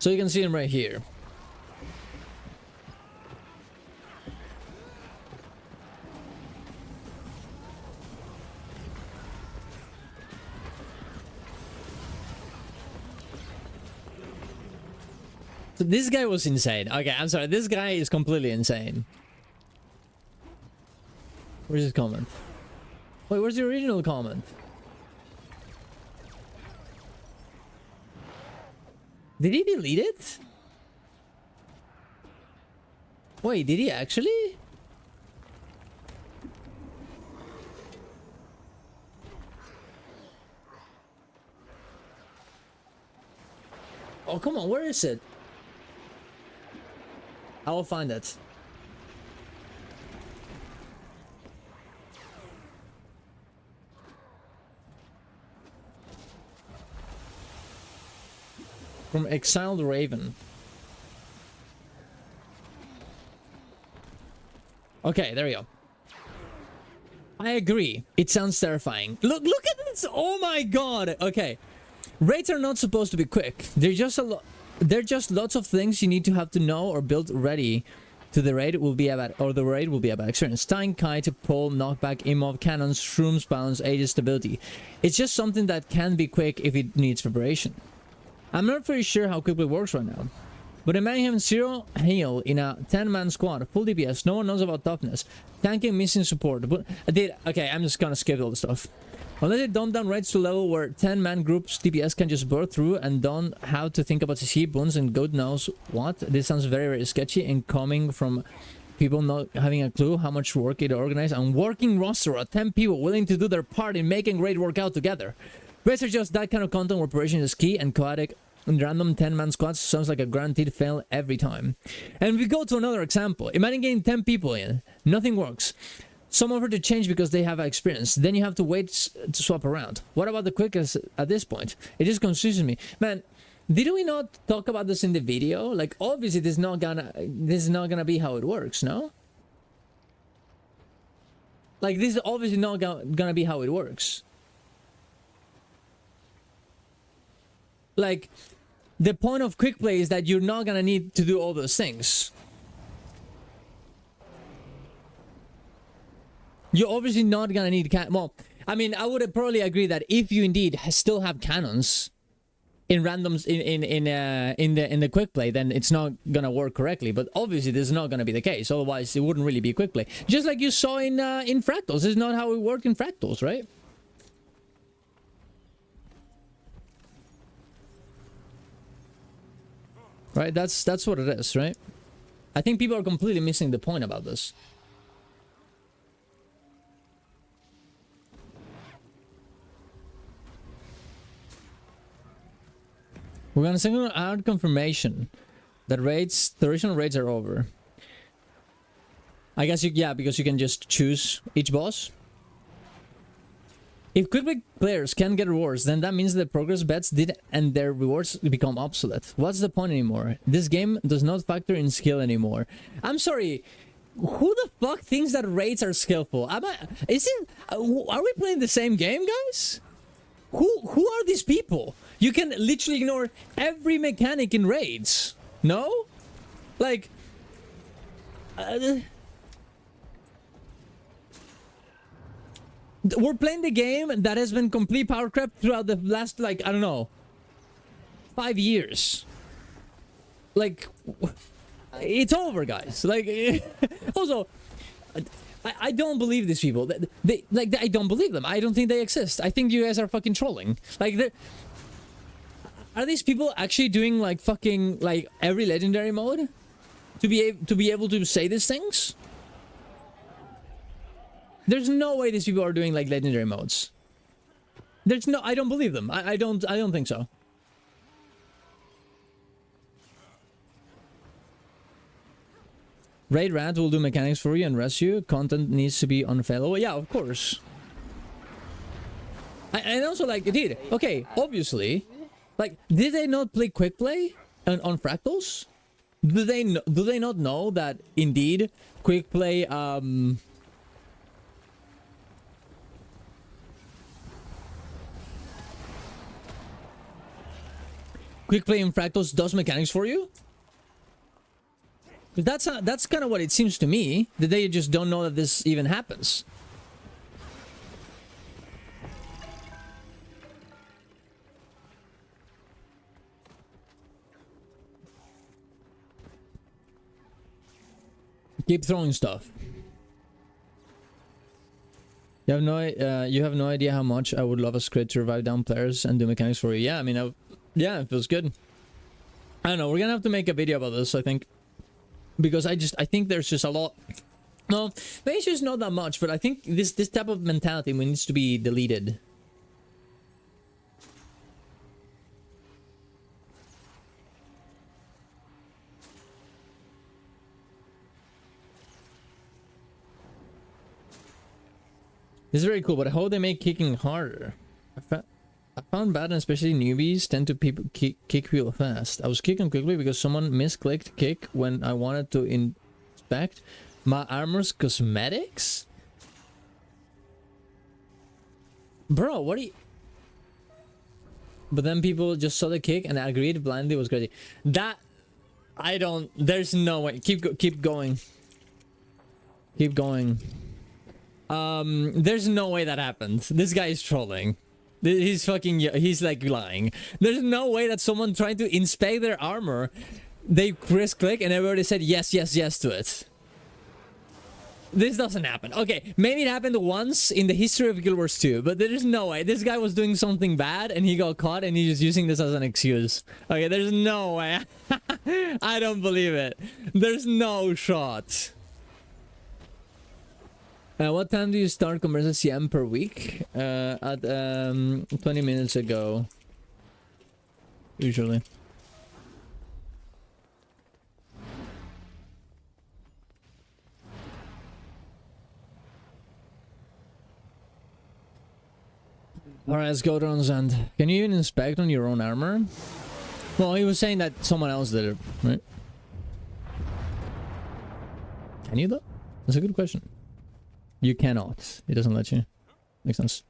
So you can see him right here. So this guy was insane. Okay, I'm sorry. This guy is completely insane. Where's his comment? Wait, where's the original comment? Did he delete it? Wait, did he actually? Oh, come on, where is it? I will find it. From Exiled Raven. Okay, there we go. I agree. It sounds terrifying. Look at this! Oh my god! Okay. Raids are not supposed to be quick. They're just lots of things you need to have to know or build ready to the raid will be about, or the raid will be about experience. Time, kite, pole, knockback, imov, cannons, shrooms, bounce, ages, stability. It's just something that can be quick if it needs preparation. I'm not very sure how quickly it works right now. But in Mayhem, 0 heal in a 10-man squad, full DPS, no one knows about toughness, tanking, missing support. But okay, I'm just gonna skip all the stuff. Unless they dumb down raids to a level where 10-man groups DPS can just burst through and don't have to think about CC, boons, and God knows what. This sounds very, very sketchy and coming from people not having a clue how much work it organized and working roster of 10 people willing to do their part in making raid work out together. Raids are just that kind of content where preparation is key, and chaotic and random 10-man squads sounds like a guaranteed fail every time. And we go to another example. Imagine getting 10 people in. Nothing works. Some offer to change because they have experience. Then you have to wait to swap around. What about the quickest at this point? It just confuses me. Man, did we not talk about this in the video? Like, obviously this is not gonna be how it works, no? Like, this is obviously not gonna be how it works. Like, the point of quick play is that you're not gonna need to do all those things. You're obviously not gonna need well, I mean, I would probably agree that if you indeed still have cannons in randoms in the quick play, then it's not gonna work correctly. But obviously, this is not gonna be the case. Otherwise, it wouldn't really be quick play. Just like you saw in Fractals. This is not how it worked in Fractals, right? Right, that's what it is, right? I think people are completely missing the point about this. We're gonna send out confirmation that raids, the original raids are over. I guess yeah, because you can just choose each boss. If quick players can get rewards, then that means the progress bets did and their rewards become obsolete. What's the point anymore? This game does not factor in skill anymore. I'm sorry, who the fuck thinks that raids are skillful? Are we playing the same game, guys? Who are these people? You can literally ignore every mechanic in raids. No? Like... we're playing the game that has been complete power crept throughout the last, like, I don't know, 5 years. Like, it's over, guys. Like, also, I don't believe these people. I don't believe them. I don't think they exist. I think you guys are fucking trolling. Like, are these people actually doing, like, fucking, like, every legendary mode to be able to say these things? There's no way these people are doing, like, legendary modes. There's no... I don't believe them. I don't think so. Raid Rat will do mechanics for you and rest you. Content needs to be unfailable. Yeah, of course. And also, like, dude, okay, obviously, like, did they not play quick play on Fractals? Do they not know that, indeed, quick play, quick play in Fractals does mechanics for you? That's kind of what it seems to me. That they just don't know that this even happens. Keep throwing stuff. You have no idea how much I would love a script to revive down players and do mechanics for you. Yeah, I mean, yeah, it feels good. I don't know. We're gonna have to make a video about this, I think, because I think there's just a lot. No, maybe it's just not that much, but I think this type of mentality needs to be deleted. This is very cool, but how they make kicking harder? I found bad, and especially newbies tend to kick people fast. I was kicking quickly because someone misclicked kick when I wanted to inspect my armor's cosmetics. Bro, what do you... But then people just saw the kick and agreed blindly. It was crazy. That... I don't... There's no way. Keep going. Keep going. There's no way that happened. This guy is trolling. He's fucking... He's like lying. There's no way that someone trying to inspect their armor, they press click and everybody said yes, yes, yes to it. This doesn't happen. Okay, maybe it happened once in the history of Guild Wars 2, but there is no way. This guy was doing something bad and he got caught and he's just using this as an excuse. Okay, there's no way. I don't believe it. There's no shot. What time do you start Conversa CM per week? At 20 minutes ago. Usually. Alright, let's go down the end. Can you even inspect on your own armor? Well, he was saying that someone else did it, right? Can you though? That's a good question. You cannot. It doesn't let you. Makes sense.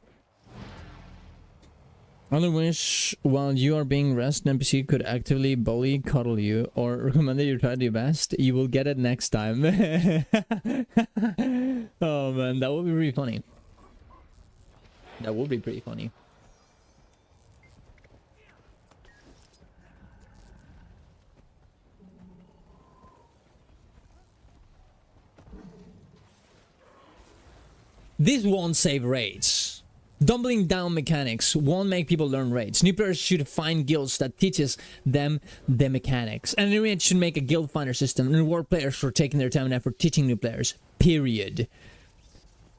I only wish while you are being rest, an NPC could actively bully, cuddle you, or recommend that you try your best. You will get it next time. Oh man, that would be really funny. That would be pretty funny. This won't save raids. Doubling down mechanics won't make people learn raids. New players should find guilds that teaches them the mechanics. And it should make a guild finder system and reward players for taking their time and effort teaching new players. Period.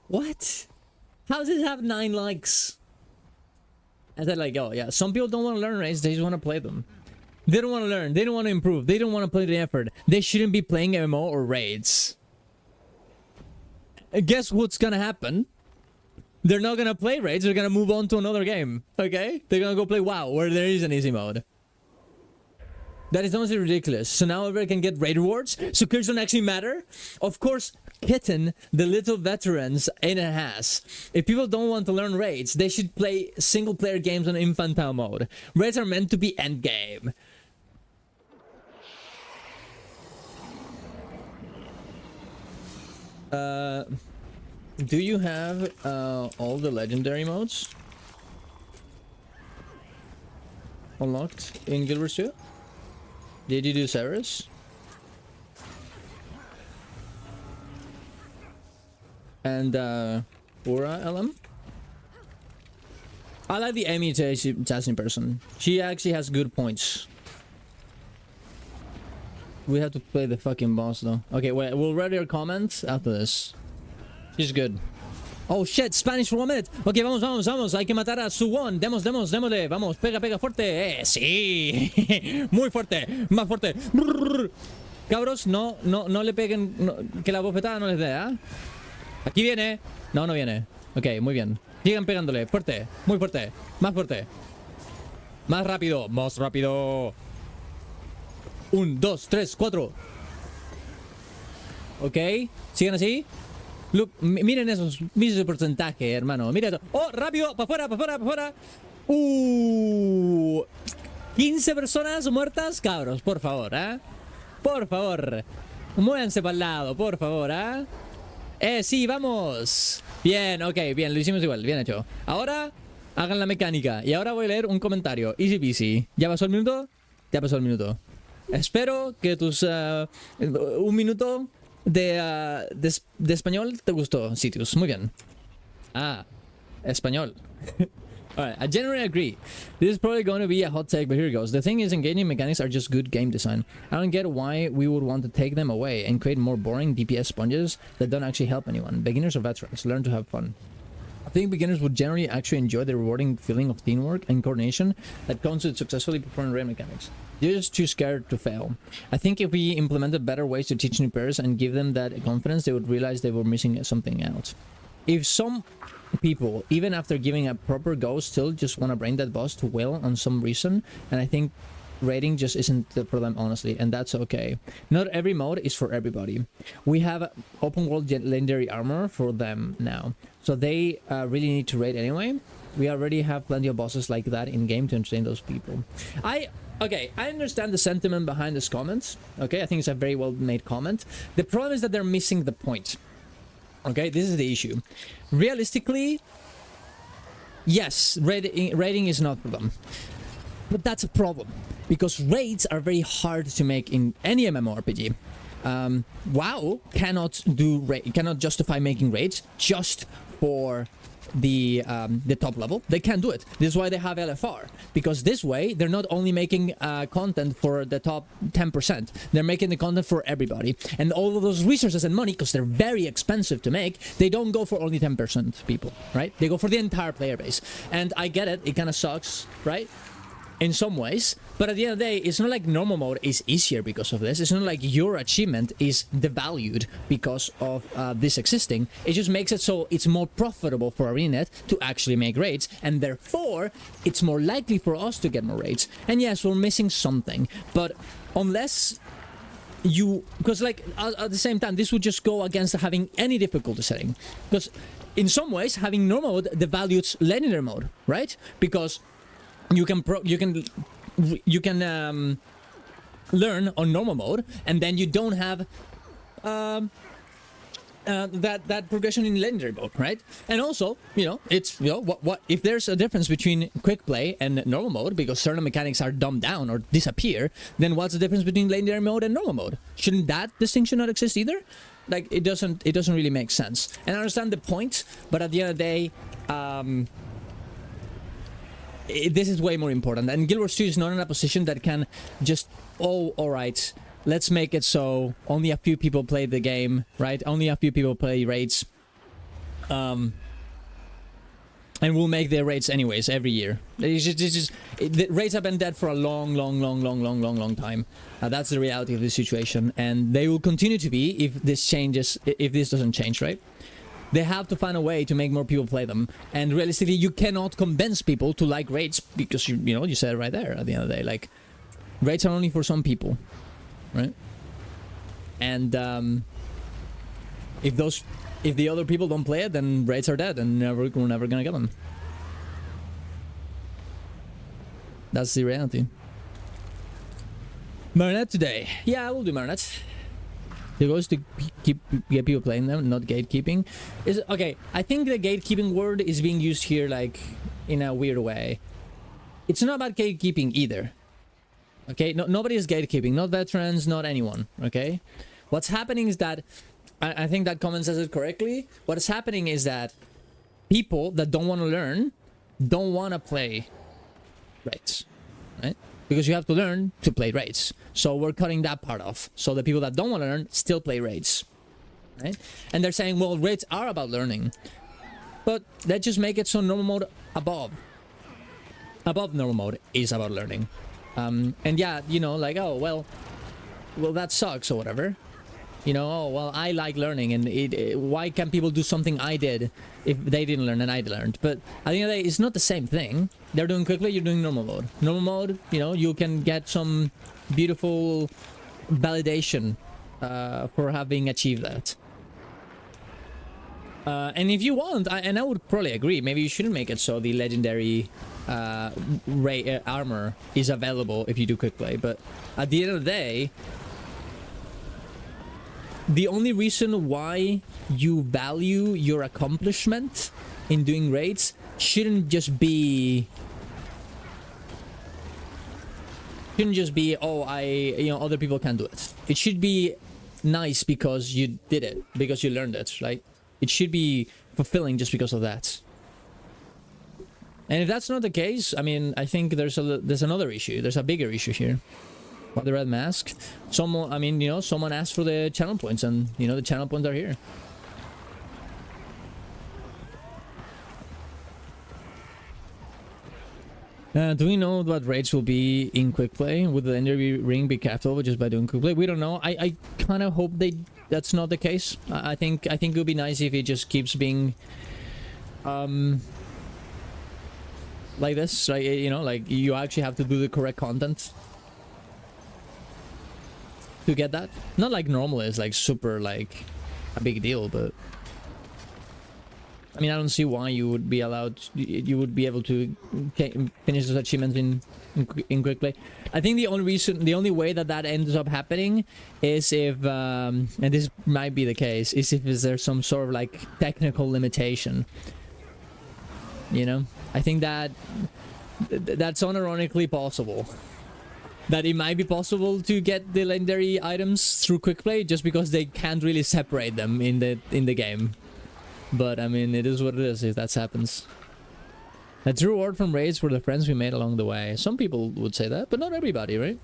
What? How does it have 9 likes? I said like, oh yeah, some people don't want to learn raids, they just want to play them. They don't want to learn, they don't want to improve, they don't want to put the effort. They shouldn't be playing MMO or raids. Guess what's gonna happen? They're not gonna play raids, they're gonna move on to another game. Okay? They're gonna go play WoW, where there is an easy mode. That is honestly ridiculous. So now everybody can get raid rewards? So kills don't actually matter? Of course, Kitten, the little veterans, ain't a has. If people don't want to learn raids, they should play single player games on infantile mode. Raids are meant to be endgame. Do you have all the legendary modes unlocked in Guild Wars 2? Did you do Ceres? And Aura LM? I like the Amy assassin person. She actually has good points. We have to play the fucking boss though. Okay, wait, we'll read your comments after this. She's good. Oh shit, Spanish for 1 minute. Ok, vamos, vamos, vamos. Hay que matar a su one. Démosle. Vamos, pega, pega fuerte. Sí. Muy fuerte. Más fuerte. Brrr. Cabros, no le peguen. No, que la bofetada no les dé, ¿eh? Aquí viene. No, no viene. Ok, muy bien. Sigan pegándole. Fuerte. Muy fuerte. Más fuerte. Más rápido. Más rápido. 1, 2, 3, 4. Ok. Sigan así. Look, miren esos. Miren ese porcentaje, hermano. Mira esto. Oh, rápido. Para afuera, para afuera, para afuera. 15 personas muertas, cabros, por favor, ¿eh? Por favor. Muévanse para el lado, por favor, ¿eh? Sí, vamos. Bien, ok, bien, lo hicimos igual, bien hecho. Ahora, hagan la mecánica. Y ahora voy a leer un comentario. Easy peasy. ¿Ya pasó el minuto? Ya pasó el minuto. Espero que tus... un minuto de español te gustó, Sitius. Muy bien. Ah, español. Alright, I generally agree. This is probably going to be a hot take, but here it goes. The thing is, engaging mechanics are just good game design. I don't get why we would want to take them away and create more boring DPS sponges that don't actually help anyone. Beginners or veterans, learn to have fun. I think beginners would generally actually enjoy the rewarding feeling of teamwork and coordination that comes with successfully performing raid mechanics. They're just too scared to fail. I think if we implemented better ways to teach new players and give them that confidence, they would realize they were missing something out. If some people, even after giving a proper go, still just want to bring that boss to will on some reason, and I think raiding just isn't for them, honestly, and that's okay. Not every mode is for everybody. We have open world legendary armor for them now, so they really need to raid anyway. We already have plenty of bosses like that in game to entertain those people. Okay, I understand the sentiment behind this comment. Okay, I think it's a very well made comment. The problem is that they're missing the point. Okay, this is the issue. Realistically, yes, raiding is not for them. But that's a problem, because raids are very hard to make in any MMORPG. WoW cannot justify making raids just for the top level. They can't do it. This is why they have LFR, because this way they're not only making content for the top 10%, they're making the content for everybody, and all of those resources and money, because they're very expensive to make, they don't go for only 10% people, right? They go for the entire player base. And I get it, it kind of sucks, right, in some ways, but at the end of the day, it's not like normal mode is easier because of this. It's not like your achievement is devalued because of this existing. It just makes it so it's more profitable for ArenaNet to actually make raids, and therefore it's more likely for us to get more raids. And yes, we're missing something, but unless you, because like at the same time, this would just go against having any difficulty setting, because in some ways having normal mode devalues legendary mode, right? Because you can learn on normal mode, and then you don't have that progression in legendary mode, right? And also, you know, it's, you know, what if there's a difference between quick play and normal mode because certain mechanics are dumbed down or disappear, then what's the difference between legendary mode and normal mode? Shouldn't that distinction not exist either? Like, it doesn't really make sense. And I understand the point, but at the end of the day, this is way more important, and Guild Wars 2 is not in a position that can just, oh, alright, let's make it so only a few people play the game, right? Only a few people play raids. And we'll make their raids anyways every year. The raids have been dead for a long time. That's the reality of the situation, and they will continue to be if this doesn't change, right? They have to find a way to make more people play them. And realistically, you cannot convince people to like raids because, you know, you said it right there at the end of the day. Like, raids are only for some people, right? And if the other people don't play it, then raids are dead and we're never gonna get them. That's the reality. Marinette today. Yeah, I will do Marinette. The goal is to get people playing them, not gatekeeping. Okay, I think the gatekeeping word is being used here like in a weird way. It's not about gatekeeping either. Okay, nobody is gatekeeping, not veterans, not anyone. Okay, what's happening is that I think that comment says it correctly. What is happening is that people that don't want to learn don't want to play raids, right? Because you have to learn to play raids. So we're cutting that part off. So the people that don't want to learn still play raids, right? And they're saying, well, raids are about learning. But let's just make it so normal mode above normal mode is about learning. And yeah, you know, like, oh, well, that sucks or whatever. You know, oh, well, I like learning, and why can't people do something I did if they didn't learn and I learned? But at the end of the day, it's not the same thing. They're doing quickly, you're doing normal mode. Normal mode, you know, you can get some beautiful validation for having achieved that. And if you want, and I would probably agree, maybe you shouldn't make it so the legendary armor is available if you do quick play. But at the end of the day, the only reason why you value your accomplishment in doing raids shouldn't just be oh, other people can do it. It should be nice because you did it, because you learned it, right? It should be fulfilling just because of that. And if that's not the case, I mean, I think there's another issue. There's a bigger issue here. What, the red mask? Someone, I mean, you know, someone asked for the channel points, and you know the channel points are here. Do we know what raids will be in quick play? Would the legendary ring be capped just by doing quick play? We don't know. I kind of hope that's not the case. I think it would be nice if it just keeps being like this, right? You know, like you actually have to do the correct content to get that. Not like normal is like super like a big deal, but I mean, I don't see why you would be allowed, you would be able to finish this achievement in quick play. I think the only way that ends up happening is if, and this might be the case, is if there's some sort of like technical limitation. You know, I think that's unironically possible. That it might be possible to get the legendary items through quick play just because they can't really separate them in the game. But I mean, it is what it is if that happens. A true reward from raids were the friends we made along the way. Some people would say that, but not everybody, right?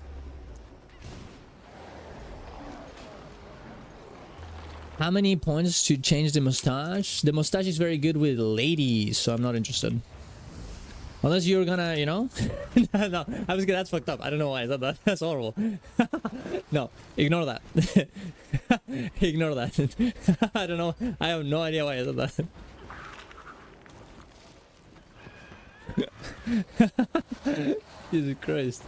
How many points to change the mustache? The mustache is very good with ladies, so I'm not interested. Unless you're gonna, you know? No, I was gonna, that's fucked up. I don't know why I said that. That's horrible. No, ignore that. Ignore that. I don't know. I have no idea why I said that. Jesus Christ.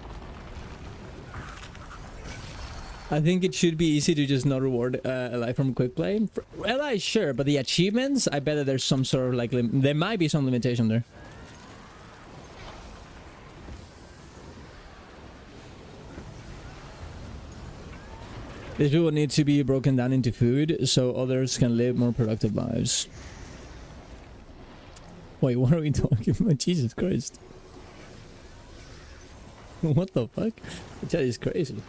I think it should be easy to just not reward LI from quick play. For LI, sure, but the achievements, I bet that there's some sort of like, there might be some limitation there. This will need to be broken down into food so others can live more productive lives. Wait, what are we talking about? Jesus Christ. What the fuck? That is crazy.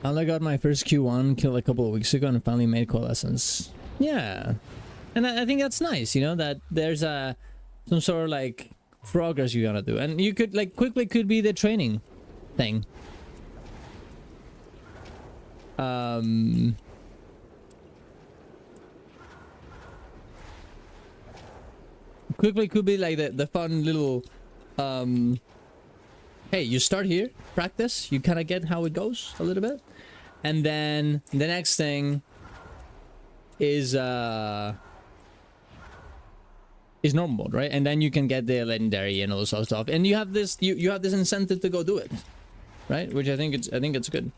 I only got my first Q1 kill a couple of weeks ago and finally made coalescence. Yeah. And I think that's nice, you know, that there's some sort of like progress you're gonna do. And you could, like, quickly could be the training thing. Quickly could be like the fun little hey, you start here, practice, you kind of get how it goes a little bit, and then the next thing is normal mode, right? And then you can get the legendary and all this other stuff, and you have this you have this incentive to go do it, right? Which I think it's good.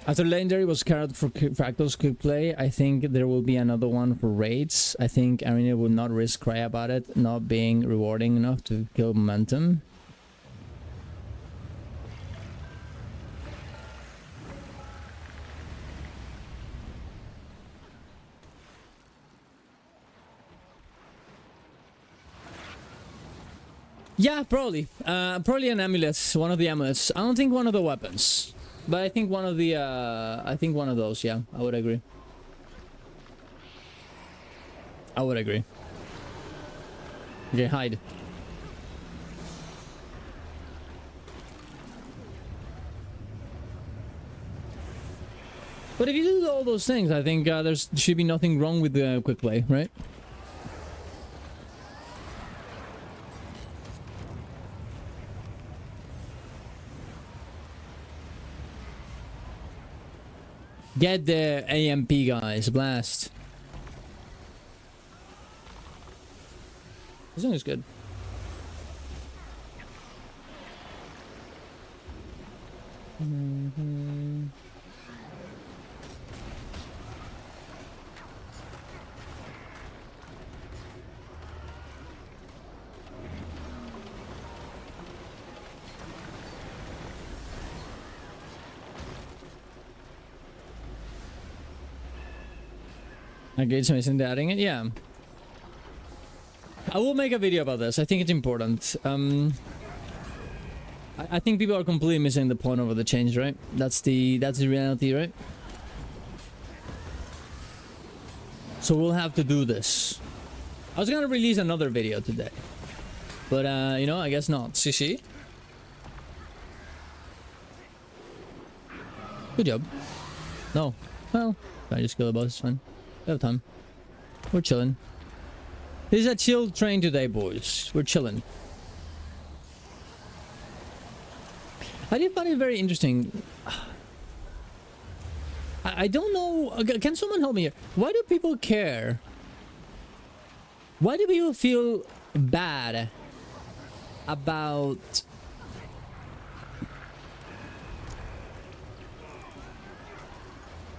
After legendary was carried for Fractal's quick play, I think there will be another one for raids. I think Arena would not risk cry about it not being rewarding enough to kill momentum. Yeah, probably. Probably an amulet, one of the amulets. I don't think one of the weapons. But I think one of the, I think one of those, yeah, I would agree. I would agree. Okay, hide. But if you do all those things, I think there should be nothing wrong with the quick play, right? Get the AMP guys, blast. This thing is good. Okay, so isn't adding it? Yeah. I will make a video about this. I think it's important. I think people are completely missing the point of the change, right? That's the reality, right? So we'll have to do this. I was gonna release another video today, but you know, I guess not. CC. Good job. No. Well, I just kill the boss. It's fine. We have time. We're chilling. This is a chill train today, boys. We're chilling. I did find it very interesting. I don't know. Can someone help me here? Why do people care? Why do people feel bad about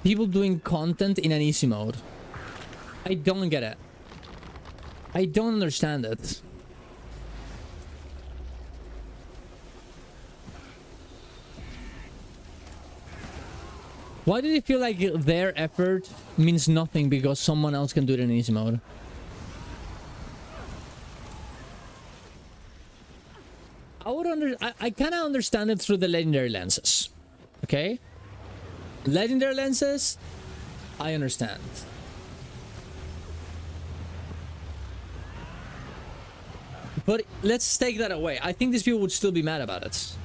people doing content in an easy mode? I don't get it. I don't understand it. Why do they feel like their effort means nothing because someone else can do it in easy mode? I kind of understand it through the legendary lenses. Okay? Legendary lenses, I understand. But let's take that away. I think these people would still be mad about it. So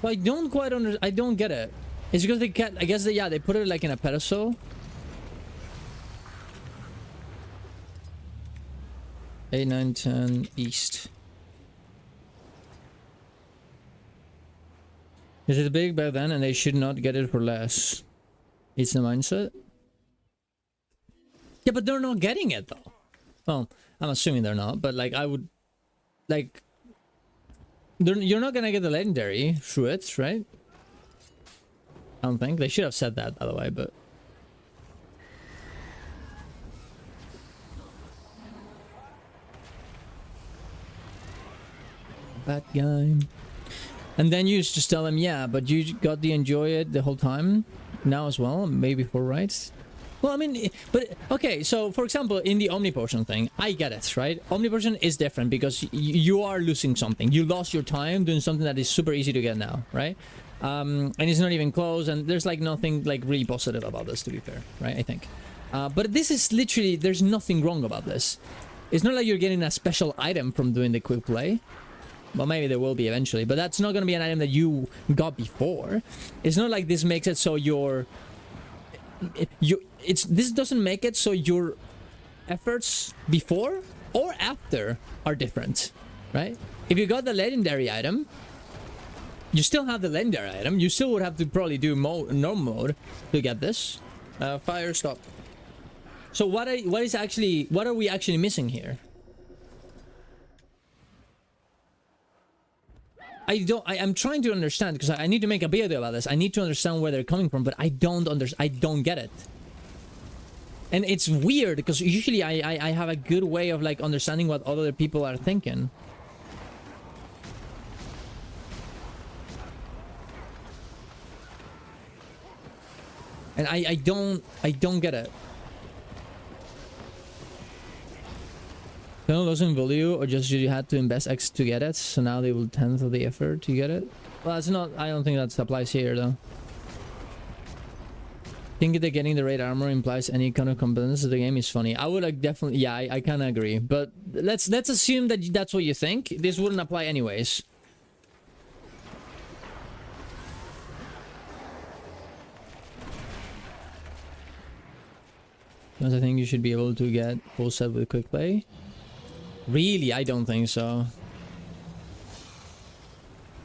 I don't quite I don't get it. It's because they can't, I guess they, yeah, they put it like in a pedestal. 8, 9, 10 east. Is it big back then and they should not get it for less? It's the mindset. Yeah, but they're not getting it though. Well, I'm assuming they're not, but like I would, like, you're not gonna get the legendary through it, right? I don't think. They should have said that, by the way, but... Bad guy. And then you just tell them, yeah, but you got to enjoy it the whole time now as well, maybe for right? Well, I mean, but okay, so for example, in the Omni Potion thing, I get it, right? Omni Potion is different because you are losing something. You lost your time doing something that is super easy to get now, right? And it's not even close, and there's like nothing like really positive about this, to be fair, right? I think. But this is literally, there's nothing wrong about this. It's not like you're getting a special item from doing the quick play. Well, maybe there will be eventually, but that's not going to be an item that you got before. It's not like this makes it so this doesn't make it so your efforts before or after are different, right? If you got the legendary item, you still have the legendary item. You still would have to probably do normal mode to get this. Fire stop. So what are we actually missing here? I'm trying to understand because I need to make a video about this. I need to understand where they're coming from, but I don't get it. And it's weird because usually I have a good way of like understanding what other people are thinking. And I don't get it. No, losing value, or just you had to invest X to get it, so now they will 10th of the effort to get it. Well, that's not. I don't think that applies here though. Think that getting the raid armor implies any kind of competence of the game is funny. I would like definitely, yeah, I kind of agree. But let's assume that that's what you think. This wouldn't apply anyways. Because I think you should be able to get full set with quick play. Really, I don't think so.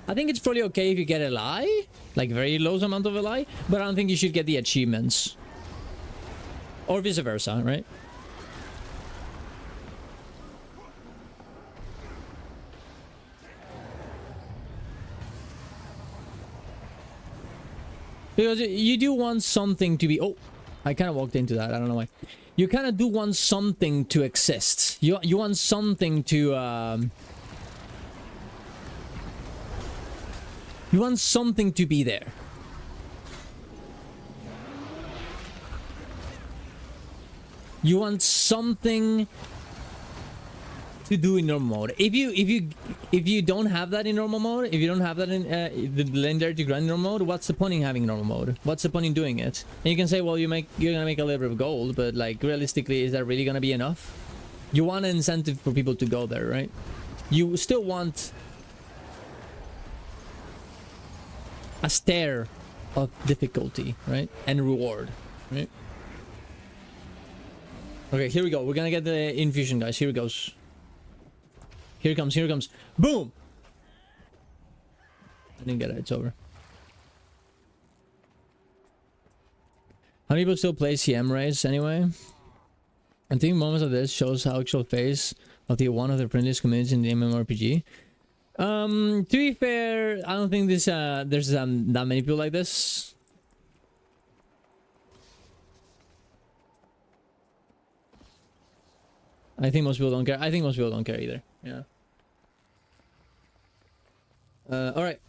I think it's probably okay if you get a lie, like very low amount of a lie, but I don't think you should get the achievements. Or vice versa, right? Because you do want something to be... Oh, I kind of walked into that. I don't know why. You kind of do want something to exist. You want something to... You want something to be there. You want something to do in normal mode. If you don't have that in normal mode, if you don't have that in the legendary to grind normal mode, what's the point in having normal mode? What's the point in doing it? And you can say, well, you're gonna make a little bit of gold, but like realistically, is that really gonna be enough? You want an incentive for people to go there, right? You still want a stair of difficulty, right? And reward, right? Okay, here we go. We're gonna get the infusion, guys. Here it goes. Here it comes, here it comes. Boom! I didn't get it, it's over. How many people still play CM race anyway? I think moments of this shows how actual phase of the one of the friendliest communities in the MMORPG. To be fair, I don't think this there's that many people like this. I think most people don't care. I think most people don't care either. Yeah. All right.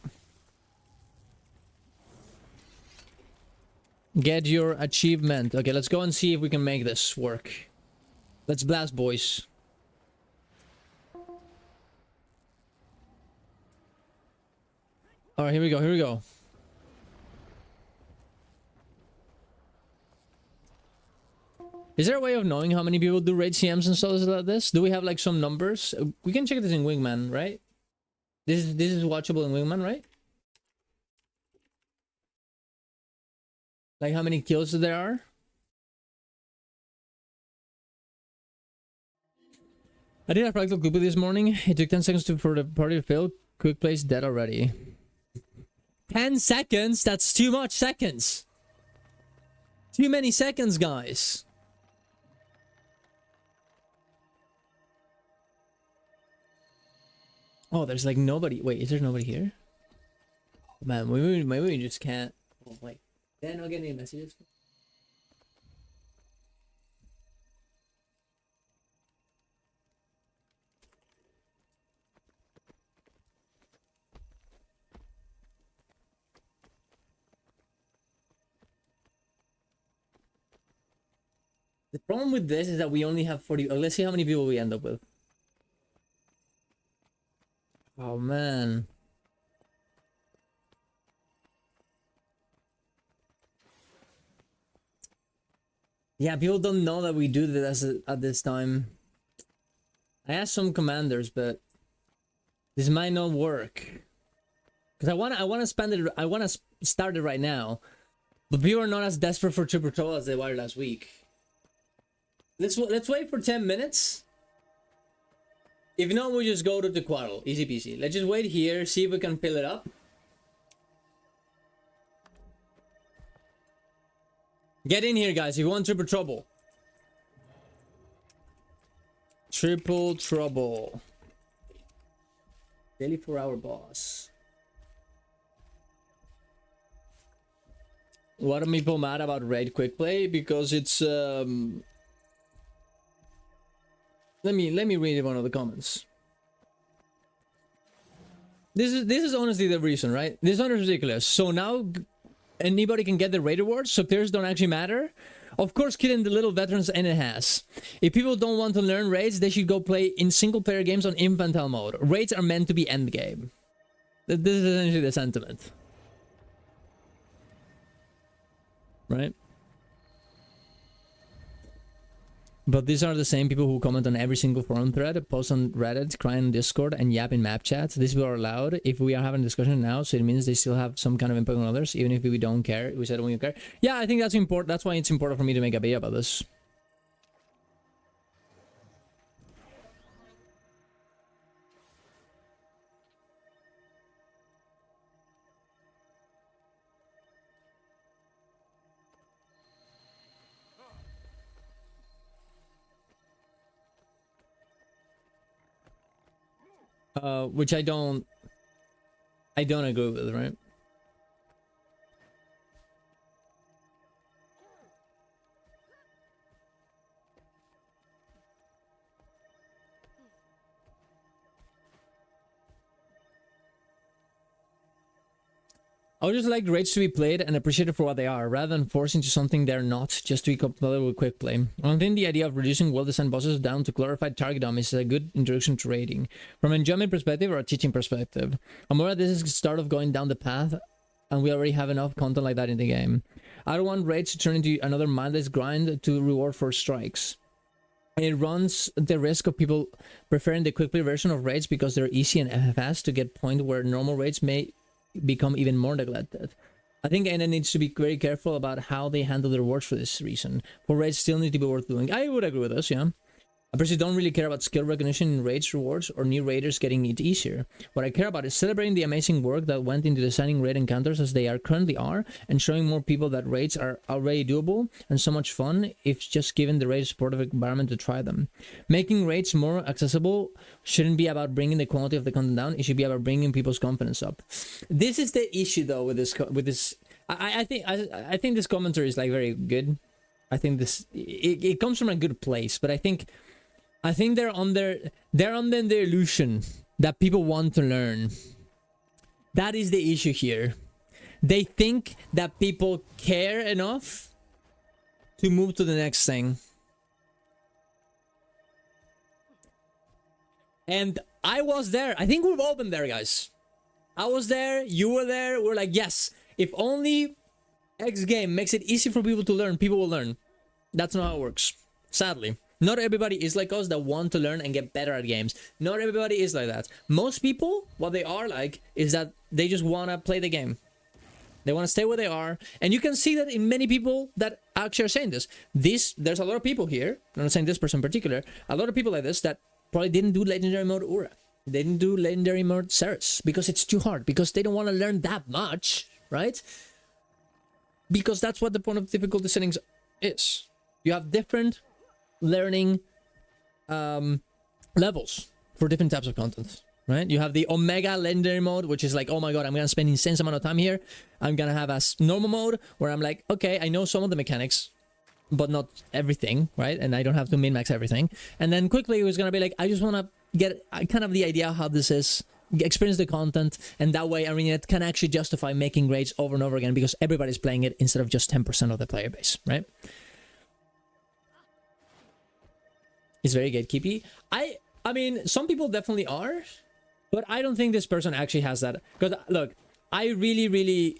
Get your achievement. Okay, let's go and see if we can make this work. Let's blast, boys. All right, here we go. Here we go. Is there a way of knowing how many people do raid CMs and stuff like this? Do we have like some numbers? We can check this in Wingman, right? This is watchable in Wingman, right? Like how many kills there are? I did a practical quickplay this morning. It took 10 seconds for the party to fail. Quick play's dead already. 10 seconds? That's too much seconds. Too many seconds, guys. Oh, there's like nobody. Wait, is there nobody here? Man, maybe we just can't. Oh, wait. Did I not get any messages? The problem with this is that we only have 40. Let's see how many people we end up with. Oh, man. Yeah, people don't know that we do this at this time. I asked some commanders, but this might not work. Because I wanna spend it. I wanna start it right now, but people are not as desperate for triple troll as they were last week. Let's wait for 10 minutes. If not, we'll just go to the quarrel. Easy peasy. Let's just wait here, see if we can fill it up. Get in here, guys, if you want triple trouble. Triple trouble. Daily 4-hour boss. What are people mad about raid quick play? Because it's let me read one of the comments. This is honestly the reason, right? This one is ridiculous. So now anybody can get the raid rewards, so players don't actually matter. Of course, killing the little veterans and it has. If people don't want to learn raids, they should go play in single player games on infantile mode. Raids are meant to be end game. This is essentially the sentiment. Right? But these are the same people who comment on every single forum thread, post on Reddit, cry on Discord, and yap in map chat. These people are allowed if we are having a discussion now, so it means they still have some kind of impact on others, even if we don't care. We said we don't care. Yeah, I think that's important. That's why it's important for me to make a video about this. Which I don't agree with, right? I would just like raids to be played and appreciated for what they are, rather than forcing to something they're not, just to be compatible with quick play. I think the idea of reducing well-designed bosses down to glorified target dummies is a good introduction to raiding, from an enjoyment perspective or a teaching perspective. I'm aware this is the start of going down the path, and we already have enough content like that in the game. I don't want raids to turn into another mindless grind to reward for strikes. It runs the risk of people preferring the quick play version of raids because they're easy and fast to get point where normal raids may become even more neglected. I think AION needs to be very careful about how they handle the rewards for this reason. For raids still need to be worth doing. I would agree with this, yeah. I personally don't really care about skill recognition in raids rewards or new raiders getting it easier. What I care about is celebrating the amazing work that went into designing raid encounters as they currently are, and showing more people that raids are already doable and so much fun if just given the raid supportive environment to try them. Making raids more accessible shouldn't be about bringing the quality of the content down, it should be about bringing people's confidence up. This is the issue though with this. I think this commentary is like very good. I think this it comes from a good place, but I think they're under the illusion that people want to learn. That is the issue here. They think that people care enough to move to the next thing. And I was there. I think we've all been there, guys. I was there. You were there. We're like, yes. If only X game makes it easy for people to learn, people will learn. That's not how it works. Sadly. Not everybody is like us that want to learn and get better at games. Not everybody is like that. Most people, what they are like, is that they just want to play the game. They want to stay where they are. And you can see that in many people that actually are saying this. There's a lot of people here, I'm not saying this person in particular, a lot of people like this that probably didn't do Legendary Mode Ura. They didn't do Legendary Mode Ceres because it's too hard. Because they don't want to learn that much, right? Because that's what the point of difficulty settings is. You have different learning levels for different types of content, right? You have the Omega Legendary Mode, which is like, oh my god, I'm gonna spend insane amount of time here. I'm gonna have a normal mode where I'm like, okay, I know some of the mechanics, but not everything, right? And I don't have to min-max everything. And then quickly it was gonna be like, I just want to get kind of the idea how this is, experience the content, and that way Arena can actually justify making raids over and over again because everybody's playing it instead of just 10% of the player base, right? It's very gatekeepy. I mean, some people definitely are, but I don't think this person actually has that. Because, look, I really...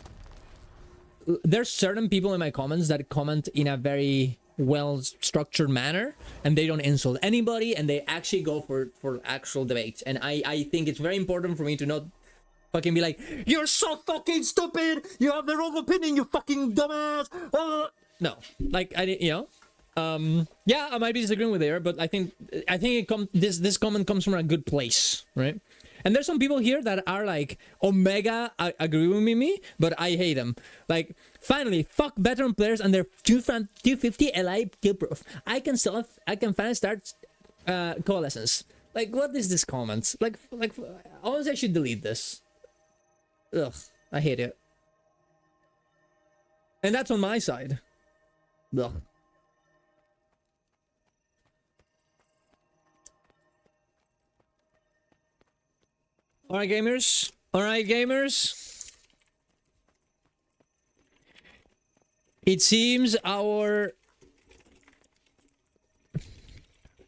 There's certain people in my comments that comment in a very well-structured manner, and they don't insult anybody, and they actually go for actual debate. And I think it's very important for me to not fucking be like, you're so fucking stupid! You have the wrong opinion, you fucking dumbass! No. Like, you know... yeah, I might be disagreeing with there, but I think this comment comes from a good place, right? And there's some people here that are like Omega agree with me, but I hate them. Like, finally, fuck veteran players and their 250 LI kill proof. I can finally start coalescence. Like, what is this comment? Like honestly, I should delete this. Ugh, I hate it. And that's on my side. Ugh. Alright, gamers. Alright, gamers. It seems our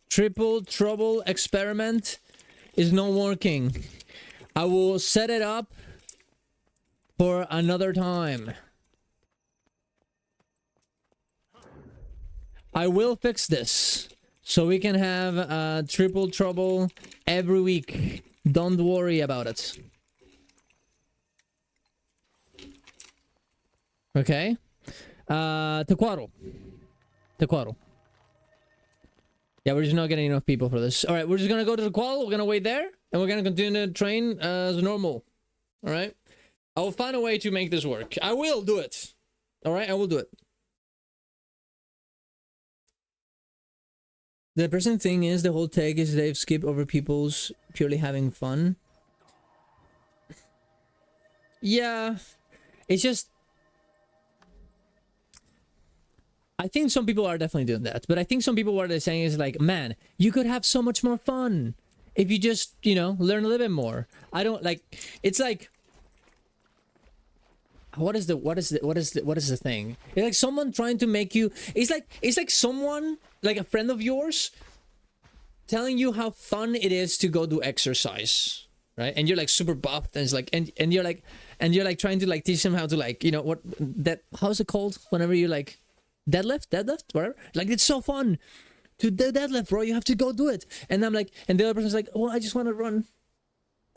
triple trouble experiment is not working. I will set it up for another time. I will fix this so we can have triple trouble every week. Don't worry about it. Okay. Tequaro. Yeah, we're just not getting enough people for this. Alright, we're just gonna go to Tequaro. We're gonna wait there. And we're gonna continue to train as normal. Alright? I will find a way to make this work. I will do it. Alright, I will do it. The person thing is, the whole take is they've skipped over people's purely having fun. Yeah, it's just... I think some people are definitely doing that, but I think some people what they're saying is like, man, you could have so much more fun if you just, you know, learn a little bit more. I don't like... It's like... what is the thing? It's like someone trying to make you. It's like someone, like a friend of yours, telling you how fun it is to go do exercise, right? And you're like super buffed, and it's like, and you're like trying to like teach them how to, like, you know what that, how's it called whenever you like deadlift, whatever. Like, it's so fun to do deadlift, bro. You have to go do it. And I'm like, and the other person's like, oh, I just want to run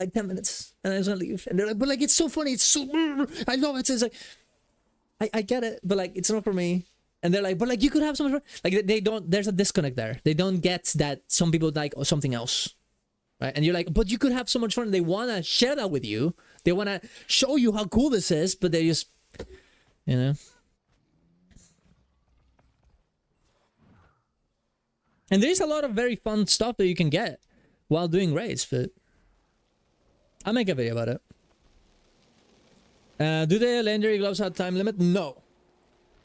like 10 minutes and I just want to leave. And they're like, but like, it's so funny. It's so, I love it. So it's like, I get it, but like, it's not for me. And they're like, but like, you could have so much fun. Like, they don't, there's a disconnect there. They don't get that some people like something else, right? And you're like, but you could have so much fun. They want to share that with you. They want to show you how cool this is, but they just, you know. And there's a lot of very fun stuff that you can get while doing raids, but I'll make a video about it. Do the legendary gloves have time limit? No.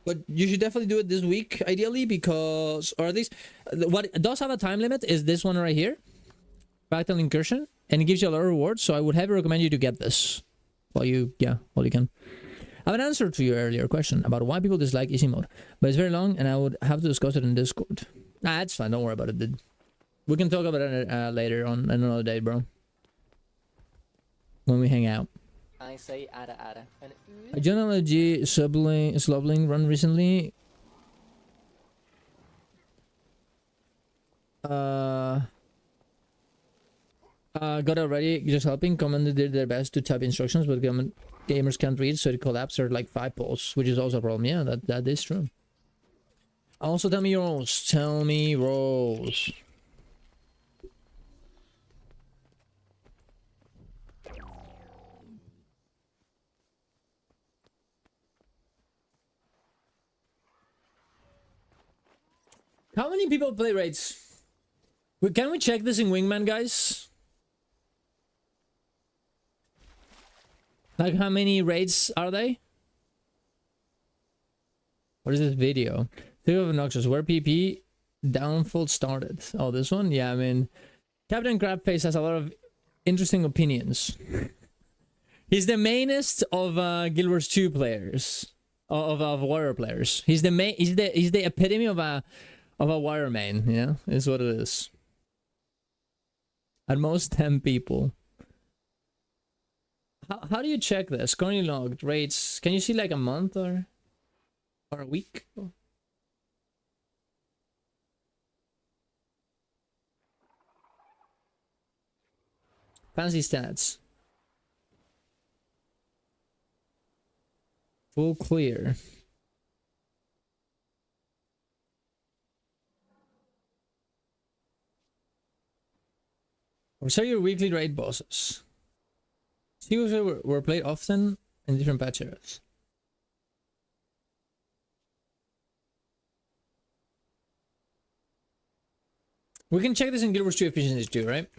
But you should definitely do it this week, ideally, because, or at least, what does have a time limit is this one right here. Battle Incursion. And it gives you a lot of rewards, so I would heavily recommend you to get this. While you can. I have an answer to your earlier question about why people dislike easy mode. But it's very long, and I would have to discuss it in Discord. Nah, it's fine, don't worry about it, dude. We can talk about it later on another day, bro. When we hang out. I say ada. A genealogy slubbling run recently. Got it already. Just helping. Commander did their best to type instructions, but gamers can't read, so it collapsed. There are like 5 polls, which is also a problem. Yeah, that is true. Also, tell me your roles. Tell me roles. How many people play raids? Can we check this in Wingman, guys? Like, how many raids are they? What is this video? Think of Noxus. Where PP downfall started. Oh, this one? Yeah, I mean, Captain Crabface has a lot of interesting opinions. He's the mainest of Guild Wars 2 players, of warrior players. He's the main. He's the epitome of a warrior main. Yeah, is what it is. At most 10 people. How do you check this? Currently logged rates. Can you see like a month or a week? Fancy stats. Full clear. Or say your weekly raid bosses. Sequels were played often in different patch areas. We can check this in Guild Wars 2 efficiency too, right?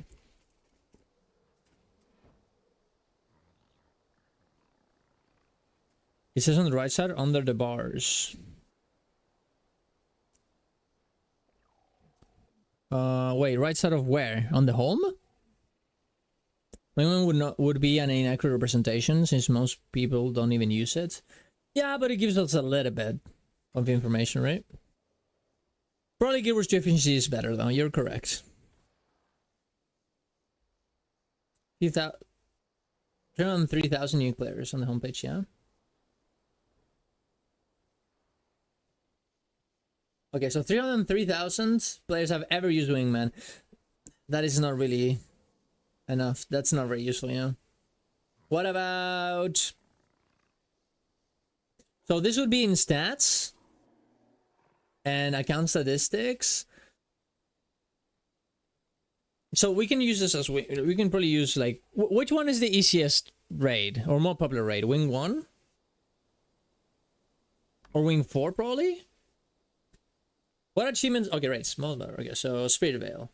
It says on the right side, under the bars. Wait, right side of where? On the home? Wingman would be an inaccurate representation since most people don't even use it. Yeah, but it gives us a little bit of information, right? Probably Guild Wars 2 efficiency is better though, you're correct. 303,000 new players on the homepage, yeah? Okay, so 303,000 players have ever used Wingman. That is not really enough. That's not very useful, you know? What about... So this would be in stats and account statistics. So we can use this as we can probably use like which one is the easiest raid or more popular raid? Wing 1 or Wing 4 probably? What achievements? Okay, right, small bar. Okay, so Spirit Veil.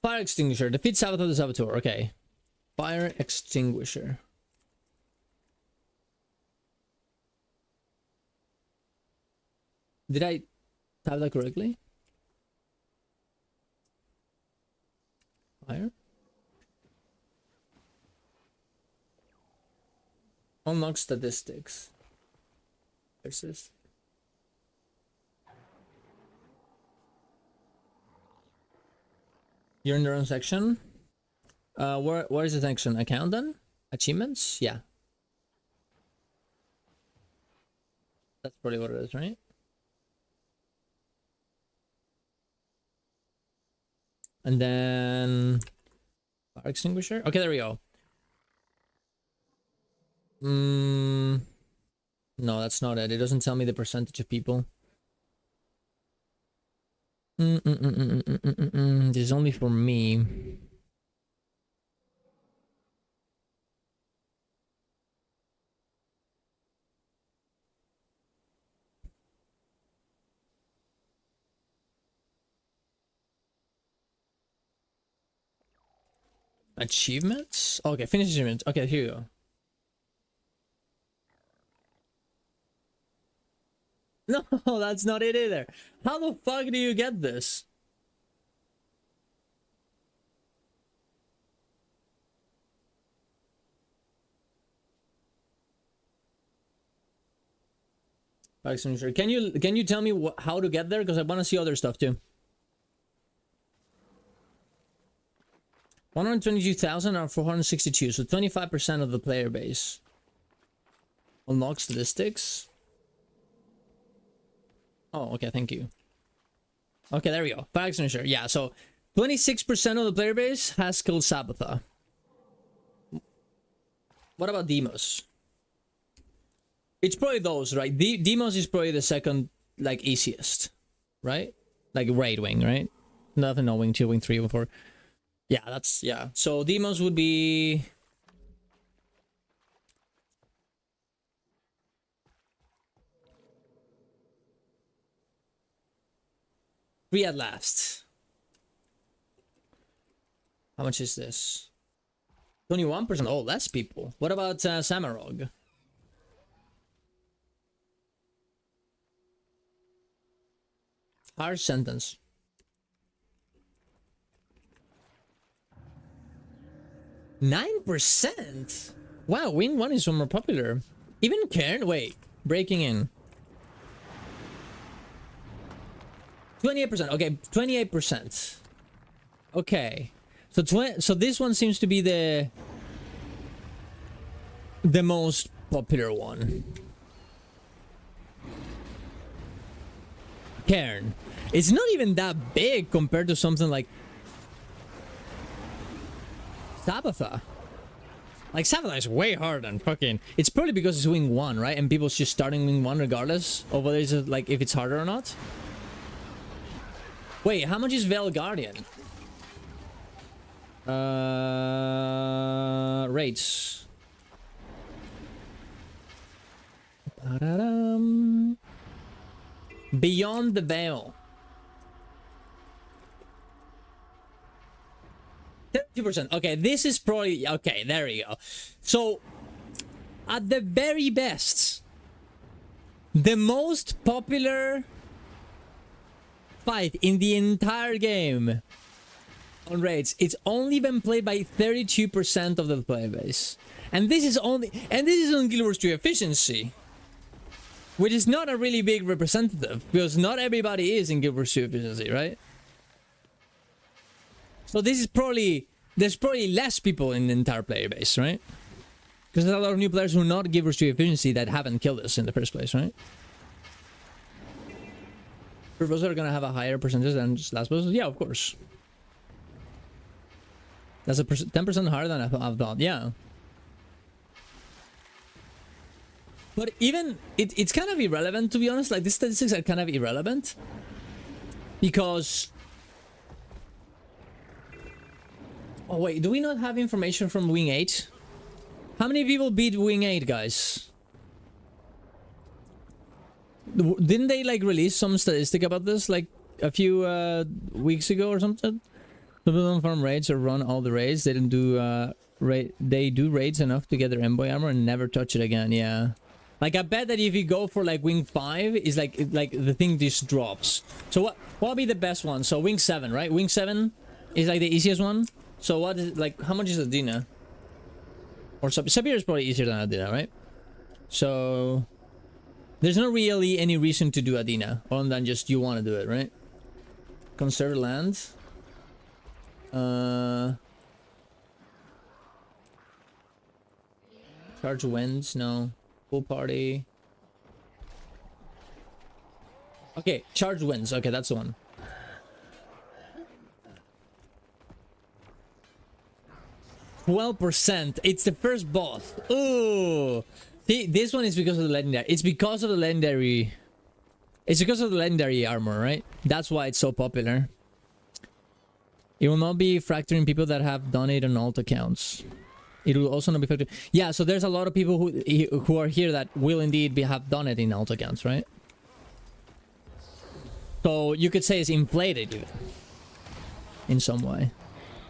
Fire Extinguisher. Defeat Saboteur the Saboteur. Okay. Fire Extinguisher. Did I type that correctly? Fire? Unlock statistics. Persist. You're in the wrong section. Where is the section? Account then? Achievements? Yeah. That's probably what it is, right? And then fire extinguisher. Okay, there we go. No, that's not it. It doesn't tell me the percentage of people. This is only for me. Achievements? Okay, finish achievements. Okay, here you go. No, that's not it either. How the fuck do you get this? Can you tell me how to get there? Because I want to see other stuff too. 122,000 or 462, so 25% of the player base. Unlock statistics. Oh, okay, thank you. Okay, there we go. Fire extinguisher. Yeah, so 26% of the player base has killed Sabbatha. What about Demos? It's probably those, right? Demos is probably the second, like, easiest, right? Like raid wing, right? Nothing, no wing 2, wing 3, wing 4. Yeah, that's, yeah. So Demos would be... Three at last. How much is this? 21%. Oh, less people. What about Samarog? Harsh sentence. 9%? Wow, wing 1 is more popular. Even Cairn? Wait, breaking in. 28%. Okay, 28%. Okay. So this one seems to be the most popular one. Cairn. It's not even that big compared to something like Sabbatha. Like Sabbatha is way harder than fucking... It's probably because it's wing 1, right? And people's just starting wing 1 regardless of whether it's like if it's harder or not. Wait, how much is Veil Guardian? Rates. Beyond the Veil. 30%. Okay, this is probably... Okay, there we go. So, at the very best, the most popular fight in the entire game on raids, it's only been played by 32% of the player base. And this is only... And this is on Guild Wars 3 efficiency. Which is not a really big representative, because not everybody is in Guild Wars 2 efficiency, right? So this is probably... There's probably less people in the entire player base, right? Because there's a lot of new players who are not Guild Wars 2 efficiency that haven't killed us in the first place, right? Purposes are gonna have a higher percentage than just last bosses? Yeah, of course. That's a 10% higher than I thought, yeah. But even, it's kind of irrelevant, to be honest. Like, these statistics are kind of irrelevant. Because... Oh, wait, do we not have information from Wing 8? How many people beat Wing 8, guys? Didn't they, like, release some statistic about this, like, a few weeks ago or something? People don't farm raids or run all the raids. They didn't do, they do raids enough to get their envoy armor and never touch it again, yeah. Like I bet that if you go for like wing 5, is like the thing just drops. So what will be the best one? So wing 7, right? Wing 7 is like the easiest one. So what is like how much is Adina? Or Sabir is probably easier than Adina, right? So there's not really any reason to do Adina other than just you want to do it, right? Conserve land. Charge winds, no. Pool party. Okay, charge winds. Okay, that's the one. %. It's the first boss. Ooh. See, this one is because of the legendary. It's because of the legendary. It's because of the legendary armor, right? That's why it's so popular. It will not be fracturing people that have done it on alt accounts. It will also not be fracturing. Yeah, so there's a lot of people who are here that will indeed have done it in alt accounts, right? So you could say it's inflated even, in some way.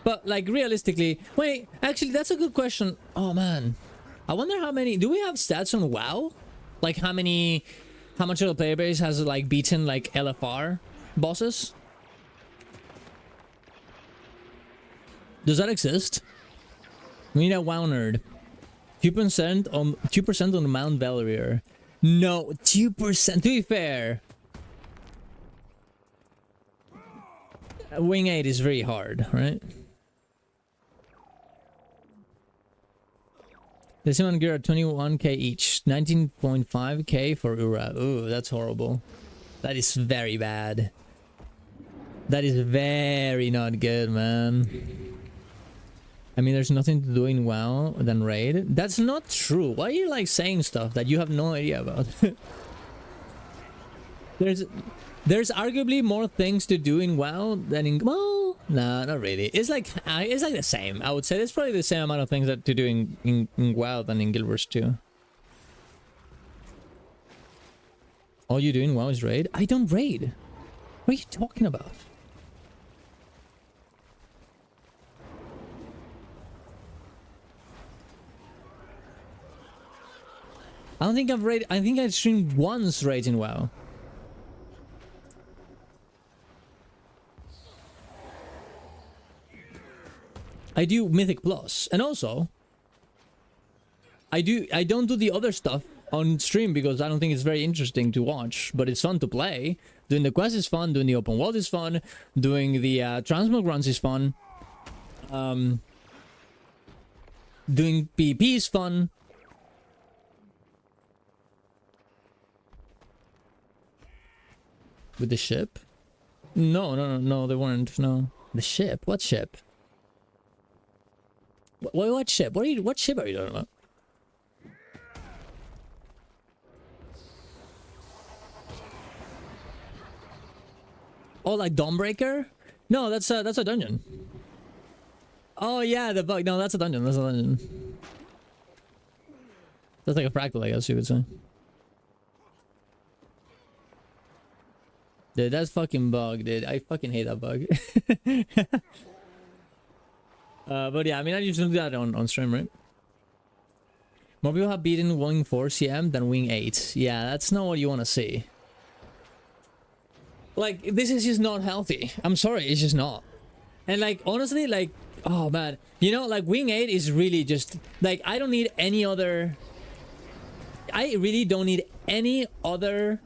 But like realistically, wait, actually that's a good question. Oh man, I wonder how many, do we have stats on WoW? Like how much of the player base has like beaten like LFR bosses? Does that exist? We need a WoW nerd. 2% on the Mount Belrier. No, 2%. To be fair, Wing 8 is very hard, right? The Simon gear are 21k each. 19.5k for Ura. Ooh, that's horrible. That is very bad. That is very not good, man. I mean, there's nothing to do in WoW than raid. That's not true. Why are you like saying stuff that you have no idea about? There's arguably more things to do in WoW than in... Well, nah, not really. It's like the same. I would say there's probably the same amount of things that to do in WoW than in Guild Wars 2. All you do in WoW is raid? I don't raid. What are you talking about? I don't think I've raided. I think I've streamed once raid in WoW. I do Mythic Plus, and also I don't do the other stuff on stream because I don't think it's very interesting to watch, but it's fun to play. Doing the quest is fun, doing the open world is fun, doing the transmog runs is fun. Doing PvP is fun. With the ship? No, they weren't. No. The ship? What ship? What ship? What ship are you talking about? Oh, like Dawnbreaker? No, that's a dungeon. Oh yeah, the bug. No, that's a dungeon. That's a dungeon. That's like a fractal, I guess you would say. Dude, that's fucking bug, dude. I fucking hate that bug. But yeah, I mean, I usually do that on stream, right? More people have beaten Wing 4 CM than Wing 8. Yeah, that's not what you want to see. Like, this is just not healthy. I'm sorry, it's just not. And like, honestly, like, oh man. You know, like, Wing 8 is really just... Like, I don't need any other... I really don't need any other...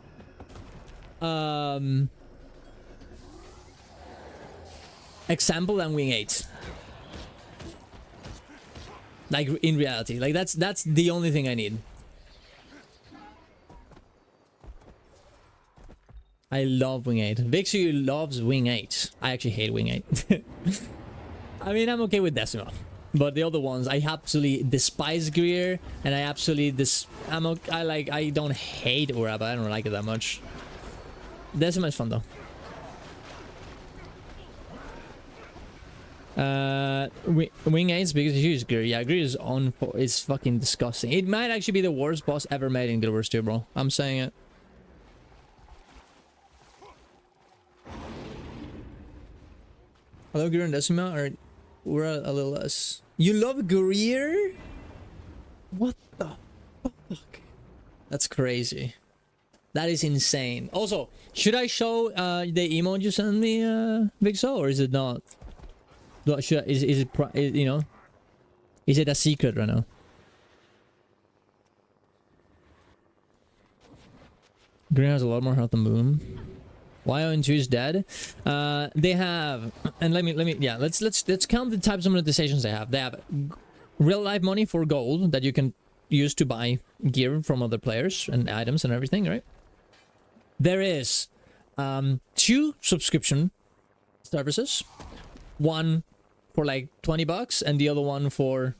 example than Wing 8. Like, in reality. Like, that's the only thing I need. I love Wing 8. Vixu loves Wing 8. I actually hate Wing 8. I mean, I'm okay with Decima. But the other ones, I absolutely despise Greer. And I absolutely I don't hate Ura, but I don't like it that much. Decima is fun though. Wing 8 is because you use Greer. Yeah, Greer is fucking disgusting. It might actually be the worst boss ever made in Guild Wars 2, bro. I'm saying it. I love Greer and Decima, or we're a little less. You love Greer? What the fuck? That's crazy. That is insane. Also, should I show the emote you sent me, Vixo, or is it not? Should is it you know? Is it a secret right now? Green has a lot more health than Boom. Why AION 2 is dead? They have, and let's count the types of monetizations they have. They have real life money for gold that you can use to buy gear from other players and items and everything, right? There is 2 subscription services, one for like 20 bucks and the other one for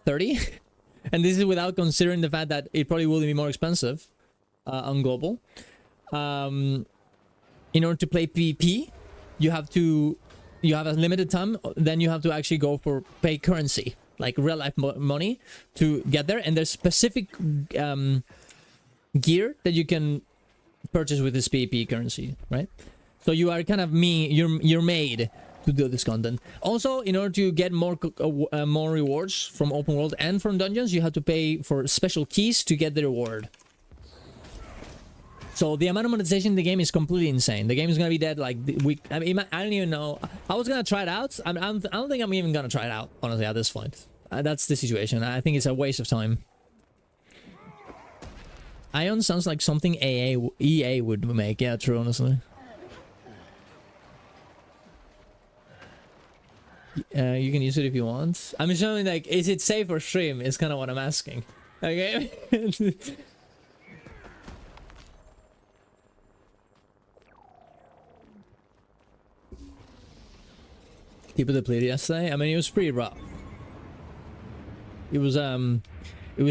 30. And this is without considering the fact that it probably will be more expensive on global. In order to play PvP, you have a limited time, then you have to actually go for pay currency, like real life money to get there. And there's specific gear that you can purchase with this PvP currency, right? So you are kind of you're made to do this content. Also, in order to get more rewards from open world and from dungeons, you have to pay for special keys to get the reward. So the amount of monetization in the game is completely insane. The game is gonna be dead like the week. I mean, I don't even know. I was gonna try it out. I don't think I'm even gonna try it out, honestly, at this point. That's the situation. I think it's a waste of time. AION sounds like something EA would make. Yeah, true, honestly. You can use it if you want. I'm assuming, like, is it safe for stream? Is kind of what I'm asking. Okay. People that played yesterday. I mean, it was pretty rough. It was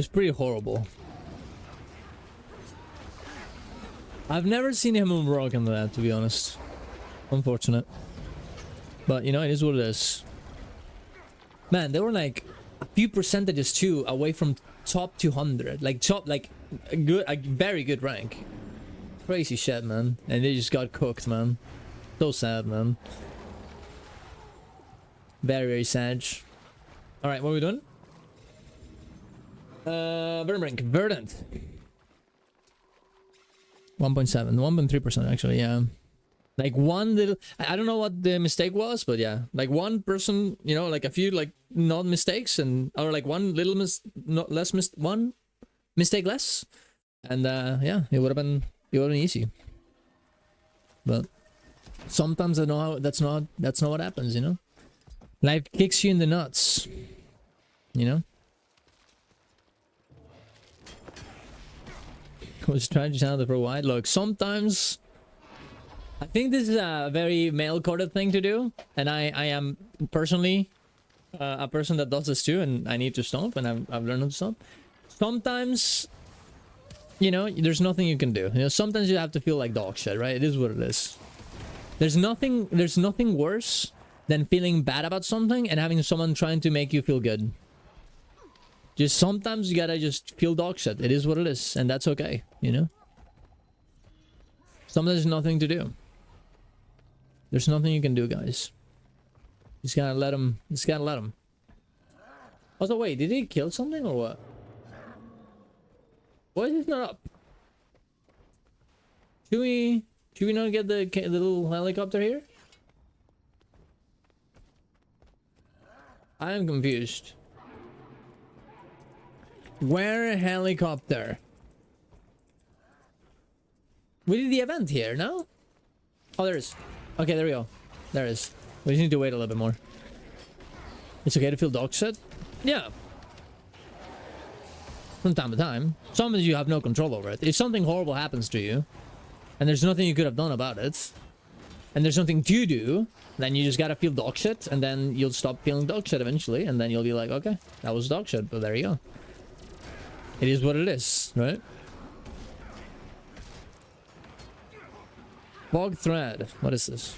pretty horrible. I've never seen him broken that, to be honest. Unfortunate. But you know, it is what it is. Man, they were like a few percentages too away from top 200. Like top, like a very good rank. Crazy shit, man. And they just got cooked, man. So sad, man. Very, very sad. Alright, what are we doing? Verdant. 1.7, 1.3% actually, yeah. Like one little, I don't know what the mistake was, but yeah, like one person, you know, like a few like not mistakes, and or like one little one mistake less, and yeah, it would have been easy. But sometimes I know how that's not what happens, you know. Life kicks you in the nuts, you know. I was trying to sound for a while. Look, sometimes I think this is a very male-coded thing to do, and I am personally a person that does this too, and I need to stop, and I've learned to stop. Sometimes, you know, there's nothing you can do. You know, sometimes you have to feel like dog shit, right? It is what it is. There's nothing worse than feeling bad about something and having someone trying to make you feel good. Just sometimes you gotta just feel dog shit. It is what it is, and that's okay, you know? Sometimes there's nothing to do. There's nothing you can do, guys. Just gotta let him. Just gotta let him. Also, wait, did he kill something or what? Why is this not up? Should we not get the little helicopter here? I am confused. Where helicopter? We did the event here, no? Oh, there is. Okay, there we go. There is. We just need to wait a little bit more. It's okay to feel dog shit? Yeah. From time to time. Sometimes you have no control over it. If something horrible happens to you, and there's nothing you could have done about it, and there's nothing to do, then you just gotta feel dog shit, and then you'll stop feeling dog shit eventually, and then you'll be like, okay, that was dog shit, but there you go. It is what it is, right? Bog thread. What is this?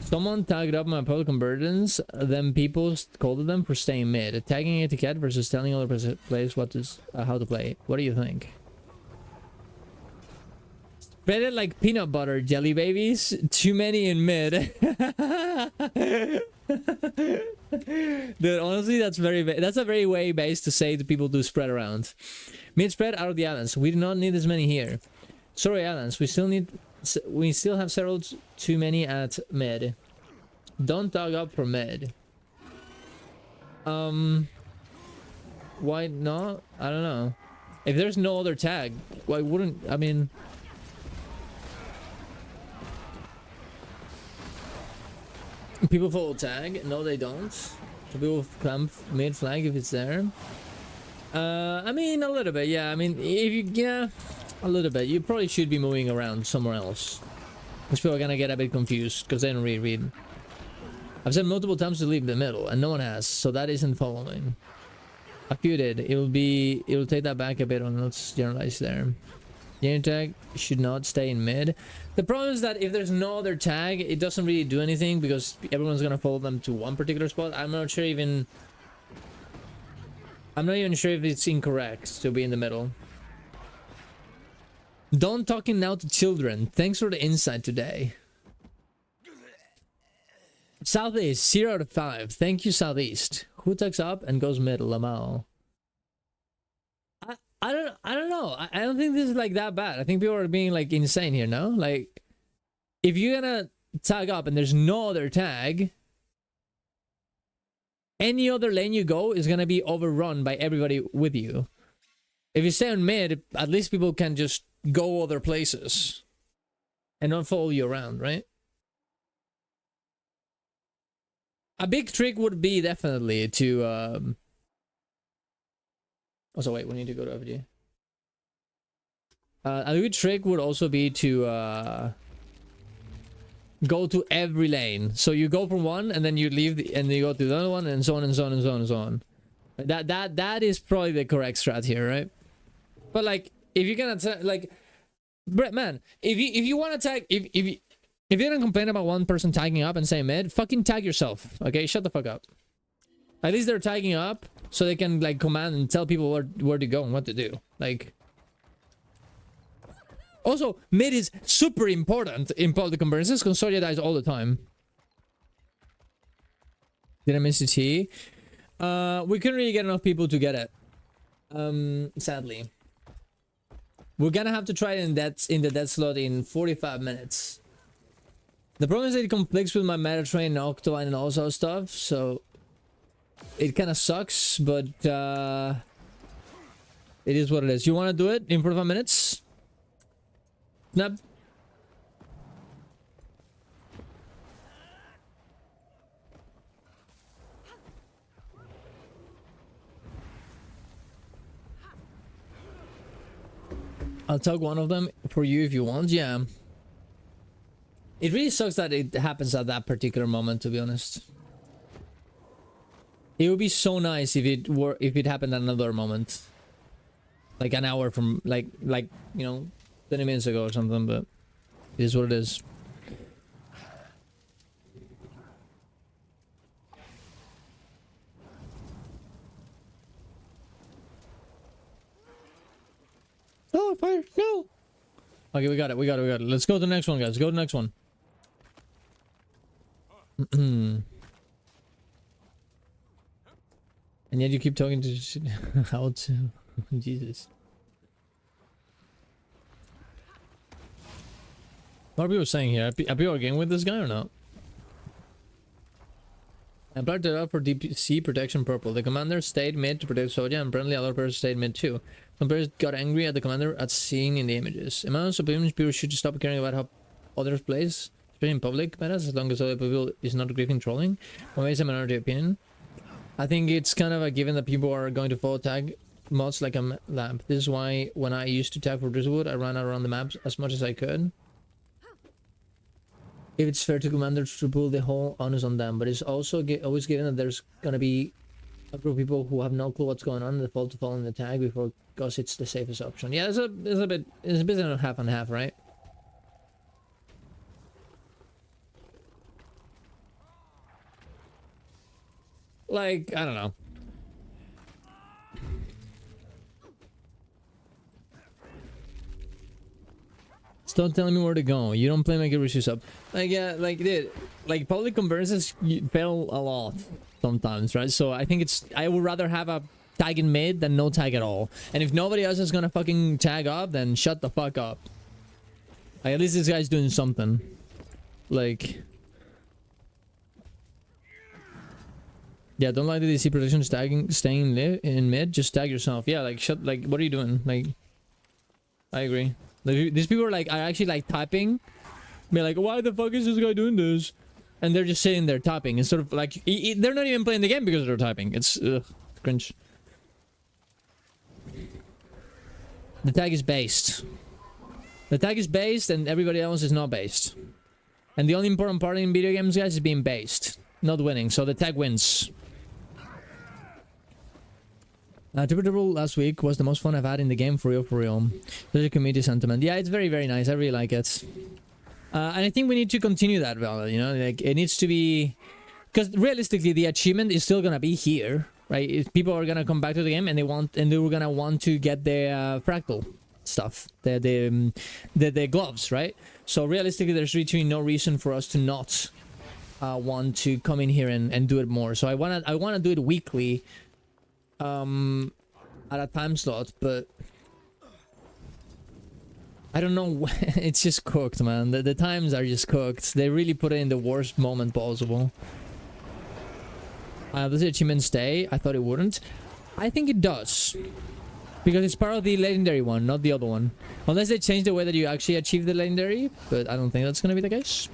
Someone tagged up my public convergence, then people scolded them for staying mid. Tagging a cat versus telling other players how to play. What do you think? Spread it like peanut butter, jelly babies. Too many in mid. Dude, honestly, that's a very way based to say to people to spread around. Mid spread out of the islands. We do not need as many here. Sorry, islands. We still have several too many at mid. Don't dog up for mid. Why not? I don't know. If there's no other tag, why wouldn't I mean? People follow tag? No, they don't. So people camp mid flag if it's there. I mean a little bit, yeah. I mean if you a little bit. You probably should be moving around somewhere else. Because people are gonna get a bit confused because they don't really read. I've said multiple times to leave the middle, and no one has, so that isn't following. A few did. It'll take that back a bit on let's generalize there. The inner tag should not stay in mid. The problem is that if there's no other tag, it doesn't really do anything because everyone's gonna follow them to one particular spot. I'm not even sure if it's incorrect to be in the middle. Don't talking now to children. Thanks for the insight today. Southeast 0 out of 5. Thank you, Southeast. Who tucks up and goes middle? Lamau. I don't know. I don't think this is like that bad. I think people are being like insane here, no? Like, if you're gonna tag up and there's no other tag, any other lane you go is gonna be overrun by everybody with you. If you stay on mid, at least people can just go other places and not follow you around, right? A big trick would be definitely to also wait, we need to go to FG. A good trick would also be to go to every lane. So you go from one and then you leave and you go to the other one and so on and so on and so on and so on. That is probably the correct strat here, right? But like if you're gonna like man, if you want to tag if you don't complain about one person tagging up and saying mid, fucking tag yourself, okay? Shut the fuck up. At least they're tagging up so they can like command and tell people where to go and what to do. Like, also mid is super important in public convergences because Soria dies all the time. Did I miss the T? We couldn't really get enough people to get it. Sadly. We're gonna have to try it in the death slot in 45 minutes. The problem is that it conflicts with my meta train, Octoline, and all sort of stuff, so it kind of sucks, but it is what it is. You want to do it in 45 minutes? Snap. I'll tug one of them for you if you want, yeah. It really sucks that it happens at that particular moment, to be honest. It would be so nice if it happened at another moment. Like an hour from like you know 20 minutes ago or something, but it is what it is. Oh, fire! No. Okay, we got it. Let's go to the next one, guys. Go to the next one. And yet you keep talking to how to Jesus. What are people saying here? Are people agreeing with this guy or not? I blocked it up for DPC protection purple. The commander stayed mid to protect Soja, and apparently other players stayed mid too. Some players got angry at the commander at seeing in the images. In my opinion, people should stop caring about how others plays, especially in public matters, as long as other people is not griefing trolling. Or maybe it's a minority opinion. I think it's kind of a given that people are going to follow tag mods like a lamp. This is why when I used to tag for Drizzlewood, I ran around the maps as much as I could. If it's fair to commanders to pull the whole onus on them, but it's also always given that there's gonna be a group of people who have no clue what's going on and default to following the tag because it's the safest option. Yeah, it's a bit of half and half, right? Like, I don't know. Stop telling me where to go. You don't play my good issues up. Like, yeah, like, dude, like, public convergences fail a lot. sometimes, right? So I think I would rather have a tag in mid than no tag at all. And if nobody else is gonna fucking tag up, then shut the fuck up. Like, at least this guy's doing something. Like, yeah, don't like the DC protection staying in mid. Just tag yourself. Yeah, like shut. Like, what are you doing? Like, I agree. Like, these people are actually like typing. Be like, why the fuck is this guy doing this? And they're just sitting there typing. It's sort of like they're not even playing the game because they're typing. It's cringe. The tag is based. The tag is based, and everybody else is not based. And the only important part in video games, guys, is being based, not winning. So the tag wins. Triple last week was the most fun I've had in the game, for real, for real. There's a community sentiment. Yeah, it's very, very nice. I really like it. And I think we need to continue that, Val, you know? Like, it needs to be... Because realistically, the achievement is still gonna be here, right? If people are gonna come back to the game and they were gonna want to get the fractal stuff, the gloves, right? So realistically, there's literally no reason for us to not want to come in here and do it more. So I wanna do it weekly, at a time slot, but I don't know. It's just cooked, man. The times are just cooked. They really put it in the worst moment possible. Does the achievement stay? I thought it wouldn't. I think it does. Because it's part of the legendary one, not the other one. Unless they change the way that you actually achieve the legendary, but I don't think that's gonna be the case.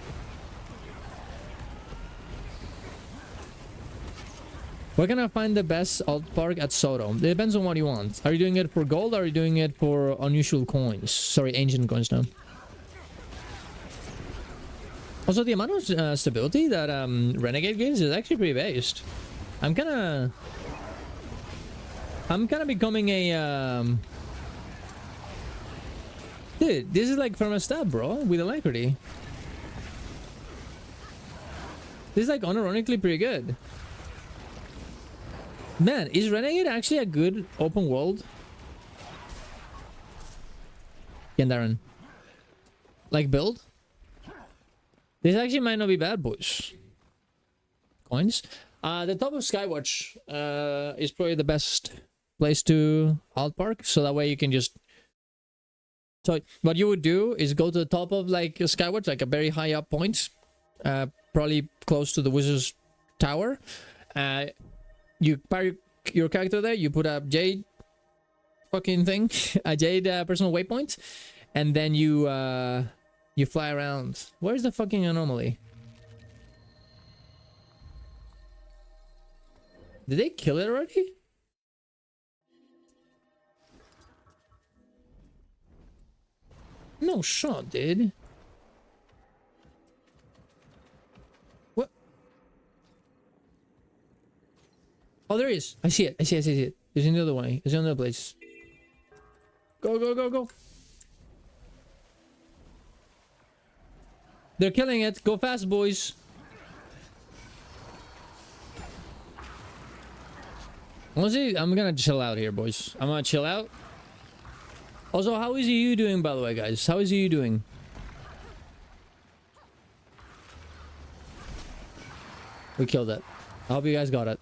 Where can I find the best alt park at Soto? It depends on what you want. Are you doing it for gold or are you doing it for unusual coins? Sorry, ancient coins now. Also, the amount of stability that Renegade gives is actually pretty based. I'm kinda becoming a dude, this is like from a stab, bro, with alacrity. This is like unironically pretty good. Man, is Renegade actually a good open world? Yandaran. Like build? This actually might not be bad, boys. Coins. The top of Skywatch is probably the best place to alt park, so that way you can just... So what you would do is go to the top of like Skywatch, like a very high up point, probably close to the Wizard's Tower. You pair your character there, you put a Jade fucking thing, a Jade personal waypoint, and then you fly around. Where's the fucking anomaly? Did they kill it already? No shot, dude. What? Oh, there is. I see it. I see it. There's another way. There's another place. Go, go, go, go. They're killing it. Go fast, boys. Honestly, I'm gonna chill out here, boys. I'm gonna chill out. Also, how is you doing, by the way, guys? How is you doing? We killed it. I hope you guys got it.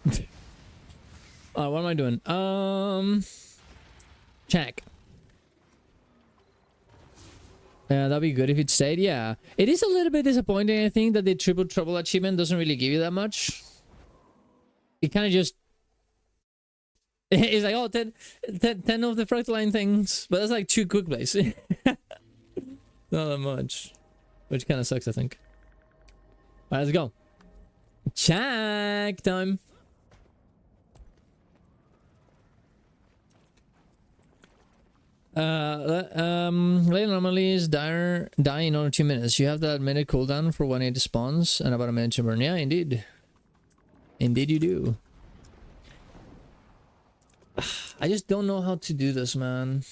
What am I doing? Check. Yeah, that'd be good if it stayed. Yeah, it is a little bit disappointing. I think that the triple trouble achievement doesn't really give you that much. It kind of just... It's like, oh, 10 of the fractal line things, but that's like 2 quick plays. Not that much, which kind of sucks, I think. All right, let's go. Check time. Late anomalies die in under 2 minutes. You have that minute cooldown for when it spawns and about a minute to burn. Yeah, indeed. Indeed you do. I just don't know how to do this, man.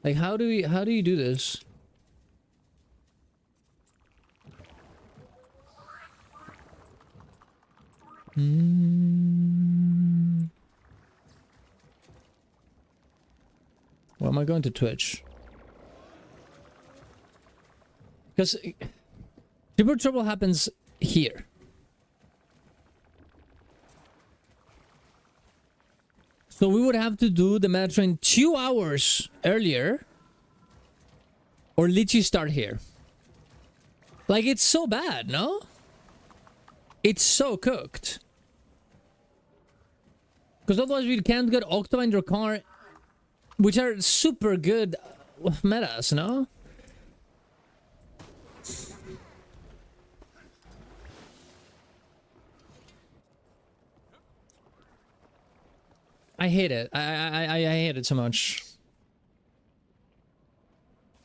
Like, how do you do this? Why am I going to Twitch? Because triple trouble happens here. So we would have to do the meta train 2 hours earlier. Or literally start here. Like, it's so bad, no? It's so cooked. Because otherwise we can't get Octava in your car, which are super good metas, no? I hate it. I hate it so much.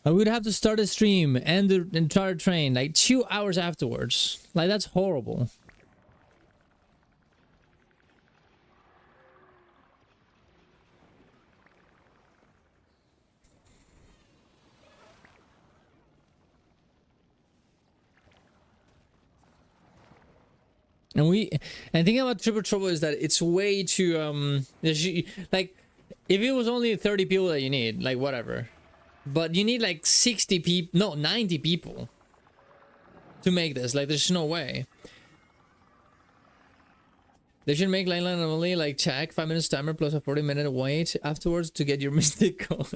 I would have to start a stream and the entire train like 2 hours afterwards. Like, that's horrible. And thinking about triple trouble is that it's way too like, if it was only 30 people that you need, like, whatever. But you need like 60 people, no, 90 people to make this. Like, there's no way. They should make line only, like, check 5 minutes timer plus a 40-minute wait afterwards to get your mystic coin.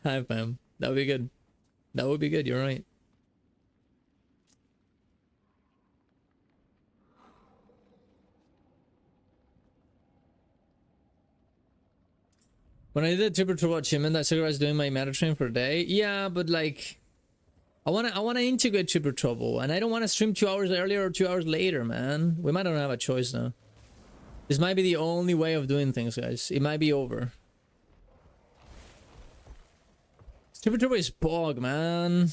Hi, fam. That would be good. That would be good, you're right. When I did the triple trouble achievement, I sacrificed doing my meta train for a day. Yeah, but like, I wanna integrate triple trouble, and I don't wanna stream 2 hours earlier or 2 hours later, man. We might not have a choice now. This might be the only way of doing things, guys. It might be over. Triple trouble is bog, man.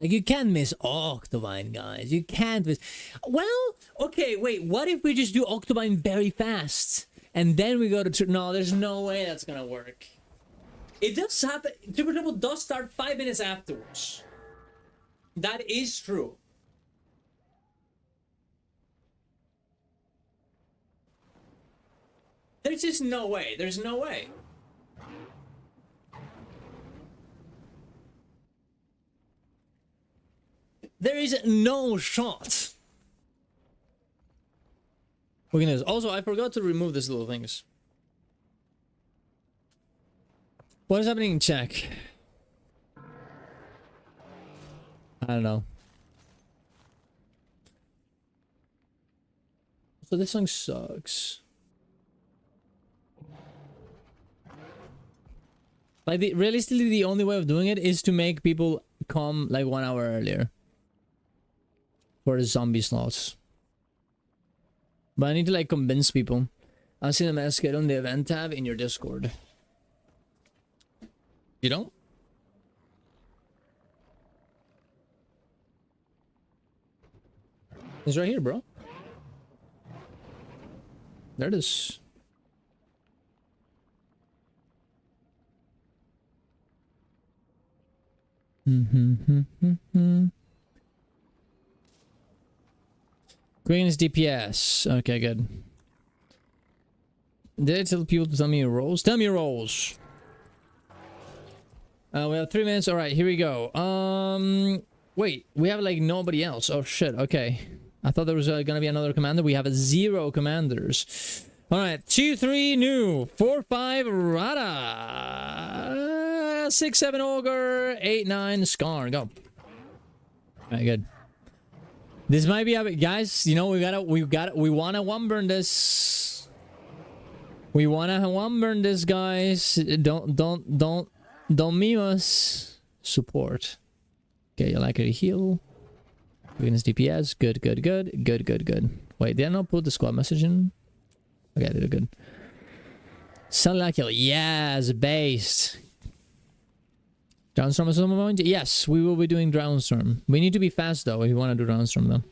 Like, you can't miss Octavine, guys. You can't miss... Well, okay, wait. What if we just do Octavine very fast? And then we go to... No, there's no way that's gonna work. It does happen... Triple Trouble does start 5 minutes afterwards. That is true. There's just no way. There's no way. There is no shot. We're gonna... Also, I forgot to remove these little things. What is happening in Czech? I don't know. So this song sucks. Like, realistically, the only way of doing it is to make people come like 1 hour earlier for the zombie slots. But I need to like convince people. I'll see the meta schedule on the event tab in your Discord. You don't? It's right here, bro. There it is. Green is DPS. Okay, good. Did I tell people to tell me your roles? Tell me your roles. We have 3 minutes. All right, here we go. Wait, we have like nobody else. Oh shit. Okay, I thought there was gonna be another commander. We have 0 commanders. All right, 2, 3 new, 4, 5 Rada, 6, 7 Ogre, 8, 9 Scar. Go. All right, good. This might be a... Guys, you know, we wanna one burn this. We wanna one burn this, guys. Don't meme us. Support. Okay, you like to heal. Weakness DPS. Good. Wait, did I not put the squad message in? Okay, I did it good. Sunlight kill. Yes, based. Drownstorm at some point? Yes, we will be doing Drownstorm. We need to be fast though if you want to do Drownstorm though.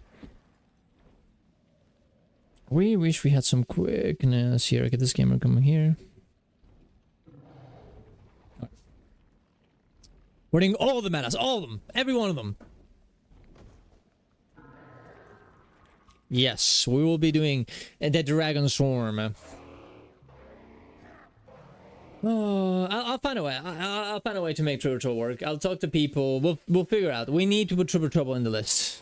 We wish we had some quickness here. Get this gamer coming here. We're doing all the metas, all of them, every one of them. Yes, we will be doing the Dragon Swarm. Oh, I'll find a way. I'll find a way to make Triple Trouble work. I'll talk to people. We'll figure out. We need to put Triple Trouble in the list.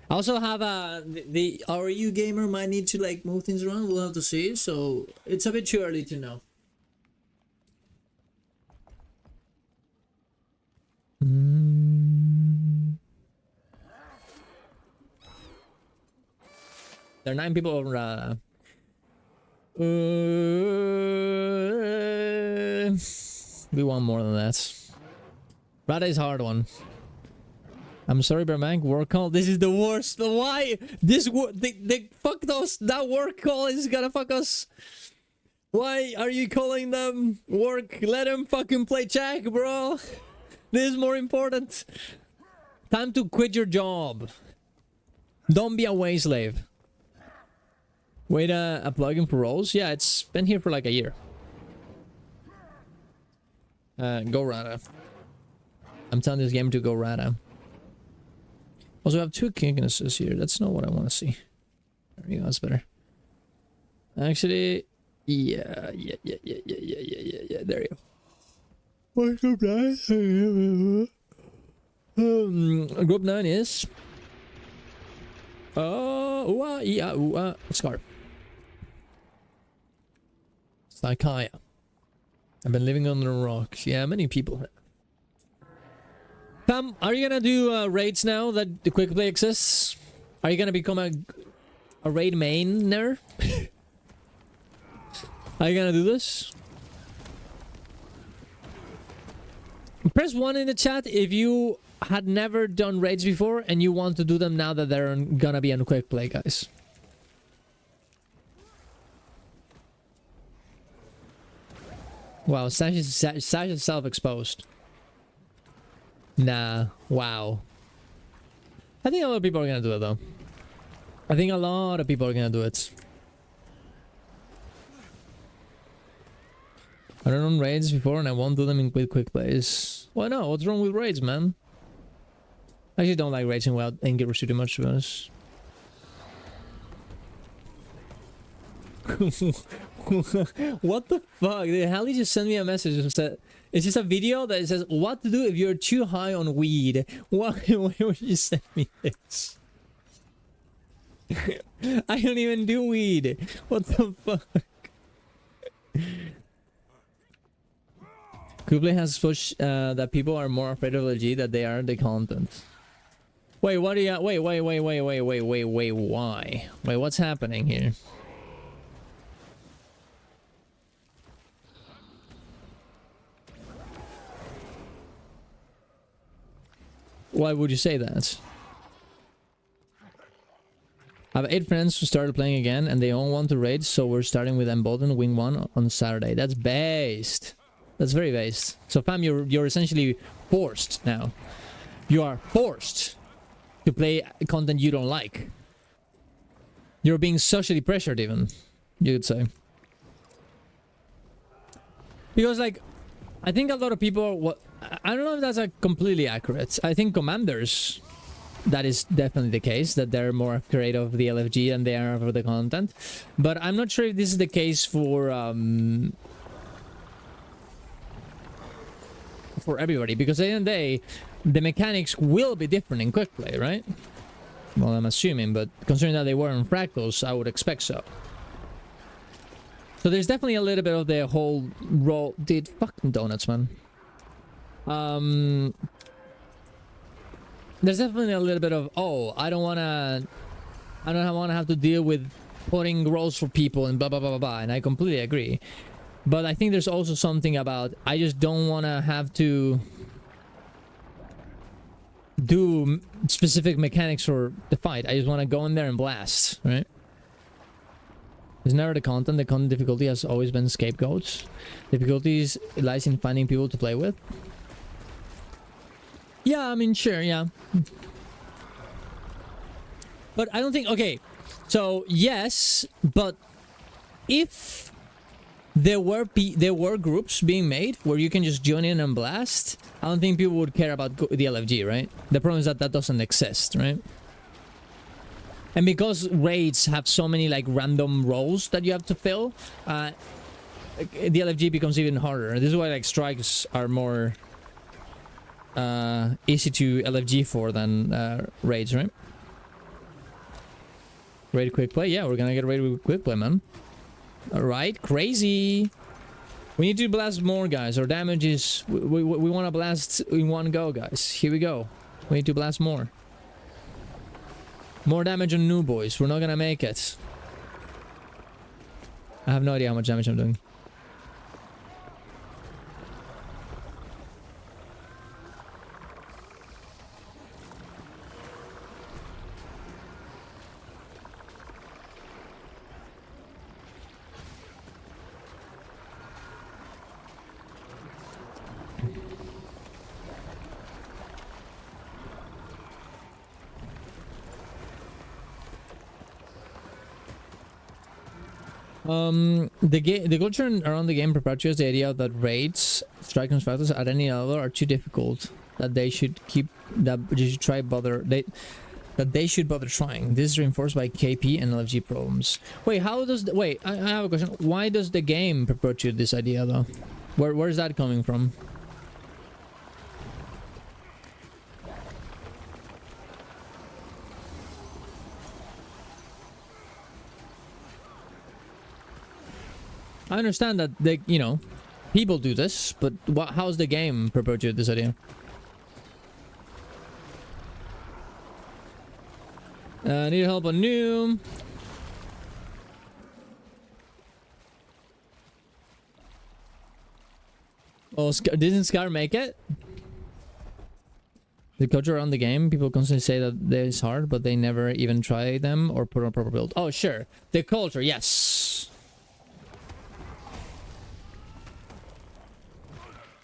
I also have the RU gamer might need to like move things around. We'll have to see. So it's a bit too early to know. There are 9 people over. We want more than that. Rada is a hard one. I'm sorry, Bermank. Work call. This is the worst. Why? This they fucked us. That work call is gonna fuck us. Why are you calling them work? Let them fucking play check, bro. This is more important. Time to quit your job. Don't be a way slave. Wait, a plugin for roles? Yeah, it's been here for like a year. Go Rada. I'm telling this game to go Rada. Also, I have 2 kingnesses here. That's not what I want to see. There you go, that's better. Actually, yeah. There you go. What's up, 9? Group 9 is... Scar. Sakaya. I've been living under a rock. Yeah, many people have. Pam, are you gonna do raids now that the quick play exists? Are you gonna become a raid mainer? Are you gonna do this? Press 1 in the chat if you had never done raids before and you want to do them now that they're gonna be on quick play, guys. Wow, Sash is self-exposed. Nah, wow. I think a lot of people are gonna do it though. I think a lot of people are gonna do it. I don't run raids before and I won't do them in quick plays. Why not? What's wrong with raids, man? I actually don't like raids in WoW and get too much, to be honest. What the fuck? The hell, he just sent me a message and said, it's just a video that says what to do if you're too high on weed. Why would you send me this? I don't even do weed. What the fuck? Kublai has pushed that people are more afraid of LG than they are the content. Wait, what are you? Wait, why? Wait, what's happening here? Why would you say that? I have 8 friends who started playing again and they all want to raid, so we're starting with Embolden Wing 1 on Saturday. That's based. That's very based. So fam, you're essentially forced now. You are forced to play content you don't like. You're being socially pressured even, you could say. Because like, I think a lot of people, I don't know if that's completely accurate. I think commanders, that is definitely the case, that they're more afraid of the LFG than they are of the content. But I'm not sure if this is the case for everybody, because at the end of the day, the mechanics will be different in quick play, right? Well, I'm assuming, but considering that they were in fractals, I would expect so. So there's definitely a little bit of the whole role. Dude, fucking donuts, man. There's definitely a little bit of, oh, I don't wanna have to deal with putting roles for people and blah blah blah blah blah, and I completely agree. But I think there's also something about, I just don't wanna have to do specific mechanics for the fight. I just wanna go in there and blast, right? It's never the content. The content difficulty has always been scapegoats. Difficulties lies in finding people to play with. Yeah, I mean, sure, yeah. But I don't think... Okay, so yes, but if there were groups being made where you can just join in and blast, I don't think people would care about the LFG, right? The problem is that that doesn't exist, right? And because raids have so many like random roles that you have to fill, the LFG becomes even harder. This is why like strikes are more easy to LFG for than raids, right? Raid quick play, yeah, we're gonna get raid with quick play, man. All right, crazy. We need to blast more, guys. Our damage is we want to blast in one go, guys. Here we go. We need to blast more. More damage on new boys. We're not gonna make it. I have no idea how much damage I'm doing. The culture around the game perpetuates the idea that raids, strike and factors at any level are too difficult. That they should bother trying. This is reinforced by KP and LFG problems. Wait, I have a question. Why does the game perpetuate this idea though? Where is that coming from? I understand that they, you know, people do this, but how's the game perpetuate this idea? Need help on new. Oh, didn't Scar make it? The culture around the game, people constantly say that this is hard, but they never even try them or put on a proper build. Oh, sure. The culture, yes.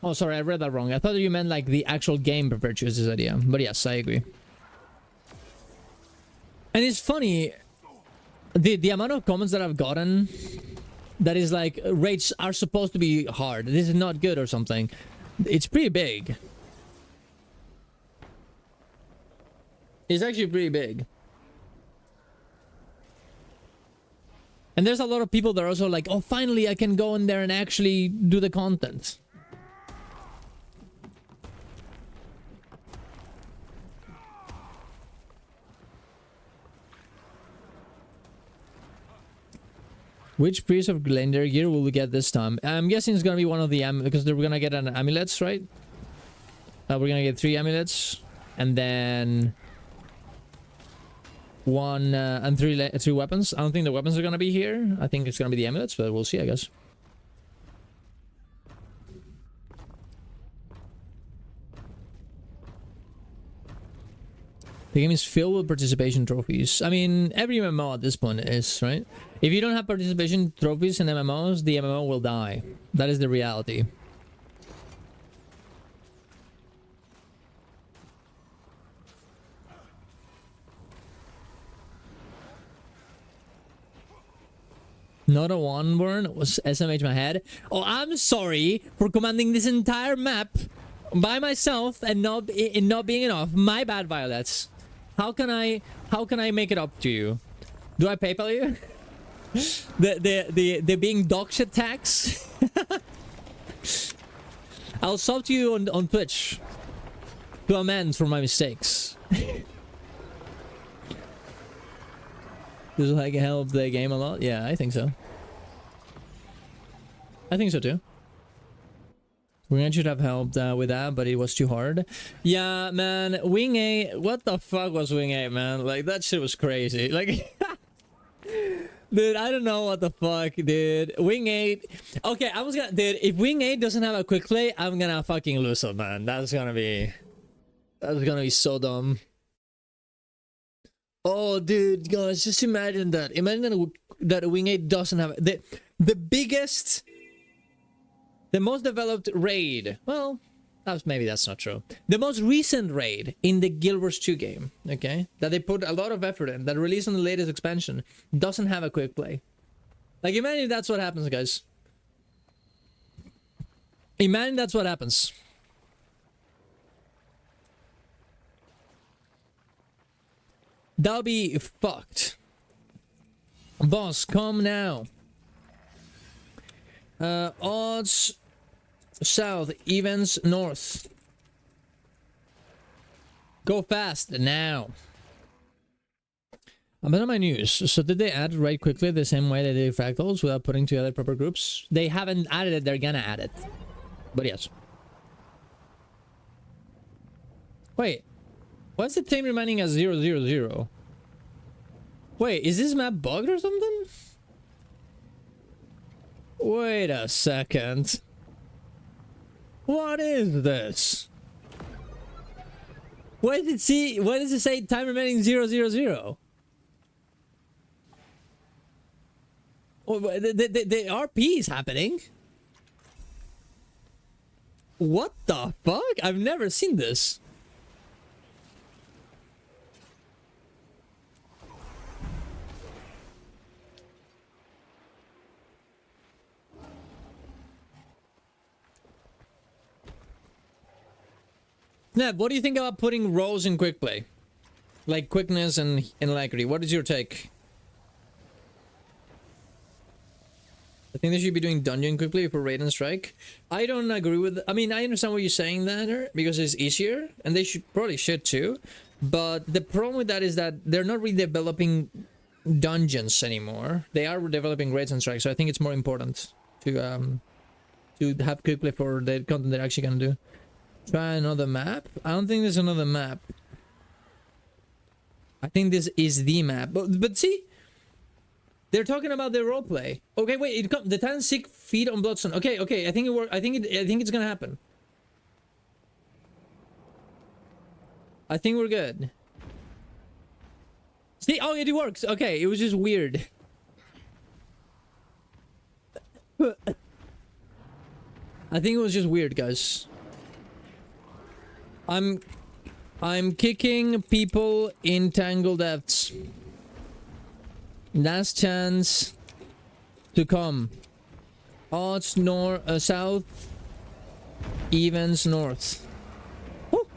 Oh, sorry, I read that wrong. I thought you meant like the actual game perpetuates this idea. But yes, I agree. And it's funny, the amount of comments that I've gotten that is like, raids are supposed to be hard. This is not good or something. It's pretty big. It's actually pretty big. And there's a lot of people that are also like, oh, finally I can go in there and actually do the content. Which piece of legendary gear will we get this time? I'm guessing it's gonna be one of the because we're gonna get an amulets, right? We're gonna get 3 amulets, and then 1 and 3 weapons. I don't think the weapons are gonna be here. I think it's gonna be the amulets, but we'll see, I guess. The game is filled with participation trophies. I mean, every MMO at this point is, right? If you don't have participation trophies in MMOs, the MMO will die. That is the reality. Not a one burn, it was SMH my head. Oh, I'm sorry for commanding this entire map by myself and not being enough. My bad, Violets. How can I make it up to you? Do I PayPal you? the being dog shit tax? I'll sub to you on Twitch to amend for my mistakes. Does it like help the game a lot? Yeah, I think so. I think so too. We should have helped with that, but it was too hard. Yeah, man, Wing 8, what the fuck was Wing 8, man? Like, that shit was crazy. Like, dude, I don't know what the fuck, dude. Wing 8, okay, dude, if Wing 8 doesn't have a quick play, I'm gonna fucking lose it, man. That's gonna be so dumb. Oh, dude, guys, just imagine that. Imagine that Wing 8 doesn't have the biggest... The most developed raid, well, maybe that's not true. The most recent raid in the Guild Wars 2 game, okay, that they put a lot of effort in, that released on the latest expansion, doesn't have a quick play. Like, imagine that's what happens, guys. Imagine that's what happens. That'll be fucked. Boss, come now. Odds south, evens north. Go fast now. A bit of my news. So did they add right quickly the same way they did fractals without putting together proper groups? They haven't added it, they're gonna add it. But yes. Wait. What's the team remaining as 000? Wait, is this map bugged or something? Wait a second. What is this? What does it see? What does it say? Time remaining 000? Oh, the RP is happening. What the fuck? I've never seen this. Neb, what do you think about putting roles in quick play? Like quickness and alacrity. What is your take? I think they should be doing dungeon quickly for raid and strike. I don't agree with... I mean, I understand what you're saying there, because it's easier, and they probably should too. But the problem with that is that they're not redeveloping dungeons anymore. They are developing raids and strikes, so I think it's more important to have quick play for the content they're actually gonna do. Try another map? I don't think there's another map. I think this is the map. But see? They're talking about their roleplay. Okay, wait, the Titan seek feed on Bloodstone. Okay, I think it worked. I think it's gonna happen. I think we're good. See? Oh, it works. Okay, it was just weird. I think it was just weird, guys. I'm kicking people in Tangle Depths. Last chance to come. Odds south, evens north. Woo.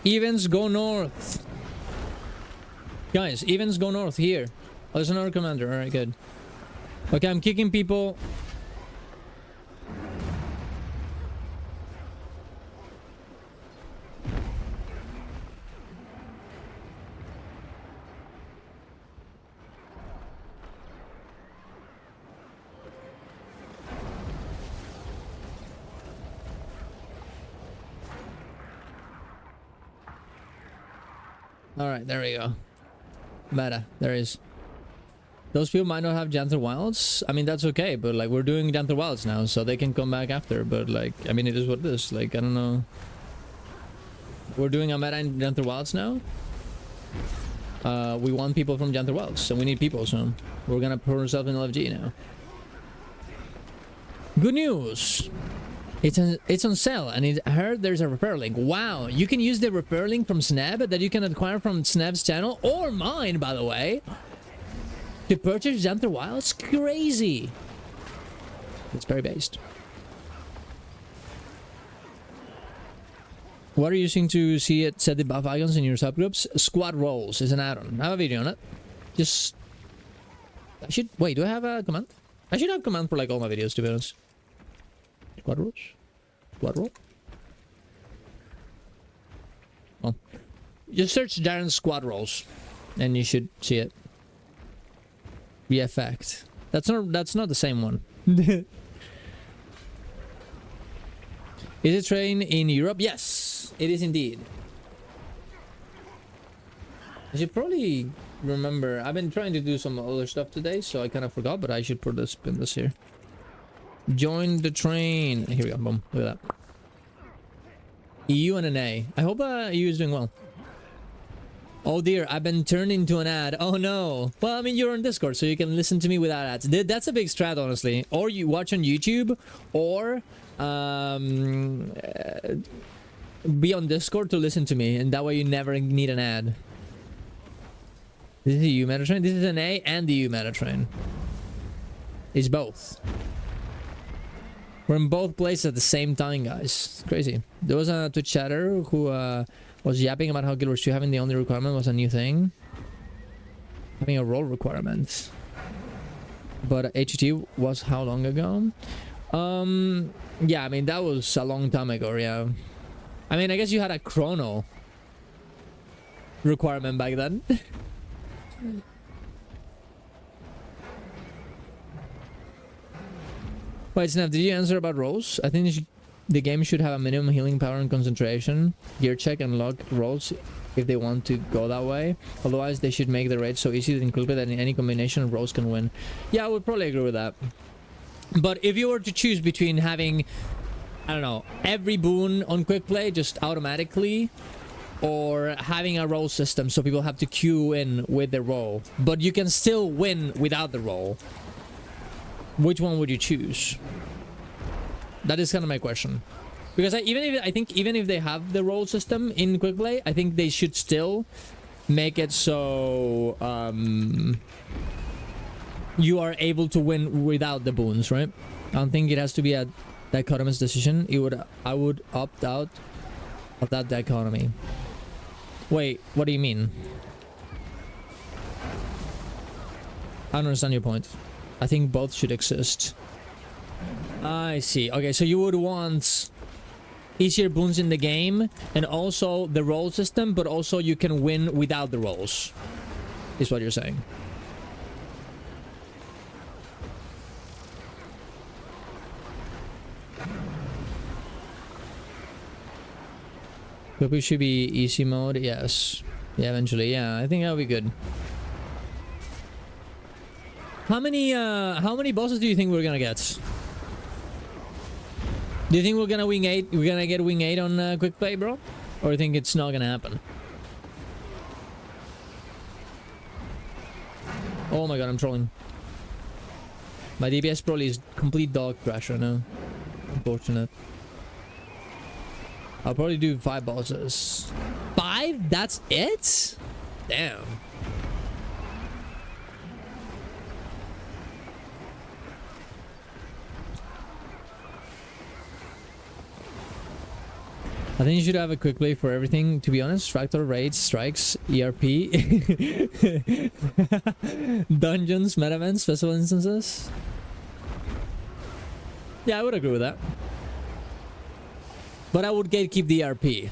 Evens go north. Guys, evens go north here. Oh, there's another commander. Alright, good. Okay, I'm kicking people. Alright, there we go. Meta, there is. Those people might not have Janther Wilds. I mean, that's okay, but like, we're doing Janther Wilds now, so they can come back after. But like, I mean, it is what it is. Like, I don't know. We're doing a meta in Janther Wilds now. We want people from Janther Wilds, so we need people, so we're gonna put ourselves in LFG now. Good news! It's on sale, and I heard there's a repair link. Wow, you can use the repair link from Snab that you can acquire from Snab's channel, or mine, by the way, to purchase Janther Wilds. Crazy! It's very based. What are you using to see it set the buff icons in your subgroups? Squad rolls is an add-on. I have a video on it. Just... I should... Wait, do I have a command? I should have command for like all my videos, to be honest. Squad rolls? Squad roll? Well, just search Darren's squad rolls, and you should see it. The effect. That's not the same one. Is it train in Europe? Yes, it is indeed. I should probably remember. I've been trying to do some other stuff today, so I kind of forgot, but I should put this pin this here. Join the train. Here we go. Boom. Look at that. EU and an A. I hope EU is doing well. Oh dear, I've been turned into an ad. Oh no. Well, I mean, you're on Discord, so you can listen to me without ads. That's a big strat, honestly. Or you watch on YouTube, or be on Discord to listen to me, and that way you never need an ad. This is a EU meta train. This is an A and the EU meta train. It's both. We're in both places at the same time, guys. It's crazy. There was a Twitch chatter who was yapping about how Guild Wars 2 having the only requirement was a new thing. Having a role requirement. But HT was how long ago? Yeah, I mean, that was a long time ago, yeah. I mean, I guess you had a chrono requirement back then. Wait, Snap, did you answer about rolls? I think the game should have a minimum healing power and concentration. Gear check and lock rolls if they want to go that way. Otherwise, they should make the raid so easy to include that in any combination of rolls can win. Yeah, I would probably agree with that. But if you were to choose between having, I don't know, every boon on quick play just automatically, or having a roll system so people have to queue in with the roll, but you can still win without the roll, which one would you choose? That is kind of my question. Because I think even if they have the roll system in quick play, I think they should still make it so you are able to win without the boons, right? I don't think it has to be a dichotomous decision. I would opt out of that dichotomy. Wait, what do you mean? I don't understand your point. I think both should exist. I see. Okay, so you would want easier boons in the game and also the roll system, but also you can win without the rolls, is what you're saying. Quickly should be easy mode, yes. Yeah, eventually, yeah. I think that'll be good. How many bosses do you think we're gonna get? Do you think we're gonna wing 8? We're gonna get wing 8 on quick play, bro? Or do you think it's not gonna happen? Oh my god, I'm trolling. My DPS probably is complete dog trash right now. Unfortunate. I'll probably do 5 bosses. 5? That's it? Damn. I think you should have a quick play for everything, to be honest. Fractal, raids, strikes, ERP, dungeons, meta events, festival instances. Yeah, I would agree with that. But I would gatekeep the ERP.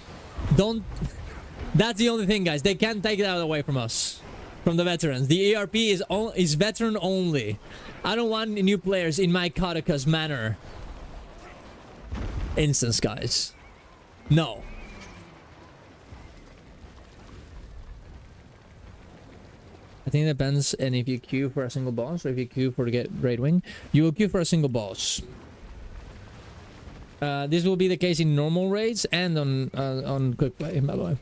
Don't... That's the only thing, guys. They can't take that away from us. From the veterans. The ERP is veteran only. I don't want new players in my Katakas manner instance, guys. No. I think it depends, and if you queue for a single boss or if you queue for to get raid wing, you will queue for a single boss. This will be the case in normal raids and on quick play, by the way.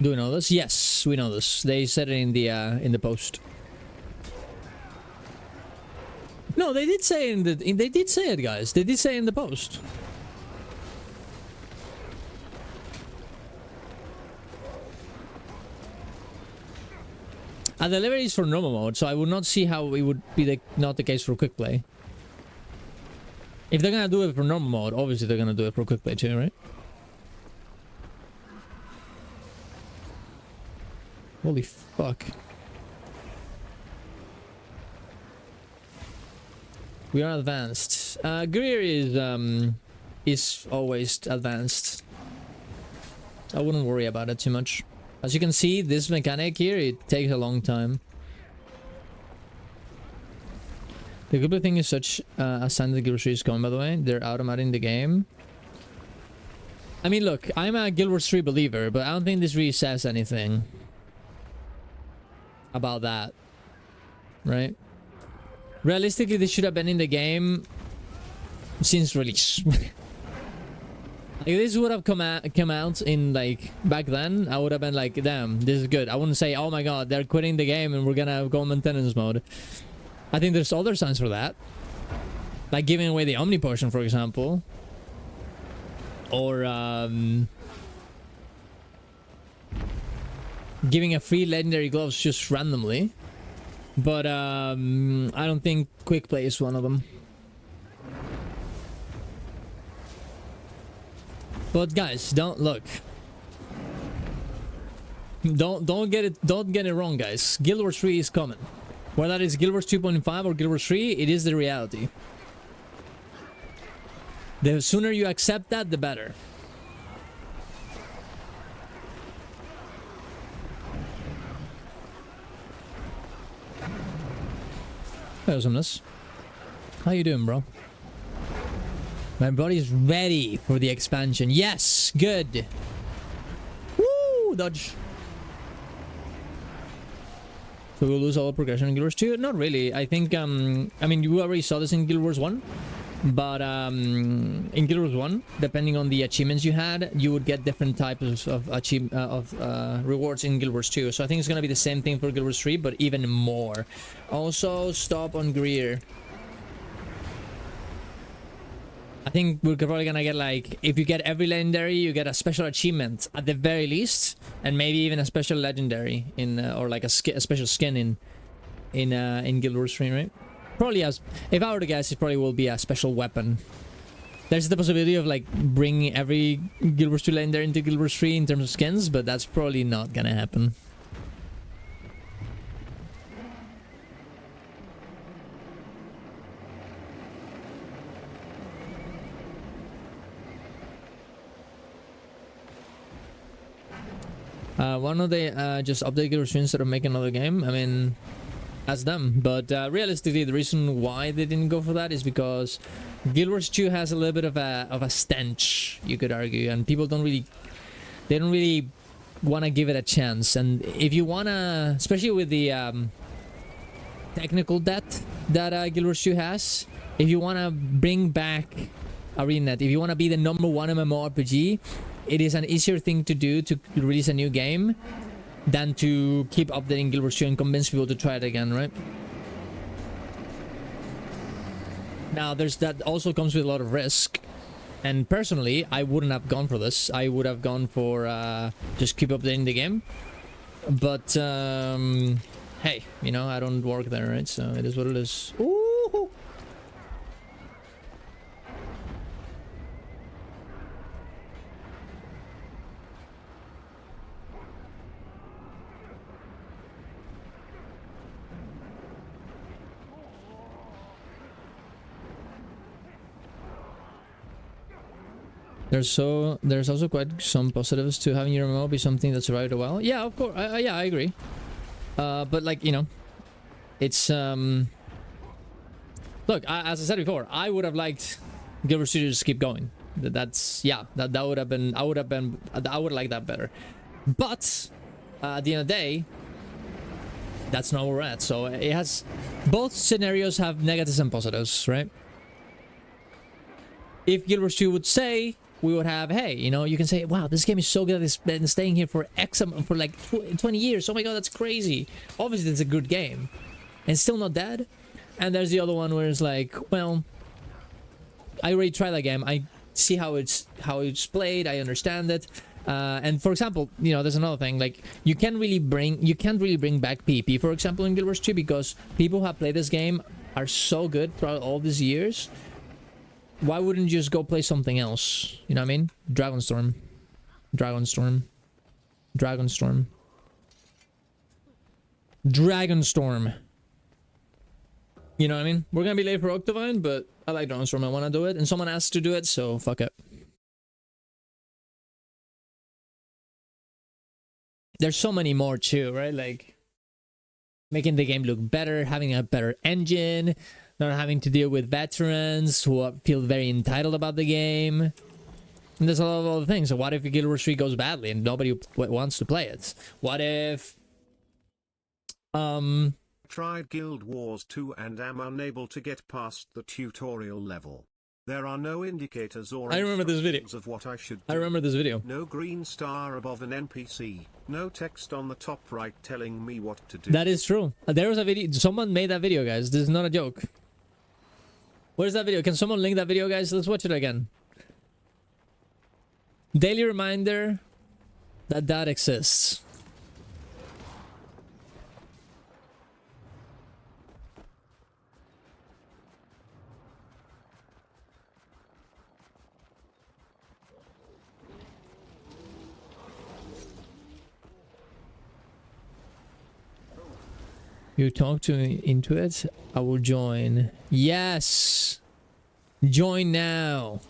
Do we know this? Yes, we know this. They said it in the post. No, they did say they did say it, guys. They did say in the post. And the delivery is for normal mode, so I would not see how it would be not the case for quick play. If they're gonna do it for normal mode, obviously they're gonna do it for quick play too, right? Holy fuck. We are advanced. Greer is always advanced. I wouldn't worry about it too much. As you can see, this mechanic here, it takes a long time. The good thing is such a standard Guild Wars 3 is going, by the way. They're automating the game. I mean, look, I'm a Guild Wars 3 believer, but I don't think this really says anything about that. Right? Realistically, this should have been in the game since release. If this would have come out in, like, back then, I would have been like, damn, this is good. I wouldn't say, oh my god, they're quitting the game and we're gonna go maintenance mode. I think there's other signs for that. Like giving away the Omni Potion, for example. Or, giving a free legendary gloves just randomly. But I don't think quick play is one of them. But guys, don't look. Don't get it wrong, guys. Guild Wars 3 is coming. Whether that is Guild Wars 2.5 or Guild Wars 3, it is the reality. The sooner you accept that, the better. Awesomeness. How you doing, bro? My body's ready for the expansion. Yes, good. Woo, dodge. So we'll lose all progression in Guild Wars 2? Not really. I think, I mean, you already saw this in Guild Wars 1. But in Guild Wars 1, depending on the achievements you had, you would get different types of rewards in Guild Wars 2. So I think it's gonna be the same thing for Guild Wars 3, but even more. Also, stop on Greer. I think we're probably gonna get, like, if you get every legendary, you get a special achievement at the very least, and maybe even a special legendary in, or like a special skin in Guild Wars 3, right? Probably, as if I were to guess, it probably will be a special weapon. There's the possibility of like bringing every Guild Wars 2 legendary into Guild Wars 3 in terms of skins, but that's probably not gonna happen. Why don't they just update Guild Wars 3 instead of making another game? I mean, that's them. But realistically, the reason why they didn't go for that is because Guild Wars 2 has a little bit of a stench, you could argue, and people don't really want to give it a chance. And if you wanna, especially with the technical debt that Guild Wars 2 has, if you wanna bring back ArenaNet, if you wanna be the #1 MMORPG, it is an easier thing to do to release a new game than to keep updating Guild Wars 2 and convince people to try it again, right? Now, that also comes with a lot of risk. And personally, I wouldn't have gone for this. I would have gone for just keep updating the game. But, hey, you know, I don't work there, right? So it is what it is. Ooh! There's also quite some positives to having your MMO be something that's survived a while. Yeah, of course. Yeah, I agree. But like, you know, it's look, as I said before, I would have liked Guild Wars 2 to just keep going. That's, yeah, that would have been, I would like that better. But at the end of the day, that's not where we're at. So it has, both scenarios have negatives and positives, right? If Guild Wars 2 would say, we would have, hey, you know, you can say, wow, this game is so good, it's been staying here for for like 20 years. Oh my god, that's crazy. Obviously, it's a good game. And it's still not dead. And there's the other one where it's like, well, I already tried that game. I see how it's played. I understand it. And for example, you know, there's another thing, like you can't really bring back PP, for example, in Guild Wars 2, because people who have played this game are so good throughout all these years. Why wouldn't you just go play something else? You know what I mean? Dragonstorm. Dragonstorm. Dragonstorm. Dragonstorm. You know what I mean? We're gonna be late for Octavine, but I like Dragonstorm. I wanna do it, and someone asked to do it, so fuck it. There's so many more too, right? Like making the game look better, having a better engine, not having to deal with veterans who feel very entitled about the game. And there's a lot of other things. So what if Guild Wars 3 goes badly and nobody wants to play it? What if tried Guild Wars 2 and am unable to get past the tutorial level. There are no indicators or I remember this video. of what I should do. I remember this video. No green star above an NPC. No text on the top right telling me what to do. That is true. There was a video. Someone made that video, guys. This is not a joke. Where's that video? Can someone link that video, guys? Let's watch it again. Daily reminder that exists. You talk to me into it. I will join. Yes. Join now.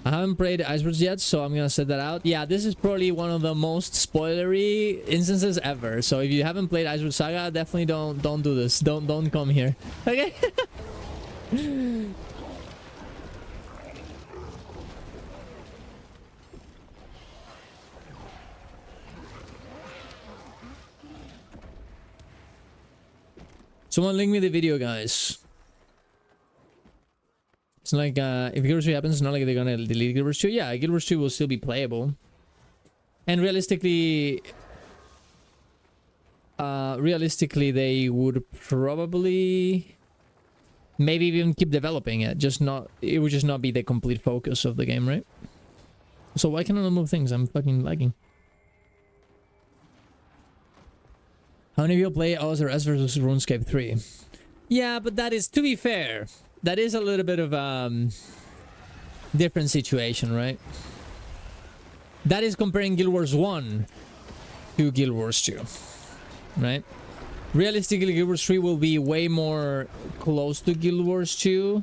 I haven't played Icebergs yet, so I'm gonna set that out. Yeah, this is probably one of the most spoilery instances ever. So if you haven't played Iceberg Saga, definitely don't do this. Don't come here. Okay. Someone link me the video, guys. It's like, if Guild Wars 2 happens, it's not like they're gonna delete Guild Wars 2. Yeah, Guild Wars 2 will still be playable. And realistically, they would probably maybe even keep developing it. It would just not be the complete focus of the game, right? So why can I not move things? I'm fucking lagging. How many people play OSRS versus RuneScape 3? Yeah, but that is, to be fair, that is a little bit of different situation, right? That is comparing Guild Wars 1 to Guild Wars 2, right? Realistically, Guild Wars 3 will be way more close to Guild Wars 2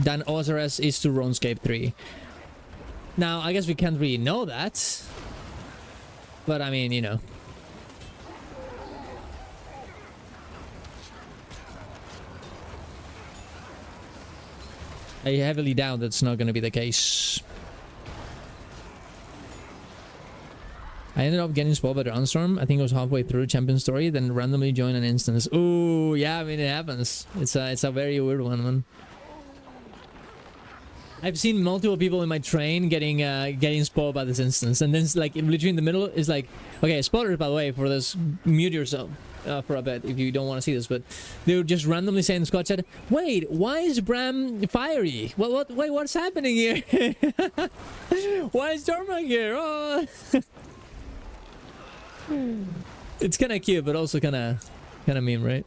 than OSRS is to RuneScape 3. Now, I guess we can't really know that, but I mean, you know. I heavily doubt that's not going to be the case. I ended up getting spoiled by the Unstorm. I think it was halfway through Champion Story, then randomly joined an instance. Ooh, yeah, I mean, it happens. It's a very weird one, man. I've seen multiple people in my train getting spoiled by this instance, and then it's like literally in the middle is like, okay, spoilers by the way for this. Mute yourself for a bit if you don't want to see this, but they would just randomly say in the squad chat, "Wait, why is Bram fiery? What? Wait, what's happening here? Why is Dorma here? Oh." It's kind of cute, but also kind of meme, right?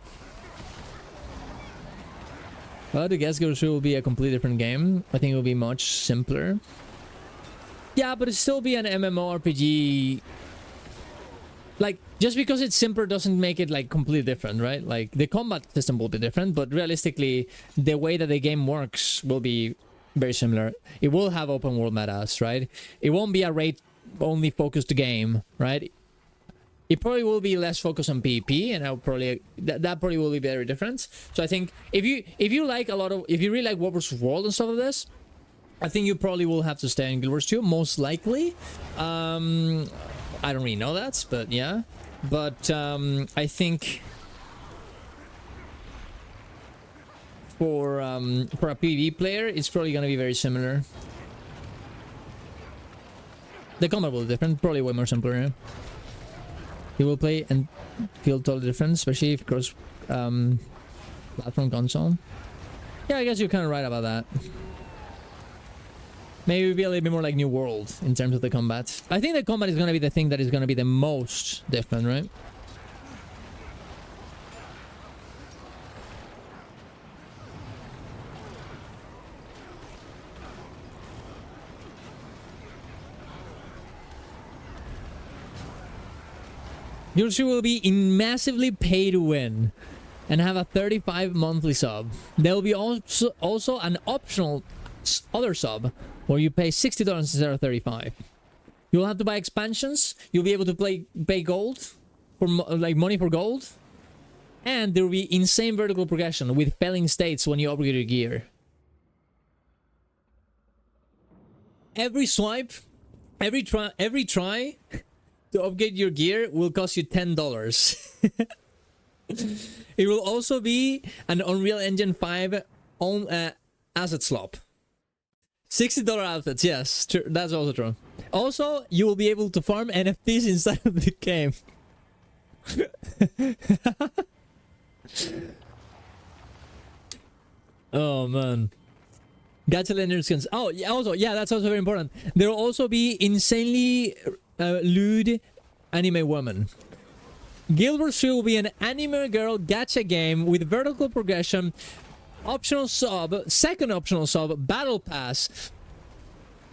Well, the guess Guild 2 will be a completely different game. I think it will be much simpler. Yeah, but it'll still be an MMORPG. Like, just because it's simpler doesn't make it, like, completely different, right? Like, the combat system will be different, but realistically, the way that the game works will be very similar. It will have open world metas, right? It won't be a raid-only focused game, right? It probably will be less focused on PvP, and that probably will be very different. So I think if you really like War vs. World and stuff like this, I think you probably will have to stay in Guild Wars 2, most likely. I don't really know that, but yeah. But I think for a PvP player, it's probably gonna be very similar. The combat will be different, probably way more simpler. Yeah? You will play and feel totally different, especially if cross platform console. Yeah, I guess you're kind of right about that. Maybe it'll be a little bit more like New World in terms of the combat. I think the combat is going to be the thing that is going to be the most different, right? Yoshi will be in massively pay to win and have a 35 monthly sub. There will be also an optional other sub where you pay $60 instead of $35. You'll have to buy expansions. You'll be able to pay gold for like money for gold, and there will be insane vertical progression with failing states when you upgrade your gear. Every swipe, every try to upgrade your gear will cost you $10. It will also be an Unreal Engine 5 asset swap. $60 outfits, yes, that's also true. Also, you will be able to farm NFTs inside of the game. Oh man. Gacha Legendary skins. Oh, yeah, also, yeah, that's also very important. There will also be insanely lewd anime woman. Guild Wars 2 will be an anime girl gacha game with vertical progression, optional sub, second optional sub, battle pass,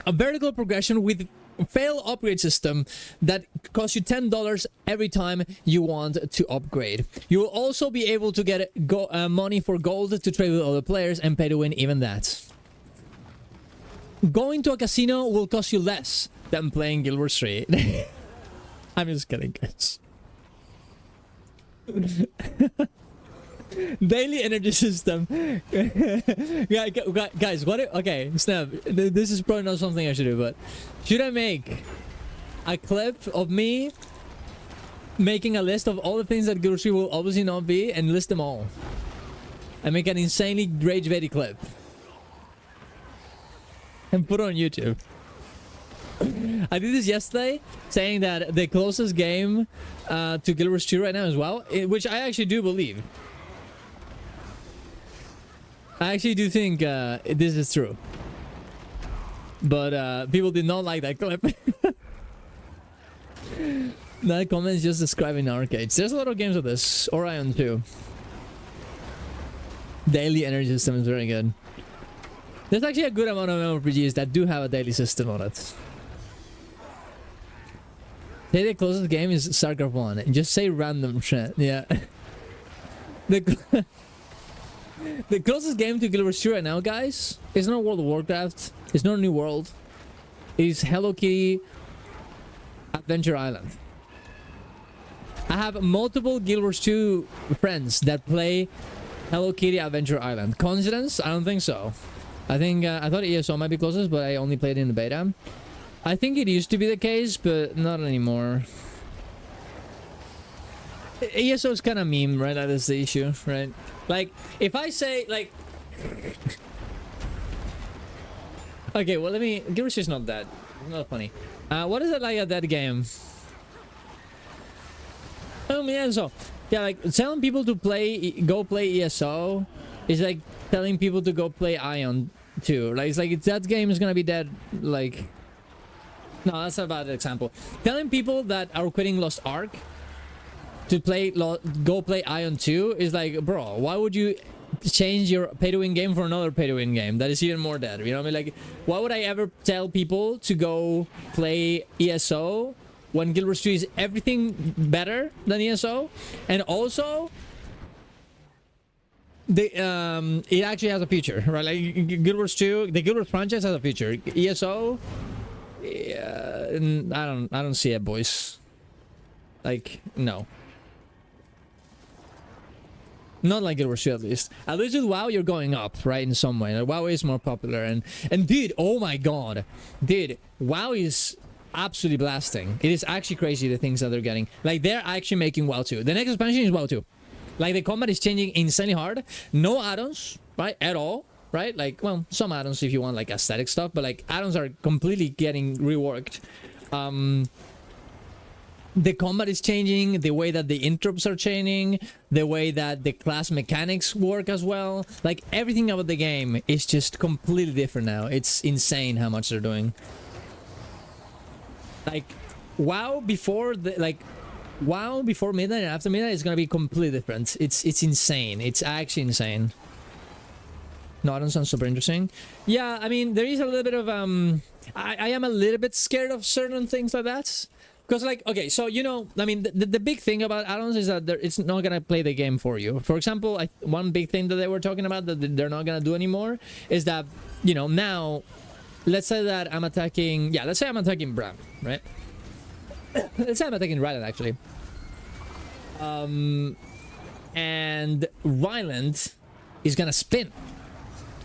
a vertical progression with fail upgrade system that costs you $10 every time you want to upgrade. You will also be able to get money for gold to trade with other players and pay to win even that. Going to a casino will cost you less than playing Guild Wars 3. I'm just kidding, guys. Daily energy system. Guys, what if, okay, Snap, this is probably not something I should do, but should I make a clip of me making a list of all the things that Guild Wars 3 will obviously not be and list them all and make an insanely rage-baited clip and put it on YouTube? I did this yesterday, saying that the closest game to Guild Wars 2 right now is WoW, which I actually do believe. I actually do think this is true. But people did not like that clip. That comment is just describing arcades. There's a lot of games of this. Or AION too. Daily energy system is very good. There's actually a good amount of MMORPGs that do have a daily system on it. Say the closest game is StarCraft 1. And just say random shit. Yeah. The closest game to Guild Wars 2 right now, guys, is not World of Warcraft. It's not New World. It's Hello Kitty Adventure Island. I have multiple Guild Wars 2 friends that play Hello Kitty Adventure Island. Coincidence? I don't think so. I thought ESO might be closest, but I only played it in the beta. I think it used to be the case, but not anymore. ESO is kind of meme, right? That is the issue, right? Like, if I say, like... Okay, well, let me... Guild Wars 2 is not that. Not funny. What is it like at that game? Yeah, so... Yeah, like, telling people to go play ESO is like telling people to go play AION too. Like, it's like, that game is gonna be dead, like... No, that's a bad example. Telling people that are quitting Lost Ark to go play AION 2 is like, bro, why would you change your pay-to-win game for another pay-to-win game that is even more dead? You know what I mean? Like, why would I ever tell people to go play ESO when Guild Wars 2 is everything better than ESO? And also, it actually has a future, right? Like, Guild Wars 2, the Guild Wars franchise has a future. ESO, yeah, I don't see it, boys. Like, no. Not like Guild Wars 2, at least. At least with WoW, you're going up, right? In some way. Like, WoW is more popular. And dude, oh my god. Dude, WoW is absolutely blasting. It is actually crazy, the things that they're getting. Like, they're actually making WoW 2. The next expansion is WoW 2. Like, the combat is changing insanely hard. No add-ons, right? At all. Right? Like, well, some add-ons if you want, like, aesthetic stuff. But, like, add-ons are completely getting reworked. The combat is changing, the way that the interrupts are changing, the way that the class mechanics work as well. Like, everything about the game is just completely different now. It's insane how much they're doing. Like, WoW before WoW before midnight and after midnight is gonna be completely different. It's insane. It's actually insane. No, I don't sound super interesting. Yeah, I mean, there is a little bit of I am a little bit scared of certain things like that. Because, like, okay, so, you know, I mean, the big thing about add-ons is that it's not going to play the game for you. For example, one big thing that they were talking about that they're not going to do anymore is that, you know, now, let's say that I'm attacking, yeah, let's say I'm attacking Bram, right? Let's say I'm attacking Ryland, actually. And Ryland is going to spin.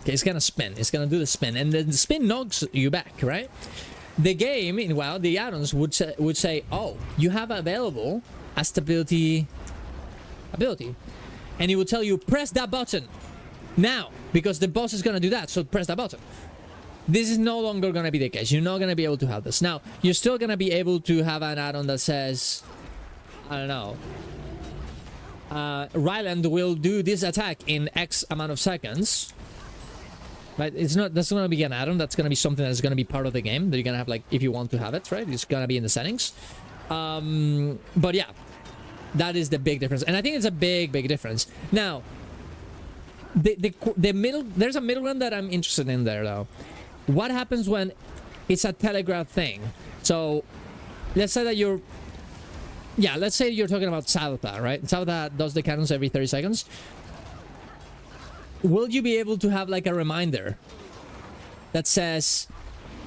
Okay, it's going to spin. It's going to do the spin. And then the spin knocks you back, right? The game in WoW, the add-ons would say, oh, you have available a stability ability, and it will tell you press that button now because the boss is gonna do that. So press that button. This is no longer gonna be the case. You're not gonna be able to have this. Now you're still gonna be able to have an add-on that says, I don't know, Ryland will do this attack in X amount of seconds. Right, that's not gonna be an add-on. That's gonna be something that's gonna be part of the game that you're gonna have, like, if you want to have it, right? It's gonna be in the settings. But yeah, that is the big difference, and I think it's a big difference. Now, there's a middle ground that I'm interested in there, though. What happens when it's a telegraph thing? So let's say that you're, yeah, let's say you're talking about Sabatha, right? Sabatha does the cannons every 30 seconds. Will you be able to have like a reminder that says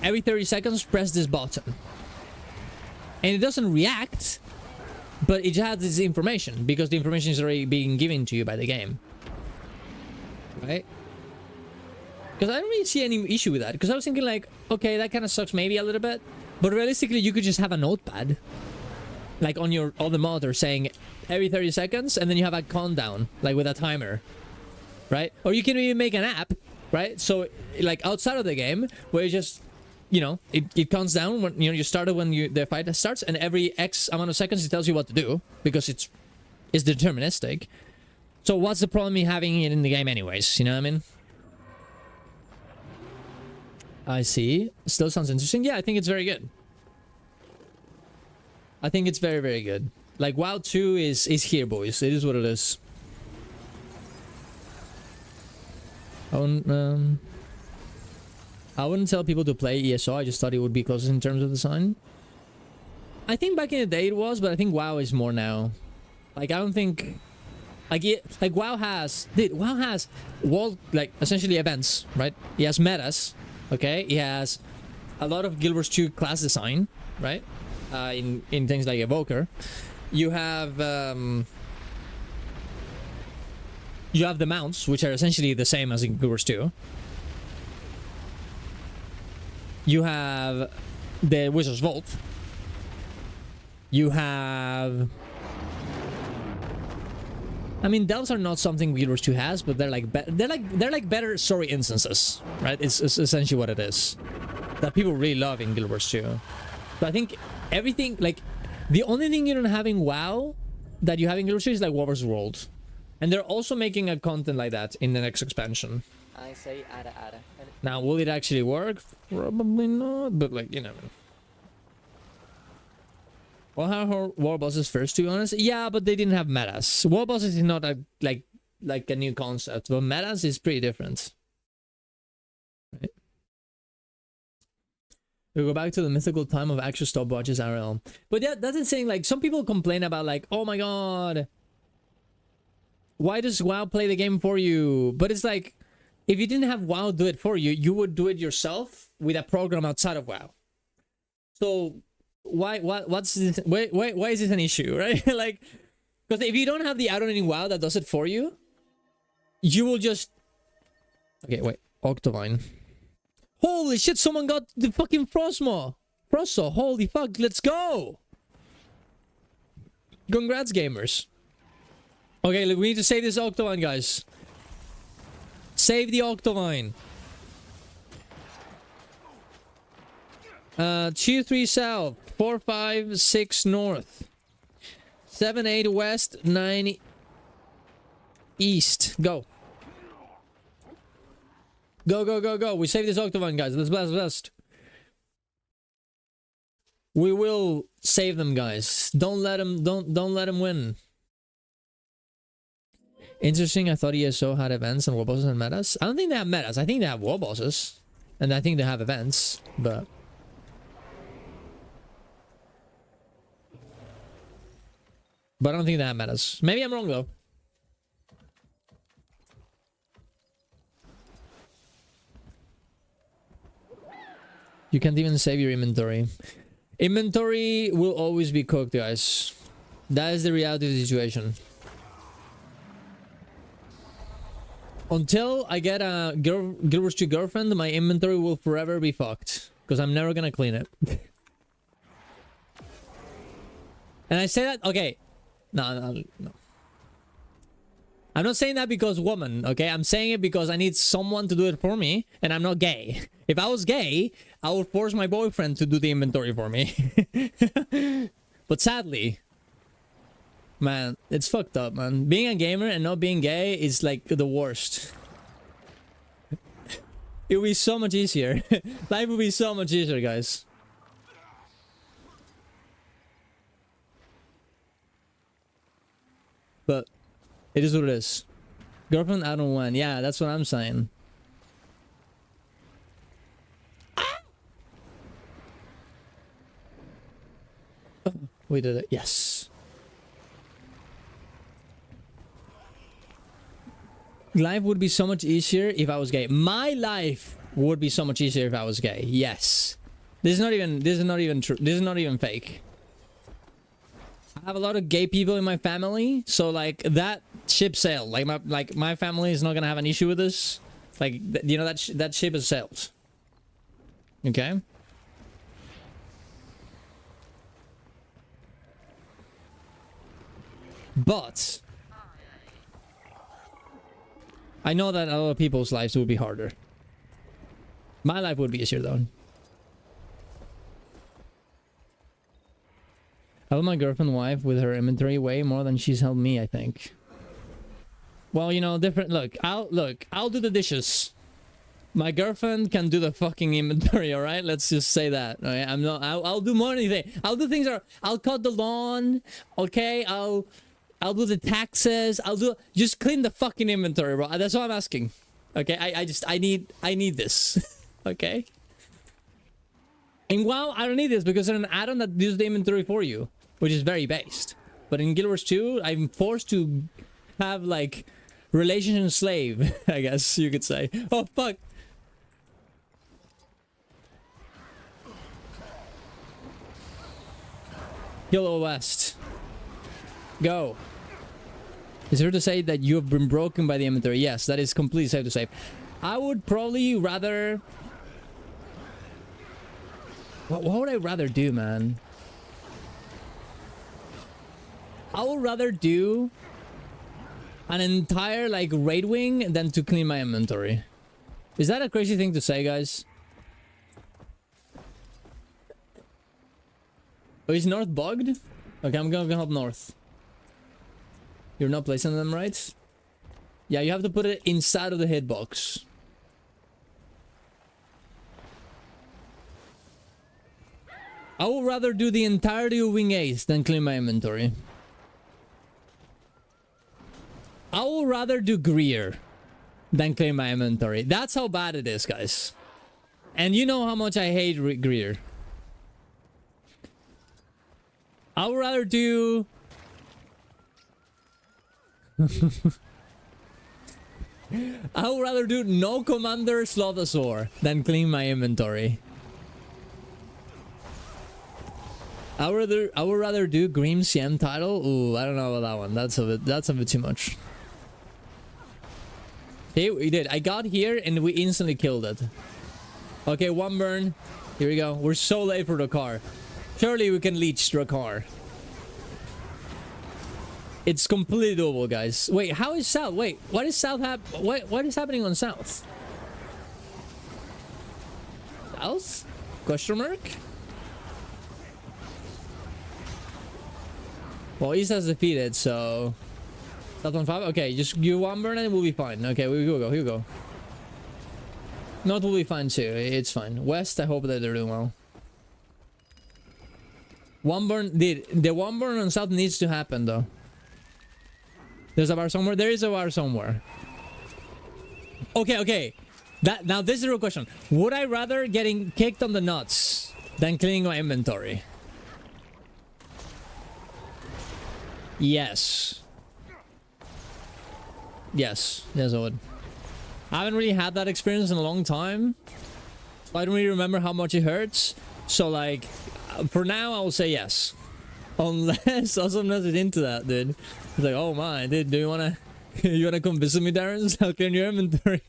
every 30 seconds press this button? And it doesn't react, but it has this information because the information is already being given to you by the game. Right? Because I don't really see any issue with that. Because I was thinking like, okay, that kind of sucks maybe a little bit. But realistically, you could just have a notepad. Like on the monitor saying every 30 seconds. And then you have a countdown. Like with a timer. Right? Or you can even make an app. Right? So like outside of the game. Where you just, you know, it counts down. When you know you started when the fight starts. And every X amount of seconds it tells you what to do. Because it's deterministic. So what's the problem in having it in the game anyways? You know what I mean? I see. Still sounds interesting. Yeah, I think it's very good. I think it's very, very good. Like, WoW 2 is here, boys. It is what it is. I wouldn't tell people to play ESO. I just thought it would be closest in terms of design. I think back in the day it was, but I think WoW is more now. Like, I don't think... Like WoW has... Dude, WoW has world, like, essentially events, right? It has metas. Okay, it has a lot of Guild Wars 2 class design, right? In things like Evoker, you have the mounts, which are essentially the same as in Guild Wars 2. You have the Wizard's Vault. You have, I mean, delves are not something Guild Wars 2 has, but they're like better story instances, right? It's essentially what it is that people really love in Guild Wars 2. So I think everything, like, the only thing you don't have in WoW that you have in Guild Wars 2 is like Warriors World, and they're also making a content like that in the next expansion. I say ada. Now, will it actually work? Probably not, but like, you know. Well, how war bosses first, to be honest? Yeah, but they didn't have metas. War bosses is not a, like a new concept, but metas is pretty different. Right? We go back to the mythical time of actual stopwatches RL. But yeah, that's insane. Like, some people complain about like, oh my god, why does WoW play the game for you? But it's like, if you didn't have WoW do it for you, you would do it yourself with a program outside of WoW. So what's this? Why is this an issue, right? Like, because if you don't have the AION in WoW that does it for you, you will just... Okay, wait. Octovine. Holy shit, someone got the fucking Frostmaw. Frosto, holy fuck, let's go! Congrats, gamers. Okay, look, we need to save this Octovine, guys. Save the Octovine. 2-3 south, 4-5-6 north, 7-8 west, 9 east. Go. Go. We save this Octovine, guys. Let's blast. We will save them, guys. Don't let them win. Interesting. I thought ESO had events and war bosses and metas. I don't think they have metas. I think they have war bosses, and I think they have events, but I don't think they have metas. Maybe I'm wrong though. You can't even save your inventory. Inventory will always be cooked, guys. That is the reality of the situation. Until I get a Guild Wars 2 girlfriend, my inventory will forever be fucked. Because I'm never gonna clean it. And I say that... Okay. No. I'm not saying that because woman, okay? I'm saying it because I need someone to do it for me, and I'm not gay. If I was gay, I would force my boyfriend to do the inventory for me. But sadly, man, it's fucked up, man. Being a gamer and not being gay is like the worst. It would be so much easier. Life would be so much easier, guys. But it is what it is. Girlfriend, I don't want. Yeah, that's what I'm saying. We did it. Yes. Life would be so much easier if I was gay. My life would be so much easier if I was gay. Yes. This is not even true. This is not even fake. I have a lot of gay people in my family, so like that ship sailed. Like my family is not gonna have an issue with this. Like you know that ship has sailed. Okay. But I know that a lot of people's lives would be harder. My life would be easier though. I help my girlfriend wife with her inventory way more than she's helped me, I think. Well, you know, different. Look, I'll do the dishes. My girlfriend can do the fucking inventory, all right? Let's just say that. All right? I'll do more than anything. I'll do things. I'll cut the lawn. Okay. I'll do the taxes. Just clean the fucking inventory, bro. That's all I'm asking. Okay. I need this. Okay. And WoW, I don't need this because there's an add-on that does the inventory for you, which is very based. But in Guild Wars 2, I'm forced to have like relationship slave, I guess you could say. Oh fuck. Yellow West. Go. Is there to say that you have been broken by the inventory? Yes, that is completely safe to say. I would probably rather... What would I rather do, man? I would rather do an entire like raid wing than to clean my inventory. Is that a crazy thing to say, guys? Oh, is north bugged? Okay, I'm gonna help north. You're not placing them right? Yeah, you have to put it inside of the hitbox. I would rather do the entirety of Wing Ace than clean my inventory. I would rather do Greer than clean my inventory. That's how bad it is, guys. And you know how much I hate Greer. I would rather do... I would rather do no Commander Slothosaur than clean my inventory. I would rather do Green CM title. Ooh, I don't know about that one. That's a bit too much. Hey, we did. I got here and we instantly killed it. Okay, one burn. Here we go. We're so late for the car. Surely we can leech the car. It's completely doable, guys. Wait, how is South? Wait, what is South what is happening on South? South? Question mark? Well, East has defeated, so... South on 5? Okay, just you one burn and we'll be fine. Okay, here we go. North will be fine too. It's fine. West, I hope that they're doing well. One burn... The one burn on South needs to happen, though. There's a bar somewhere? There is a bar somewhere. Okay. Now, this is a real question. Would I rather getting kicked on the nuts than cleaning my inventory? Yes. Yes, I would. I haven't really had that experience in a long time. I don't really remember how much it hurts. So, like, for now, I will say yes. Unless Awesomeness is into that, dude. It's like, oh my, dude, do you wanna... You wanna come visit me, Darren? I'll clean your inventory.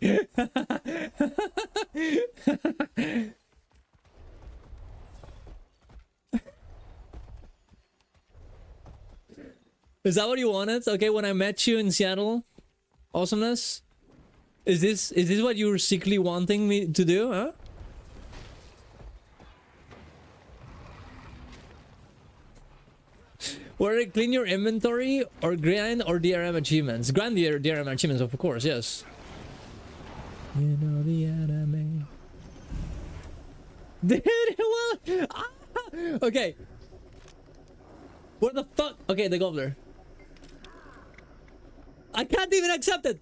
Is that what you wanted? Okay, when I met you in Seattle, Awesomeness? Is this what you were secretly wanting me to do, huh? Or clean your inventory, or grind, or DRM achievements. Grind the DRM achievements, of course, yes. You know the anime. Dude, well... Ah! Okay. What the fuck? Okay, the gobbler. I can't even accept it!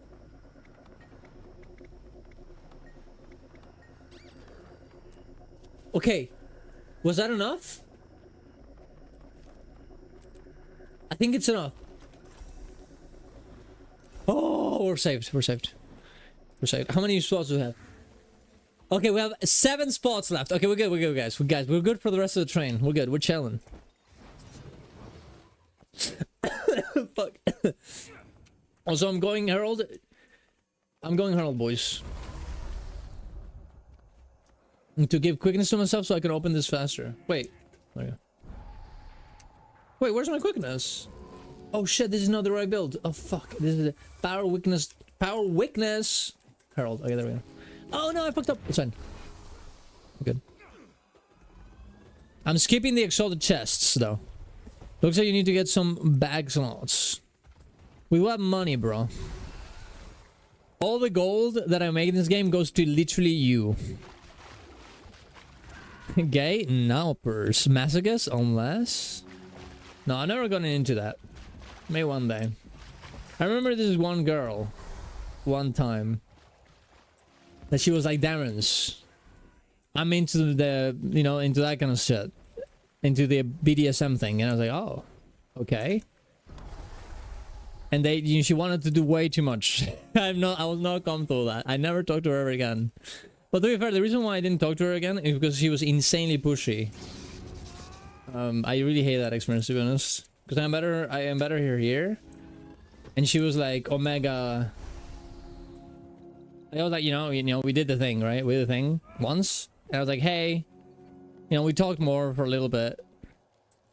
Okay. Was that enough? think it's enough. Oh, we're saved. We're saved. We're saved. How many spots do we have? Okay, we have 7 spots left. Okay, we're good. We're good, guys. We're good for the rest of the train. We're good. We're chilling. Fuck. Also, I'm going Herald. I'm going Herald, boys. To give quickness to myself so I can open this faster. Wait. There you go. Wait, where's my quickness? Oh shit, this is not the right build. Oh fuck. This is the power weakness. Power weakness. Herald. Okay, there we go. Oh no, I fucked up. It's fine. Good. I'm skipping the exalted chests though. Looks like you need to get some bag slots. We want money, bro. All the gold that I make in this game goes to literally you. Gay? Nappers. Masochist? Unless... No, I'm never gonna into that. Maybe one day. I remember this one girl. One time. That she was like, Darren's. I'm into the... You know, into that kind of shit. Into the BDSM thing. And I was like, oh. Okay. And she wanted to do way too much. I was not comfortable with that. I never talked to her ever again. But to be fair, the reason why I didn't talk to her again is because she was insanely pushy. I really hate that experience, to be honest. Because I am better here. And she was like, Omega. I was like, you know, we did the thing, right? We did the thing once. And I was like, hey, you know, we talked more for a little bit.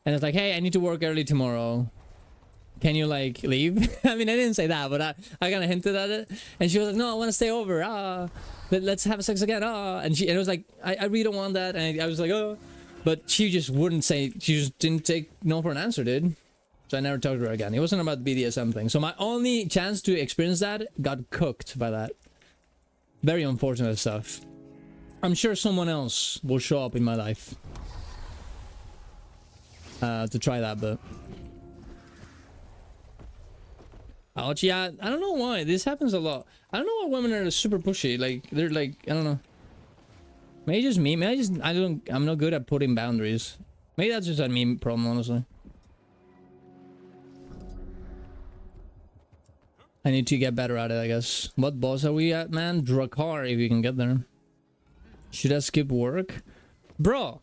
And it's like, hey, I need to work early tomorrow. Can you like leave? I mean, I didn't say that, but I kind of hinted at it. And she was like, no, I want to stay over. Let's have sex again. And it was like, I really don't want that. And I was like, oh. But she just wouldn't say, she just didn't take no for an answer, dude. So I never talked to her again. It wasn't about the BDSM thing. So my only chance to experience that got cooked by that. Very unfortunate stuff. I'm sure someone else will show up in my life. To try that, but... Ouch, yeah, I don't know why. This happens a lot. I don't know why women are super pushy. Like, they're like, I don't know. Maybe just me. Maybe I'm not good at putting boundaries. Maybe that's just a me problem, honestly. I need to get better at it, I guess. What boss are we at, man? Drakkar, if you can get there. Should I skip work? Bro!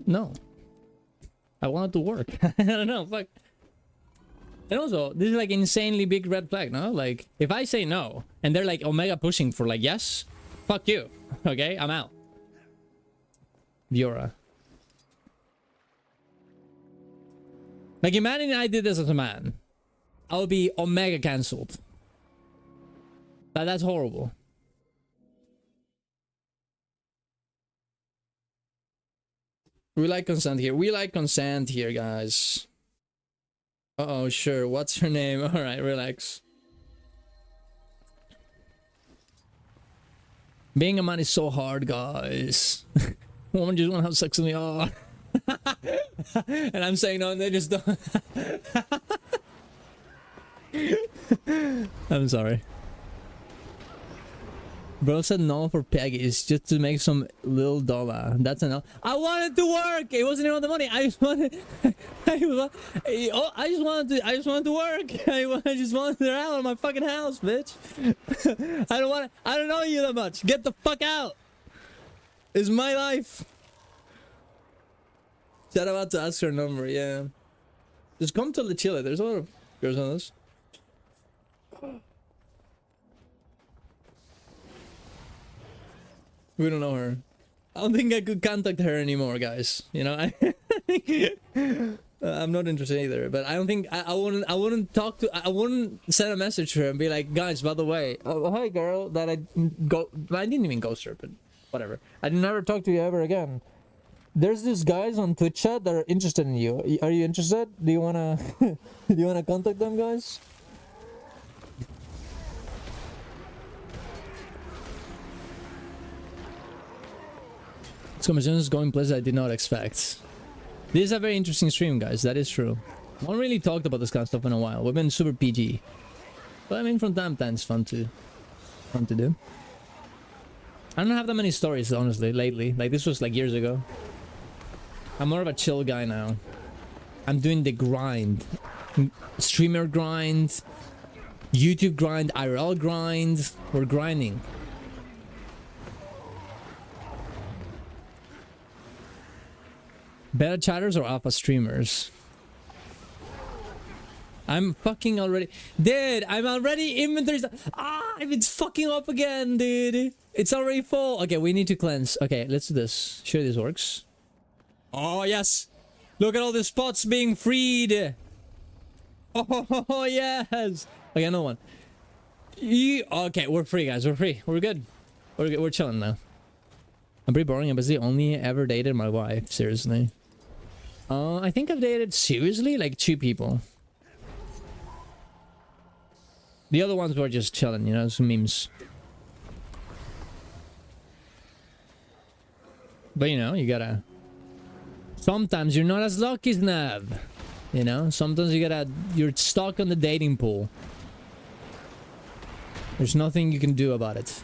No. I wanted to work. I don't know, fuck. And also, this is like insanely big red flag, no? Like, if I say no, and they're like Omega pushing for like yes, fuck you. Okay, I'm out. Viora. Like, imagine I did this as a man. I would be Omega cancelled. That's horrible. We like consent here. We like consent here, guys. Uh-oh, sure. What's her name? Alright, relax. Being a man is so hard, guys. Women just want to have sex with me. Oh. And I'm saying no, and they just don't. I'm sorry. Bro said no for Peggy's just to make some little dollar. That's enough. I wanted to work. It wasn't even the money. I just wanted. I just wanted to work. I just wanted her out of my fucking house, bitch. I don't know you that much. Get the fuck out. It's my life. Shout out to ask her number. Yeah. Just come to the Chile. There's a lot of girls on this. We don't know her. I don't think I could contact her anymore, guys. You know, I'm not interested either. But I don't think I wouldn't talk to. I wouldn't send a message to her and be like, guys, by the way, oh, hi girl, that I didn't even ghost her, but whatever. I never talk to you ever again. There's these guys on Twitch chat that are interested in you. Are you interested? Do you wanna do you wanna contact them, guys? This conversation is going places I did not expect. This is a very interesting stream, guys. That is true. No one really talked about this kind of stuff in a while. We've been super PG. But I mean, from time to time, it's fun to do. I don't have that many stories, honestly, lately. Like, this was like years ago. I'm more of a chill guy now. I'm doing the grind. Streamer grind, YouTube grind, IRL grind. We're grinding. Beta chatters or alpha streamers? I'm fucking already... Dude, I'm already inventory... Ah, it's fucking up again, dude. It's already full. Okay, we need to cleanse. Okay, let's do this. Sure this works. Oh, yes. Look at all the spots being freed. Oh, yes. Okay, another one. Okay, we're free, guys. We're free. We're good. We're chilling now. I'm pretty boring. I'm basically only ever dated my wife. Seriously. I think I've dated seriously like 2 people. The other ones were just chilling, you know, some memes. But you know, you gotta... Sometimes you're not as lucky, Snav. You know, sometimes you're stuck on the dating pool. There's nothing you can do about it.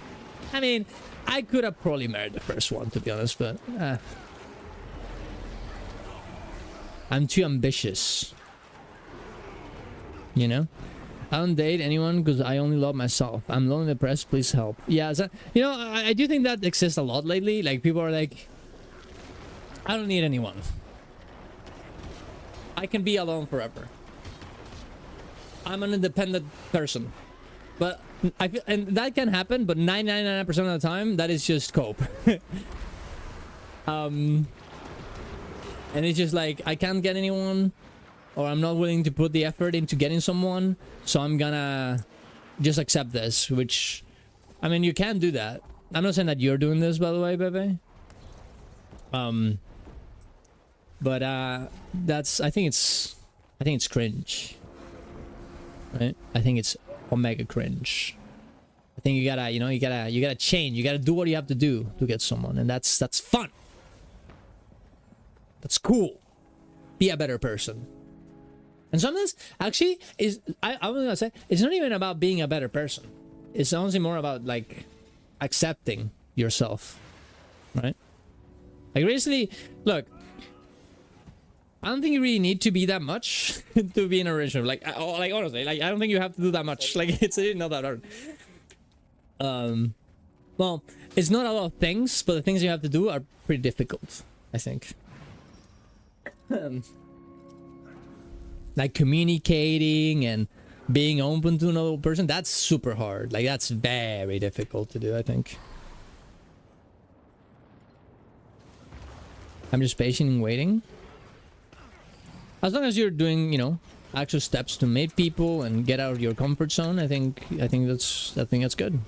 I mean, I could have probably married the first one, to be honest, but... I'm too ambitious. You know? I don't date anyone because I only love myself. I'm lonely and depressed, please help. Yeah, you know, I do think that exists a lot lately. Like, people are like... I don't need anyone. I can be alone forever. I'm an independent person. But, I feel, and that can happen, but 99% of the time, that is just cope. And it's just like, I can't get anyone, or I'm not willing to put the effort into getting someone, so I'm gonna just accept this, which, I mean, you can do that. I'm not saying that you're doing this, by the way, Bebe. But, that's, I think it's cringe. Right? I think it's omega cringe. I think you gotta, you know, you gotta change. You gotta do what you have to do to get someone, and that's fun. That's cool. Be a better person. And sometimes, actually, I was gonna say, it's not even about being a better person. It's honestly more about, like, accepting yourself. Right? Like, recently, look, I don't think you really need to be that much to be in a relationship. Like honestly, like, I don't think you have to do that much. Like, it's really not that hard. Well, it's not a lot of things, but the things you have to do are pretty difficult, I think. Like communicating and being open to another person, that's super hard. Like, that's very difficult to do, I think. I'm just patient and waiting. As long as you're doing, you know, actual steps to meet people and get out of your comfort zone, I think that's good.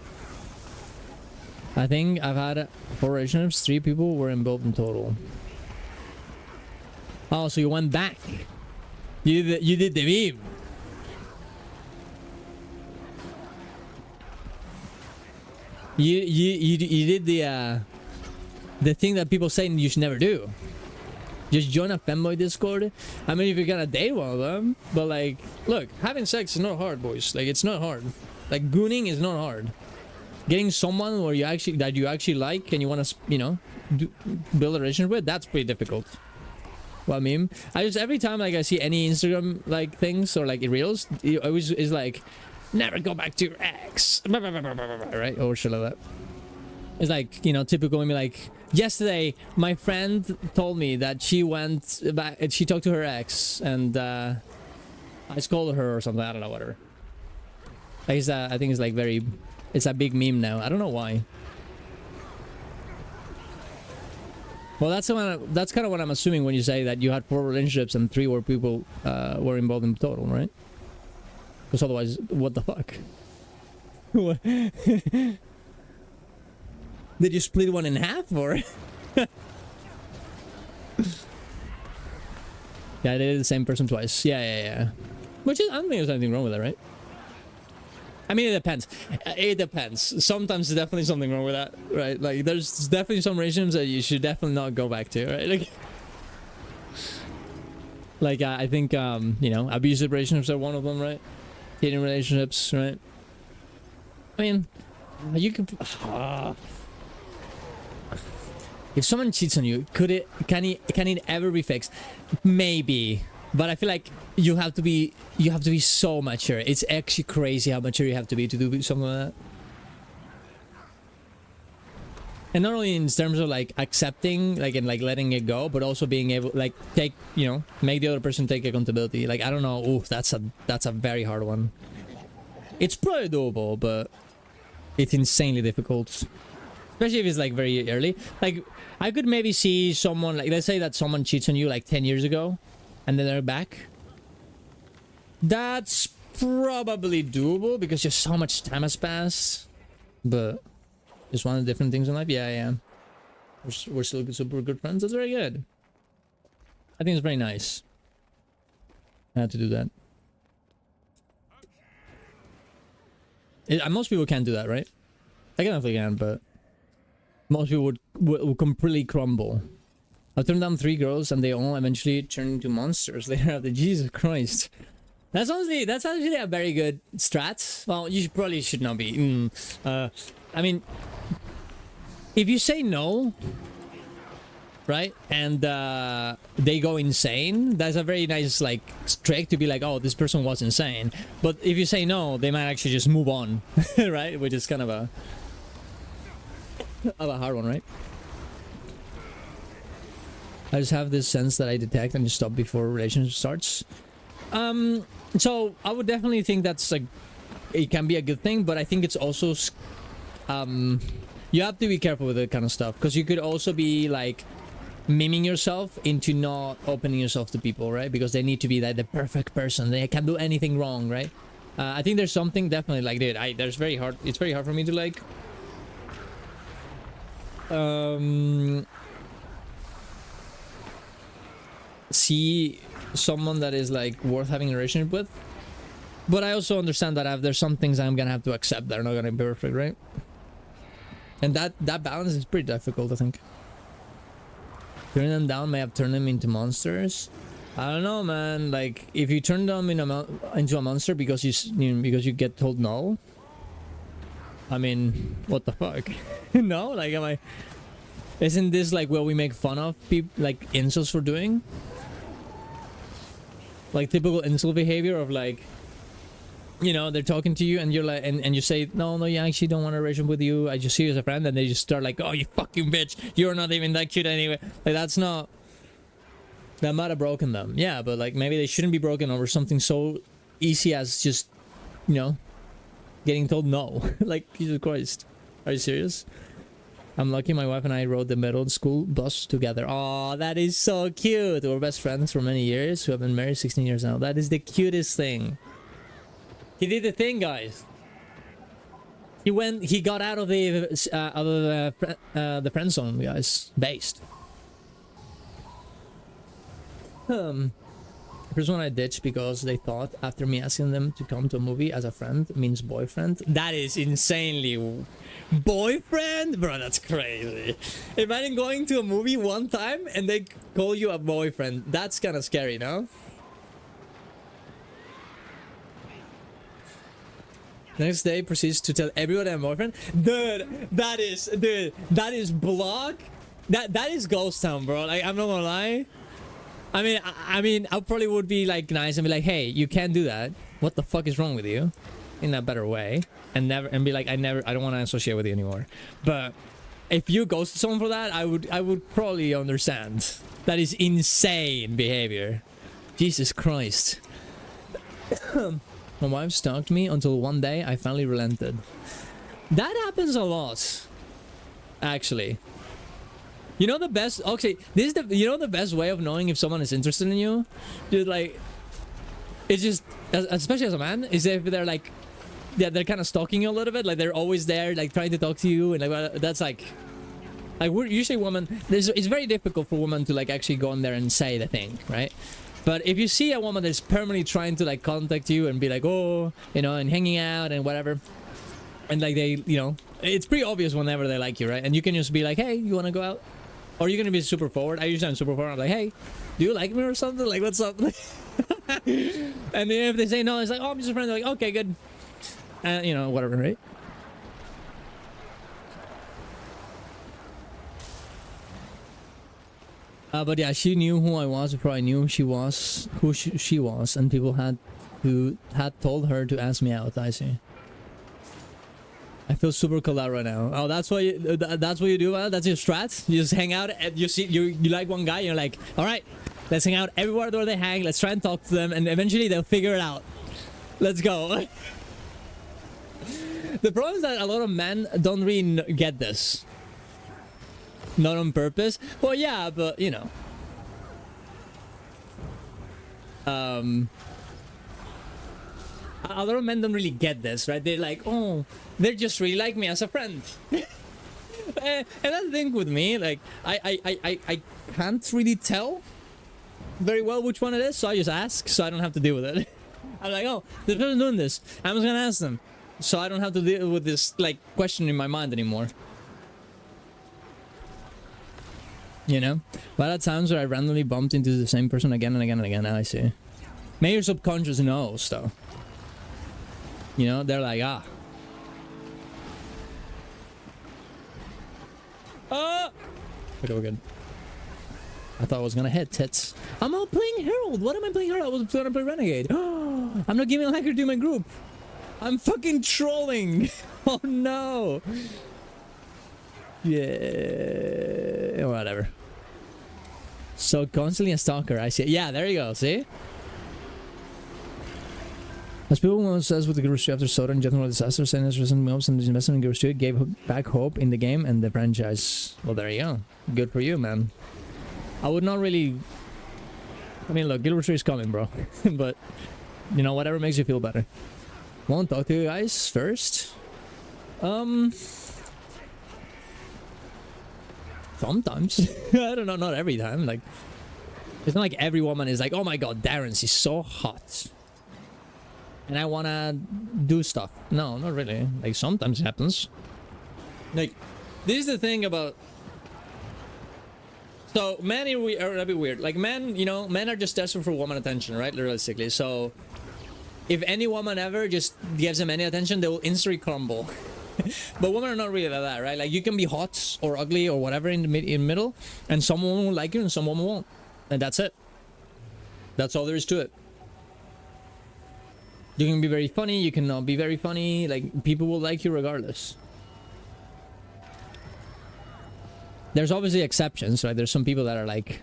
I think I've had 4 relationships, 3 people were involved in total. Oh, so you went back. You did the meme. You did the thing that people say you should never do. Just join a femboy Discord. I mean, if you're gonna date one of them, but like, look, having sex is not hard, boys. Like, it's not hard. Like, gooning is not hard. Getting someone where you actually like and you want to, you know, build a relationship with, that's pretty difficult. Well, I mean, every time like I see any Instagram like things or like reels, it always is like, never go back to your ex, right, or shit like that. It's like, you know, typical women. Like, yesterday my friend told me that she went back, she talked to her ex, and I scolded her or something. I don't know, whatever. Like, I think it's like it's a big meme now. I don't know why. Well, that's kind of what I'm assuming when you say that you had 4 relationships and 3 were people were involved in total, right? Because otherwise, what the fuck? What? Did you split one in half, or? Yeah, I dated the same person twice. Yeah. Which is, I don't think there's anything wrong with that, right? I mean, it depends. It depends. Sometimes there's definitely something wrong with that, right? Like, there's definitely some relationships that you should definitely not go back to, right? Like, I think, you know, abusive relationships are one of them, right? Dating relationships, right? I mean, you could... if someone cheats on you, can it ever be fixed? Maybe. But I feel like you have to be so mature. It's actually crazy how mature you have to be to do something like that. And not only in terms of like accepting, like, and like letting it go, but also being able like take, you know, make the other person take accountability. Like, I don't know. Ooh, that's a very hard one. It's probably doable, but it's insanely difficult. Especially if it's like very early. Like, I could maybe see someone, like, let's say that someone cheats on you like 10 years ago and then they're back. That's probably doable because just so much time has passed. But just one of the different things in life. Yeah. We're still super good friends. That's very good. I think it's very nice. I had to do that. Most people can't do that, right? I definitely can, but most people would completely crumble. I turned down 3 girls and they all eventually turned into monsters later after. Jesus Christ. That's actually a very good strat. Well, you probably should not be. I mean, if you say no, right, and they go insane, that's a very nice like trick to be like, oh, this person was insane. But if you say no, they might actually just move on, right? Which is kind of a hard one, right? I just have this sense that I detect and just stop before a relationship starts. So I would definitely think that's like, it can be a good thing, but I think it's also you have to be careful with that kind of stuff, because you could also be like miming yourself into not opening yourself to people, right? Because they need to be like the perfect person. They can't do anything wrong, right? I think there's something definitely like, dude, it's very hard for me to like see someone that is like worth having a relationship with. But I also understand that there's some things I'm gonna have to accept that are not gonna be perfect, right? And that balance is pretty difficult, I think. Turning them down may have turned them into monsters. I don't know, man. Like, if you turn them into a monster because because you get told no, I mean, what the fuck? No, like, isn't this like what we make fun of people, like incels, for doing? Like typical incel behavior of like, you know, they're talking to you and you're like, and you say, no, you actually don't want a relationship with you. I just see you as a friend, and they just start like, oh, you fucking bitch, you're not even that cute anyway. Like, that might have broken them. Yeah, but like maybe they shouldn't be broken over something so easy as just, you know, getting told no. Like, Jesus Christ, are you serious? I'm lucky my wife and I rode the middle school bus together. Oh, that is so cute. We're best friends for many years. We have been married 16 years now. That is the cutest thing. He did the thing, guys. He got out of the friend zone, guys. Based. First one I ditched because they thought after me asking them to come to a movie as a friend means boyfriend. That is insanely boyfriend, bro. That's crazy. Imagine going to a movie one time and they call you a boyfriend. That's kind of scary, no? Next day proceeds to tell everyone I'm a boyfriend. Dude, that is block. That is ghost town, bro. Like, I'm not gonna lie. I mean, I probably would be like nice and be like, hey, you can't do that. What the fuck is wrong with you? In a better way, and be like, I don't want to associate with you anymore. But if you ghost someone for that, I would probably understand. That is insane behavior. Jesus Christ. My wife stalked me until one day I finally relented. That happens a lot, actually. You know the best, okay, this is the best way of knowing if someone is interested in you? Dude, like, it's just, especially as a man, is if they're like, yeah, they're kind of stalking you a little bit, like they're always there, like trying to talk to you, and like, that's like we're usually women, it's very difficult for women to like actually go in there and say the thing, right? But if you see a woman that's permanently trying to like contact you and be like, oh, you know, and hanging out and whatever, and like they, you know, it's pretty obvious whenever they like you, right? And you can just be like, hey, you want to go out? Or you're gonna be super forward. I usually am super forward. I'm like, hey, do you like me or something? Like, what's up? And then if they say no, it's like, oh, I'm just a friend. They're like, okay, good. You know, whatever, right? But yeah, she knew who I was before I knew she was who she was, and people had told her to ask me out. I see. I feel super cool out right now. Oh, that's what you do, man? That's your strat? You just hang out and you like one guy, you're like, alright, let's hang out everywhere where they hang, let's try and talk to them, and eventually they'll figure it out. Let's go. The problem is that a lot of men don't really get this. Not on purpose. Well, yeah, but, you know. A lot of men don't really get this, right? They're like, oh, they're just really like me as a friend. And that's the thing with me, like, I can't really tell very well which one it is, so I just ask, so I don't have to deal with it. I'm like, oh, this person's doing this, I'm just gonna ask them, so I don't have to deal with this, like, question in my mind anymore. You know? But at times where I randomly bumped into the same person again and again and again, I see. Maybe your subconscious knows, though. You know, they're like, ah. Ah! Okay, we're good. I thought I was gonna hit tits. I'm not playing Herald. What am I playing Herald? I was gonna play Renegade. I'm not giving a hacker to my group. I'm fucking trolling. Oh no. Yeah. Whatever. So constantly a stalker. I see. Yeah, there you go. See? As people once says with the Guru after Soda and general disaster, saying his recent moves and his investment in Guru Street gave back hope in the game and the franchise. Well, there you go. Good for you, man. I would not really... I mean, look, Guru Street is coming, bro. But, you know, whatever makes you feel better. Want to talk to you guys first? Sometimes. I don't know, not every time. Like, it's not like every woman is like, oh my god, Darren, she's so hot. And I wanna do stuff. No, not really. Like, sometimes it happens. Like, this is the thing about... So, men are a bit weird. Like, men, you know, men are just desperate for woman attention, right? Realistically. So, if any woman ever just gives them any attention, they will instantly crumble. But women are not really like that, right? Like, you can be hot or ugly or whatever in the middle, and some women will like you and some women won't. And that's it. That's all there is to it. You can be very funny, you cannot be very funny, like, people will like you regardless. There's obviously exceptions, right? There's some people that are like,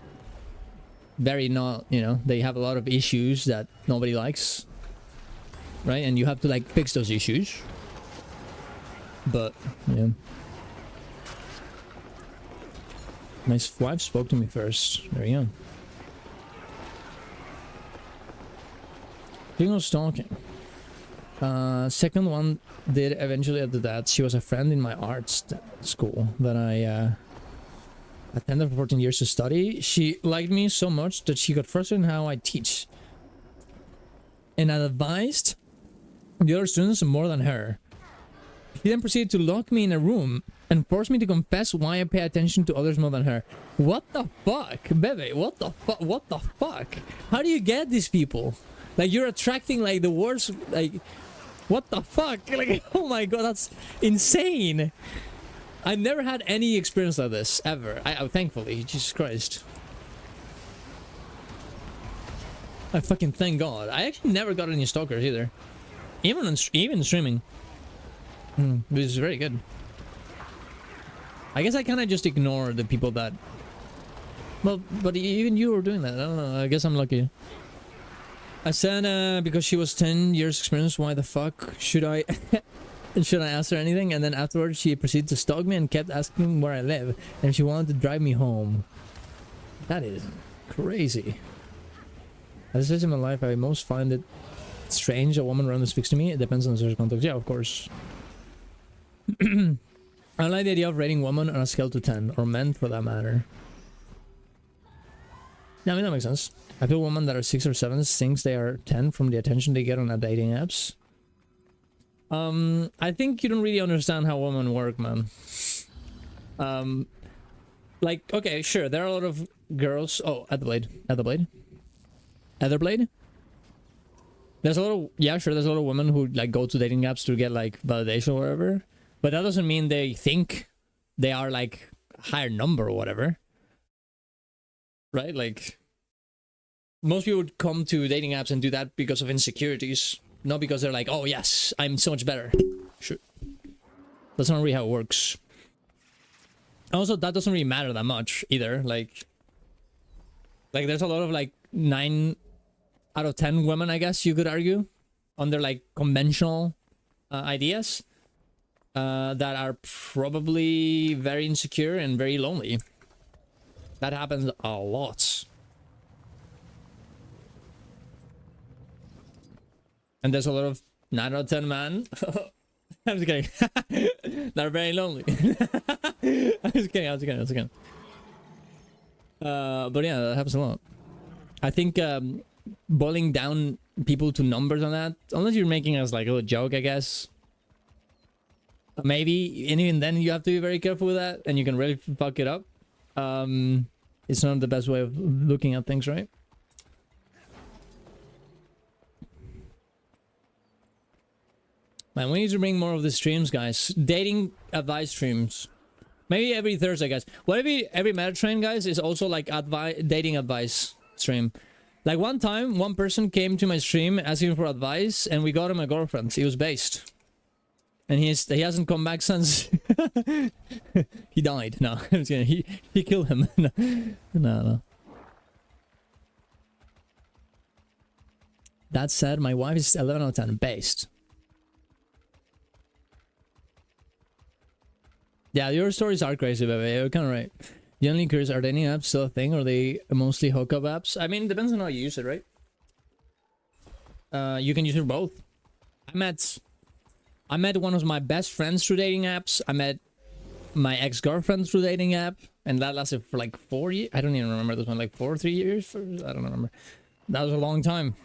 very not, you know, they have a lot of issues that nobody likes. Right? And you have to, like, fix those issues. But, yeah. My wife spoke to me first. There you go. Speaking of stalking. Second one did eventually after that. She was a friend in my arts school that I attended for 14 years to study. She liked me so much that she got frustrated in how I teach. And I advised the other students more than her. He then proceeded to lock me in a room and force me to confess why I pay attention to others more than her. What the fuck? Bebe, what the fuck? What the fuck? How do you get these people? Like, you're attracting, like, the worst, like, what the fuck? Like, oh my god, that's insane. I've never had any experience like this, ever. Thankfully, Jesus Christ. I fucking thank god. I actually never got any stalkers either. Even streaming. Which is very good. I guess I kind of just ignore the people that... Well, but even you were doing that. I don't know. I guess I'm lucky. I said, because she was 10 years experience, why the fuck should I... should I ask her anything? And then afterwards she proceeded to stalk me and kept asking where I live. And she wanted to drive me home. That is crazy. As I said in my life, I most find it strange a woman randomly speaks to me. It depends on the social context. Yeah, of course. I like the idea of rating women on a scale to 10. Or men, for that matter. Yeah, I mean, that makes sense. I feel women that are 6 or 7 thinks they are 10 from the attention they get on the dating apps. I think you don't really understand how women work, man. Like, okay, sure, there are a lot of girls... Oh, at the blade. At the blade? Ether blade? There's a lot of... Yeah, sure, there's a lot of women who, like, go to dating apps to get, like, validation or whatever. But that doesn't mean they think they are, like, a higher number or whatever. right? Like, most people would come to dating apps and do that because of insecurities, not because they're like, oh yes, I'm so much better. Sure. That's not really how it works. Also, that doesn't really matter that much either. Like there's a lot of like 9 out of 10 women, I guess you could argue, under like conventional ideas that are probably very insecure and very lonely. That happens a lot. And there's a lot of 9 out of 10 men. I'm just kidding. They're very lonely. I'm just kidding. But yeah, that happens a lot. I think boiling down people to numbers on that, unless you're making us like a little joke, I guess. Maybe, and even then you have to be very careful with that, and you can really fuck it up. It's not the best way of looking at things, right? Man, we need to bring more of the streams, guys. Dating advice streams. Maybe every Thursday, guys. What if every meta train, guys, is also like dating advice stream? Like one time, one person came to my stream asking for advice, and we got him a girlfriend. He was based. And he hasn't come back since. He died. No, I'm just kidding. He killed him. No. That said, my wife is 11 out of 10 based. Yeah, your stories are crazy, baby. You're kind of right. The only curious, are dating apps still a thing, or are they mostly hookup apps? I mean, it depends on how you use it, right? You can use it both. I met one of my best friends through dating apps. I met my ex-girlfriend through dating app, and that lasted for like 4 years. I don't even remember this one, like 4 or 3 years. I don't remember. That was a long time.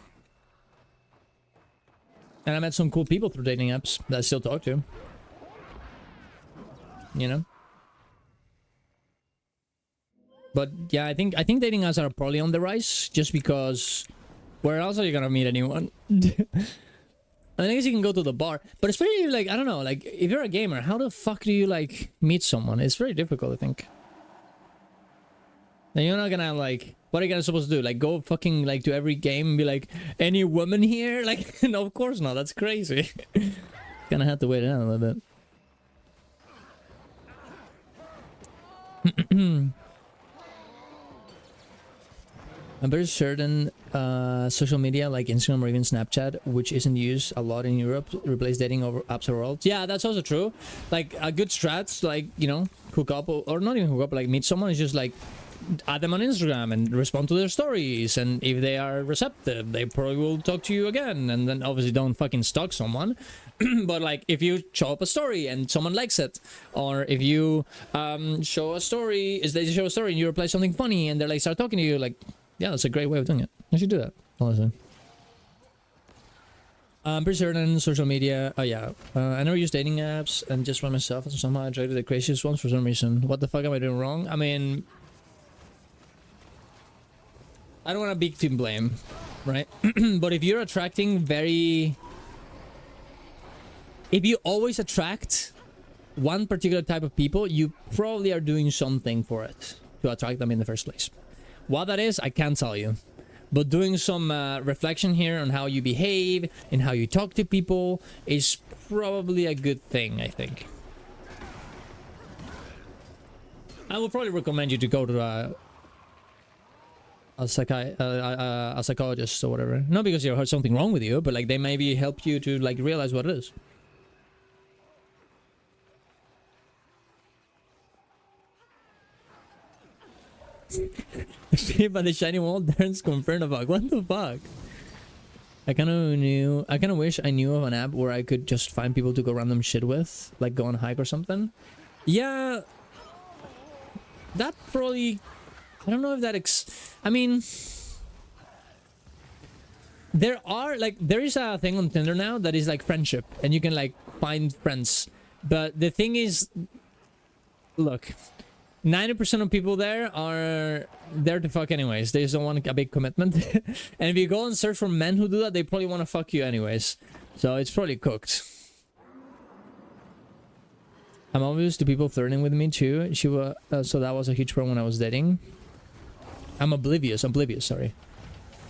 And I met some cool people through dating apps that I still talk to. You know? But yeah, I think dating apps are probably on the rise, just because where else are you gonna meet anyone? I guess you can go to the bar, but especially like, I don't know, like if you're a gamer, how the fuck do you like meet someone? It's very difficult, I think. And you're not gonna like, what are you gonna supposed to do? Like go fucking like to every game and be like, any woman here? Like, no, of course not. That's crazy. Gonna have to wait it out a little bit. I'm very certain social media like Instagram or even Snapchat, which isn't used a lot in Europe, replace dating over apps overall. Yeah, that's also true. Like a good strats, like, you know, hook up or not even hook up, like meet someone is just like add them on Instagram and respond to their stories, and if they are receptive, they probably will talk to you again. And then obviously don't fucking stalk someone. But like if you show up a story and someone likes it, or if you show a story, they show a story and you reply something funny and they're like start talking to you, like, yeah, that's a great way of doing it. You should do that, honestly. I'm pretty certain social media. Oh yeah, I never use dating apps and just run myself, and somehow I try to the craziest ones for some reason. What the fuck am I doing wrong? I mean, I don't want to big team blame, right? But if you're attracting if you always attract one particular type of people, you probably are doing something for it to attract them in the first place. What that is, I can't tell you. But doing some reflection here on how you behave and how you talk to people is probably a good thing, I think. I would probably recommend you to go to a psychologist or whatever. Not because you heard something wrong with you, but like they maybe help you to like realize what it is. But the shiny wall turns confirmed about what the fuck. I kind of wish I knew of an app where I could just find people to go random shit with, like go on a hike or something. Yeah, that probably, I don't know if that I mean, there is a thing on Tinder now that is like friendship, and you can like find friends. But the thing is, look, 90% of people there are there to fuck anyways. They just don't want a big commitment. And if you go and search for men who do that, they probably want to fuck you anyways. So it's probably cooked. I'm obvious to people flirting with me too. So that was a huge problem when I was dating. I'm oblivious, sorry.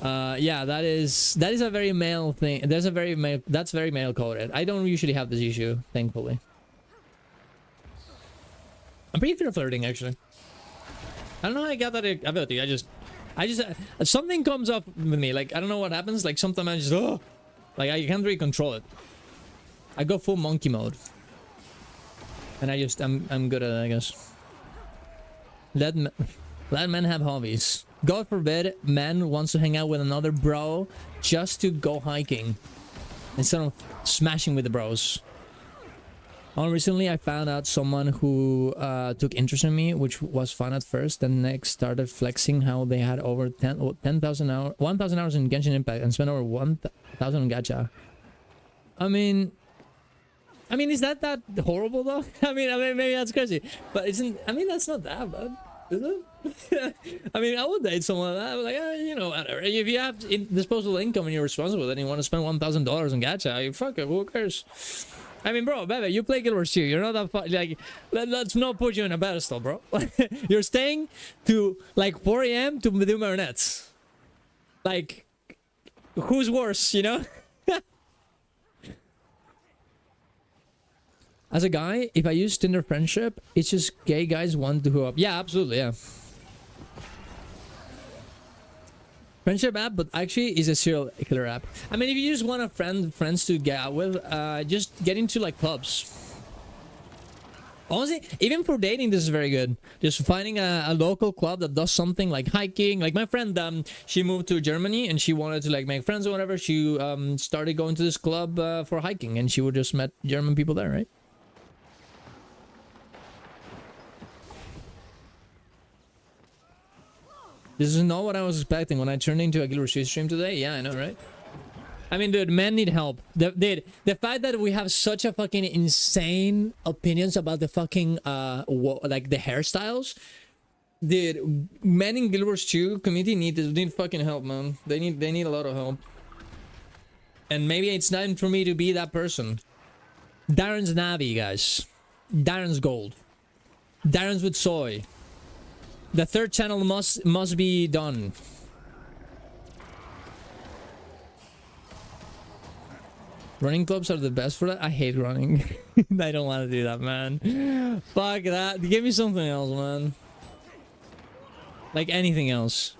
Yeah, that is a very male thing. There's a very male, that's very male coded. I don't usually have this issue, thankfully. I'm pretty good at flirting, actually. I don't know how I got that ability. I just something comes up with me. Like, I don't know what happens. Like, sometimes I just, oh, like, I can't really control it. I go full monkey mode. And I'm good at it, I guess. Let men have hobbies. God forbid, man wants to hang out with another bro just to go hiking instead of smashing with the bros. Recently, I found out someone who took interest in me, which was fun at first. Then next started flexing how they had over 1,000 hours in Genshin Impact and spent over 1,000 on gacha. I mean, is that horrible though? I mean, maybe that's crazy, but isn't? I mean, that's not that bad, is it? I mean, I would date someone like that. Like, you know, whatever. If you have disposable income and you're responsible, then you want to spend $1,000 on gacha, you fuck it. Who cares? I mean, bro, baby, you play Guild Wars 2. You're not that fun. Like, let's not put you in a pedestal, bro. You're staying to like 4 a.m. to do marionettes. Like, who's worse, you know? As a guy, if I use Tinder friendship, it's just gay guys want to hook up. Yeah, absolutely, yeah. Friendship app, but actually is a serial killer app. I mean, if you just want friends to get out with, just get into like clubs. Honestly, even for dating, this is very good. Just finding a local club that does something like hiking. Like my friend, she moved to Germany and she wanted to like make friends or whatever. She started going to this club for hiking, and she would just met German people there, right? This is not what I was expecting when I turned into a Guild Wars 2 stream today. Yeah, I know, right? I mean, dude, men need help. The fact that we have such a fucking insane opinions about the fucking, like the hairstyles. Dude, men in Guild Wars 2 community need fucking help, man. They need a lot of help. And maybe it's time for me to be that person. Darren's Navi, guys. Darren's gold. Darren's with soy. The third channel must be done. Running clubs are the best for that. I hate running. I don't want to do that, man. Fuck that. Give me something else, man. Like anything else.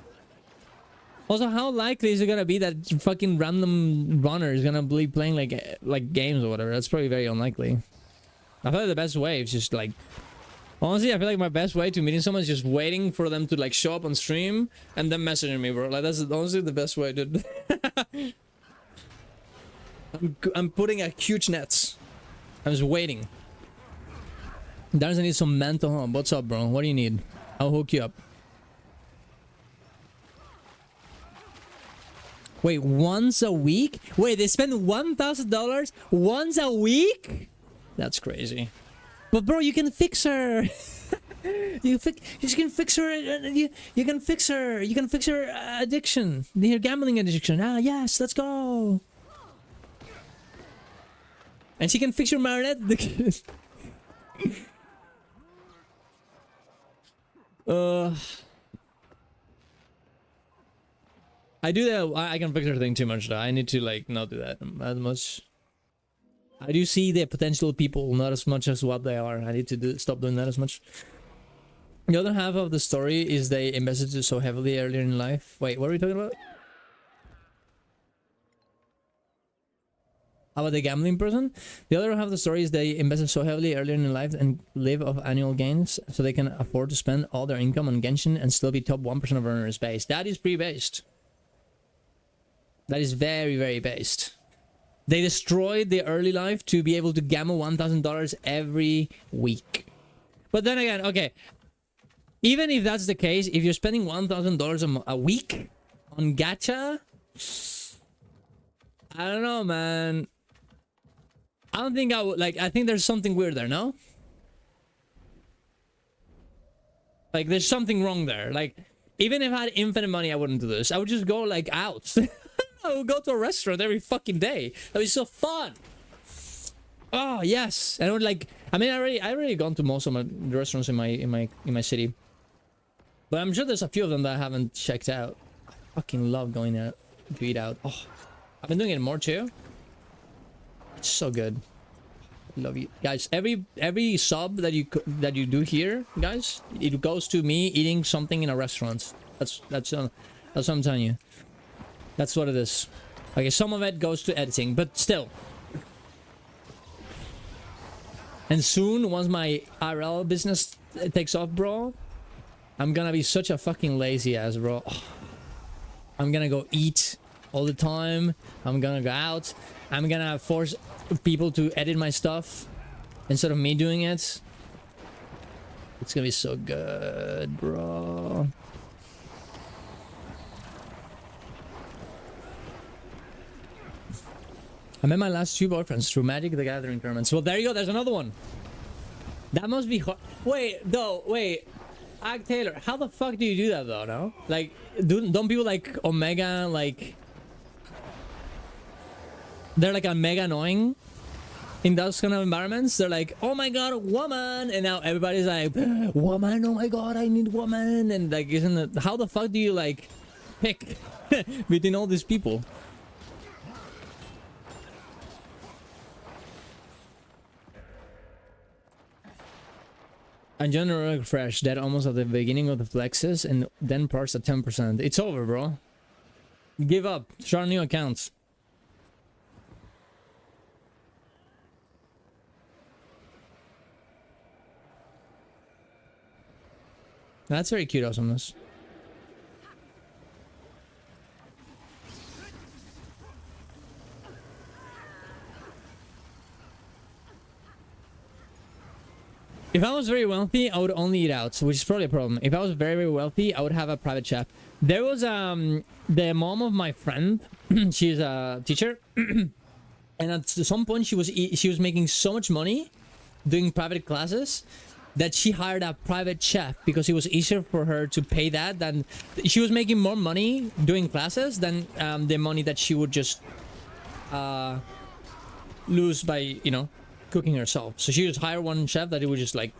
Also, how likely is it gonna be that fucking random runner is gonna be playing like games or whatever? That's probably very unlikely. I feel like the best way is just like. Honestly, I feel like my best way to meeting someone is just waiting for them to like show up on stream and then messaging me, bro. Like that's honestly the best way, dude. I'm putting a huge nets. I'm just waiting. Darren, I need some mental help. What's up, bro? What do you need? I'll hook you up. Wait, once a week? Wait, they spend $1,000 once a week? That's crazy. But bro, you can fix her. You can fix her. You can fix her. You can fix her addiction. Her gambling addiction. Ah, yes, let's go. And she can fix your marionette addiction. I do that. I can fix her thing too much though. I need to like not do that as much. I do see the potential people, not as much as what they are. I need to stop doing that as much. The other half of the story is they invested so heavily earlier in life. Wait, what are we talking about? About the gambling person? The other half of the story is they invested so heavily earlier in life and live off annual gains so they can afford to spend all their income on Genshin and still be top 1% of earners based. That is pretty based. That is very, very based. They destroyed their early life to be able to gamble $1,000 every week. But then again, okay, even if that's the case, if you're spending $1,000 a week on gacha, I don't know, man. I don't think I would, like, I think there's something weird there, no? Like, there's something wrong there. Like, even if I had infinite money, I wouldn't do this. I would just go, like, out. I would go to a restaurant every fucking day. That'd be so fun. Oh yes, and I would like. I mean, I already gone to most of the restaurants in my city. But I'm sure there's a few of them that I haven't checked out. I fucking love going out to eat out. Oh, I've been doing it more too. It's so good. Love you guys. Every sub that you do here, guys, it goes to me eating something in a restaurant. That's what I'm telling you. That's what it is. Okay, some of it goes to editing, but still. And soon, once my IRL business takes off, bro, I'm gonna be such a fucking lazy ass, bro. I'm gonna go eat all the time. I'm gonna go out. I'm gonna force people to edit my stuff instead of me doing it. It's gonna be so good, bro. I met my last 2 boyfriends through Magic the Gathering tournaments. Well, there you go. There's another one. That must be hard. Wait, Ag Taylor, how the fuck do you do that though? No, like, don't people like Omega like? They're like a mega annoying in those kind of environments. They're like, oh my god, woman, and now everybody's like, woman, oh my god, I need woman, and like, isn't it? How the fuck do you like pick between all these people? And general refresh that almost at the beginning of the flexes and then parse at 10%. It's over, bro. Give up. Start new accounts. That's very cute, awesomeness. If I was very wealthy, I would only eat out, which is probably a problem. If I was very, very wealthy, I would have a private chef. There was the mom of my friend. She's a teacher, and at some point she was making so much money doing private classes that she hired a private chef because it was easier for her to pay that than she was making more money doing classes than the money that she would just lose by, you know, cooking herself. So she just hired one chef that he would just like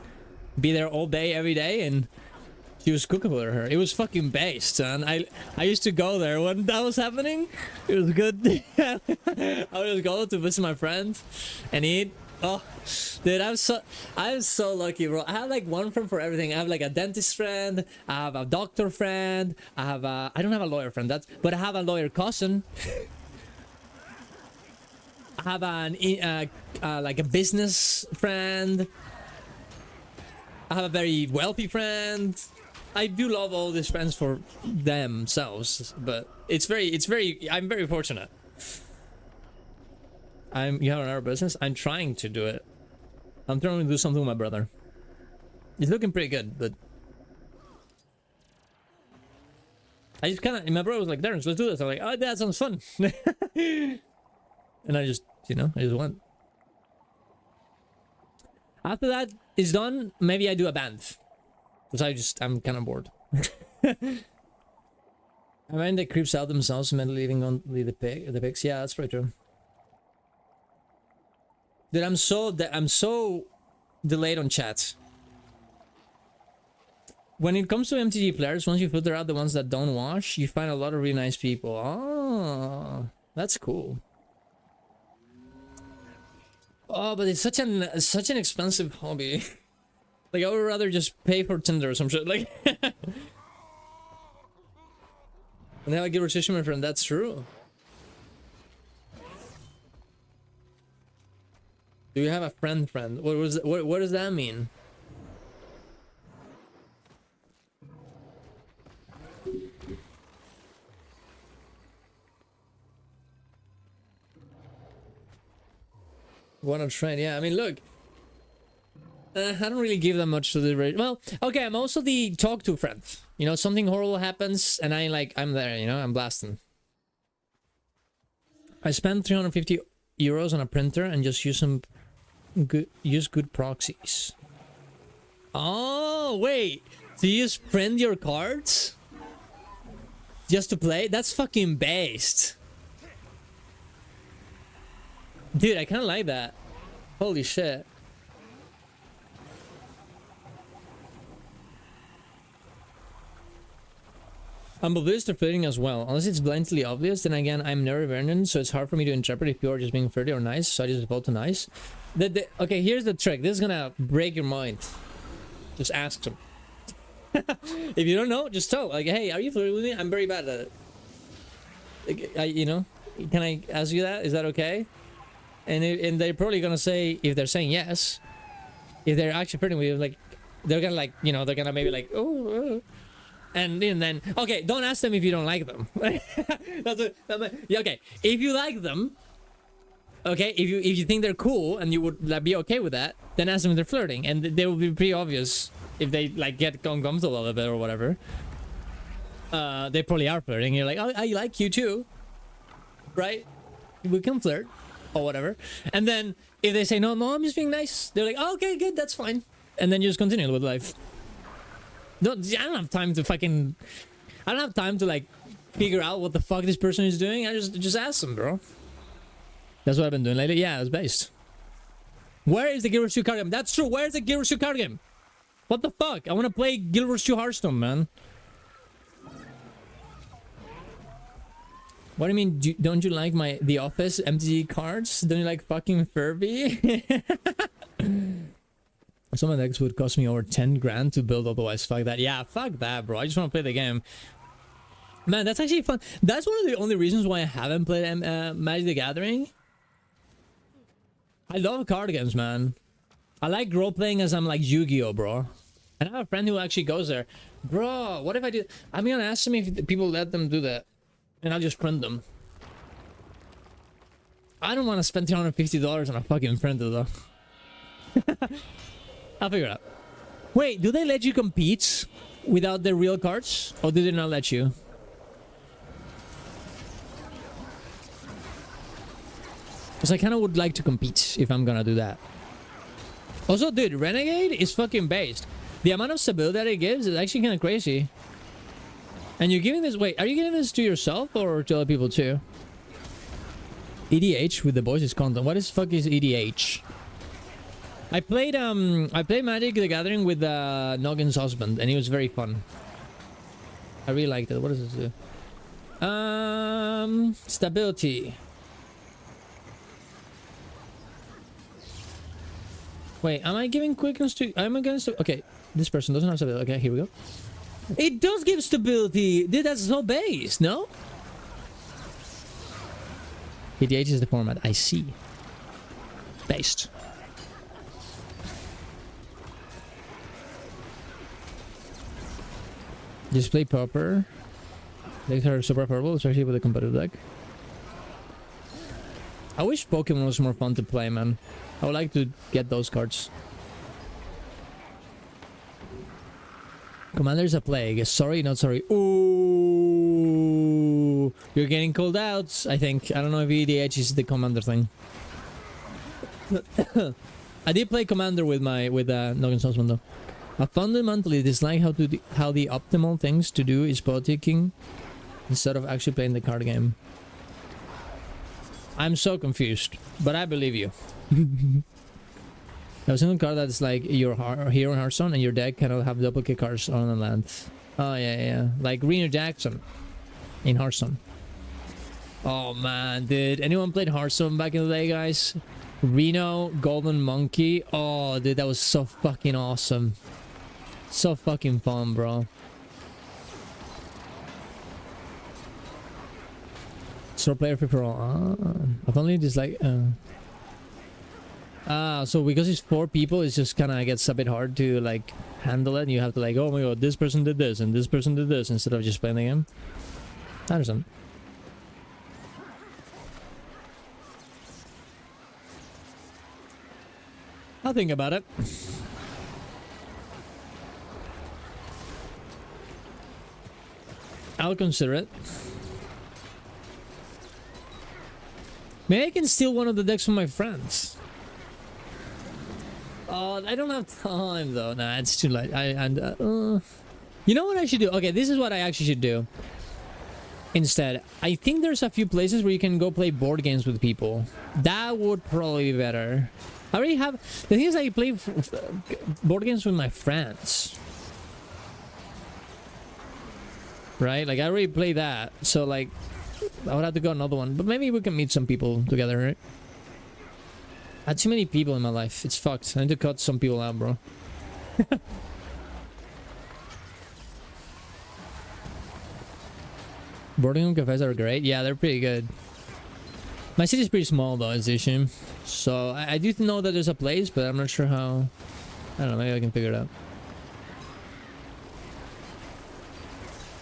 be there all day every day, and she was cooking for her. It was fucking based, and I used to go there when that was happening. It was good. I would just go to visit my friends and eat. Oh, dude, I'm so lucky, bro. I have like one friend for everything. I have like a dentist friend. I have a doctor friend. I don't have a lawyer friend. But I have a lawyer cousin. I have an like a business friend. I have a very wealthy friend. I do love all these friends for themselves, but I'm very fortunate. You have another business? I'm trying to do it. I'm trying to do something with my brother. It's looking pretty good, but I just kind of, my brother was like, Darren, let's do this. I'm like, oh, that sounds fun. And I just, you know, I just went. After that is done, maybe I do a band. Because I'm kind of bored. I mean, they creeps out themselves, mentally leaving on the pics. Yeah, that's pretty true. Dude, I'm so delayed on chat. When it comes to MTG players, once you filter out the ones that don't wash, you find a lot of really nice people. Oh, that's cool. Oh, but it's such an expensive hobby. Like, I would rather just pay for Tinder or some shit. Like, and have a good relationship, my friend. That's true. Do you have a friend? What does that mean? One of trade, yeah. I mean, look, I don't really give that much to the rate. Well, okay, I'm also the talk to friend. You know, something horrible happens, and I'm there. You know, I'm blasting. I spent 350 euros on a printer and just use good proxies. Oh wait, so you just print your cards just to play? That's fucking based. Dude, I kind of like that. Holy shit. I'm oblivious to flirting as well. Unless it's blatantly obvious, then again, I'm neurodivergent, so it's hard for me to interpret if people are just being flirty or nice, so I just default to nice. Okay, here's the trick. This is gonna break your mind. Just ask them. If you don't know, just tell. Like, hey, are you flirting with me? I'm very bad at it. Like, you know, can I ask you that? Is that okay? And they're probably gonna say, if they're saying yes, if they're actually flirting with you, like, they're gonna like, you know, they're gonna maybe like, oh. And then, okay, don't ask them if you don't like them. Yeah, okay, if you like them, okay, if you think they're cool and you would like, be okay with that, then ask them if they're flirting, and they will be pretty obvious if they like get uncomfortable a little bit or whatever. They probably are flirting. You're like, oh, I like you too, right? We can flirt or whatever. And then if they say no, I'm just being nice, they're like, oh, okay, good, that's fine, and then you just continue with life. I don't have time to fucking... I don't have time to, like, figure out what the fuck this person is doing. I just ask them, bro. That's what I've been doing lately. Yeah, it's based. Where is the Guild Wars 2 card game? That's true. Where's the Guild Wars 2 card game? What the fuck? I want to play Guild Wars 2 Hearthstone, man. What do you mean? Don't you like The Office MTG cards? Don't you like fucking Furby? Some of the decks would cost me over 10 grand to build, otherwise fuck that. Yeah, fuck that, bro. I just want to play the game. Man, that's actually fun. That's one of the only reasons why I haven't played Magic the Gathering. I love card games, man. I like role-playing as I'm like Yu-Gi-Oh, bro. And I have a friend who actually goes there. Bro, what if I do... I'm gonna ask them if people let them do that. And I'll just print them. I don't want to spend $250 on a fucking printer, though. I'll figure it out. Wait, do they let you compete without the real cards? Or do they not let you? Because I kind of would like to compete if I'm gonna do that. Also, dude, Renegade is fucking based. The amount of stability that it gives is actually kind of crazy. And you're giving this... Wait, are you giving this to yourself or to other people too? EDH with the boys is content. What the fuck is EDH? I played Magic the Gathering with Noggin's husband, and it was very fun. I really liked it. What does this do? Stability. Wait, am I giving quickness to... Am I gonna... Okay, this person doesn't have stability. Okay, here we go. It does give stability! Dude, that's so base, no? EDH is the format. I see. Based. Just play proper. Decks are super purple, especially with a competitive deck. I wish Pokemon was more fun to play, man. I would like to get those cards. Commander's a plague. Sorry, not sorry. Ooh, you're getting called out, I think. I don't know if EDH is the commander thing. I did play commander with Noggin's husband though. I fundamentally dislike how the optimal things to do is politicking instead of actually playing the card game. I'm so confused, but I believe you. Now, a single card that's like your hero in Hearthstone and your deck cannot have duplicate cards on the land. Oh, yeah. Like Reno Jackson in Hearthstone. Oh, man, dude. Anyone played Hearthstone back in the day, guys? Reno, Golden Monkey. Oh, dude, that was so fucking awesome. So fucking fun, bro. So player free for all. I've only dislike... so because it's 4 people, it's just kind of gets a bit hard to like handle it. And you have to like, oh my god, this person did this and this person did this instead of just playing the game. I understand. I'll think about it. I'll consider it. Maybe I can steal one of the decks from my friends. Oh, I don't have time though. Nah, it's too late. You know what I should do? Okay, this is what I actually should do. Instead, I think there's a few places where you can go play board games with people. That would probably be better. I already have... The thing is, I play board games with my friends. right? Like I already played that, so like I would have to go another one. But maybe we can meet some people together, right? I had too many people in my life. It's fucked. I need to cut some people out, bro. Boarding room cafes are great. Yeah, they're pretty good. My city's pretty small though, is the issue. So I do know that there's a place, but I'm not sure how. I don't know, maybe I can figure it out.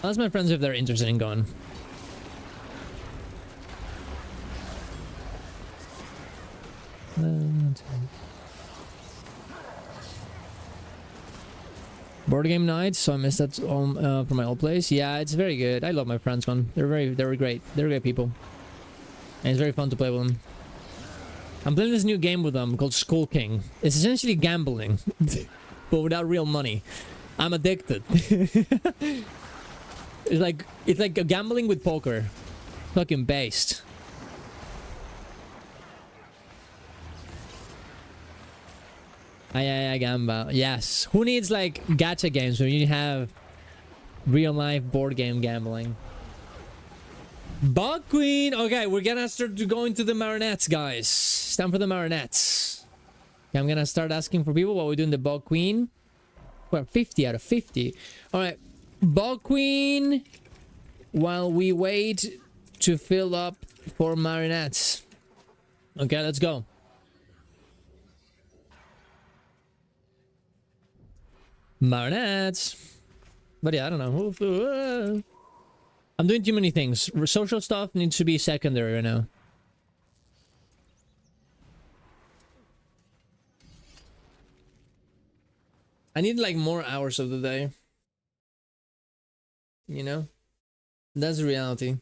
I'll ask my friends if they're interested in going. Board game night, so I missed that from my old place. Yeah, it's very good. I love my friends gone. They were great. They're great people. And it's very fun to play with them. I'm playing this new game with them called Skull King. It's essentially gambling, but without real money. I'm addicted. It's like a gambling with poker. Fucking based. I gamble. Yes. Who needs like gacha games when you have real life board game gambling? Bug Queen. Okay, we're gonna start going to the marionettes, guys. It's time for the marionettes. Okay, I'm gonna start asking for people while we're doing the Bug Queen. We're 50 out of 50. All right, Bug Queen. While we wait to fill up for marionettes. Okay, let's go. Marionettes. But yeah, I don't know. I'm doing too many things. Social stuff needs to be secondary right now. I need like more hours of the day. You know? That's the reality.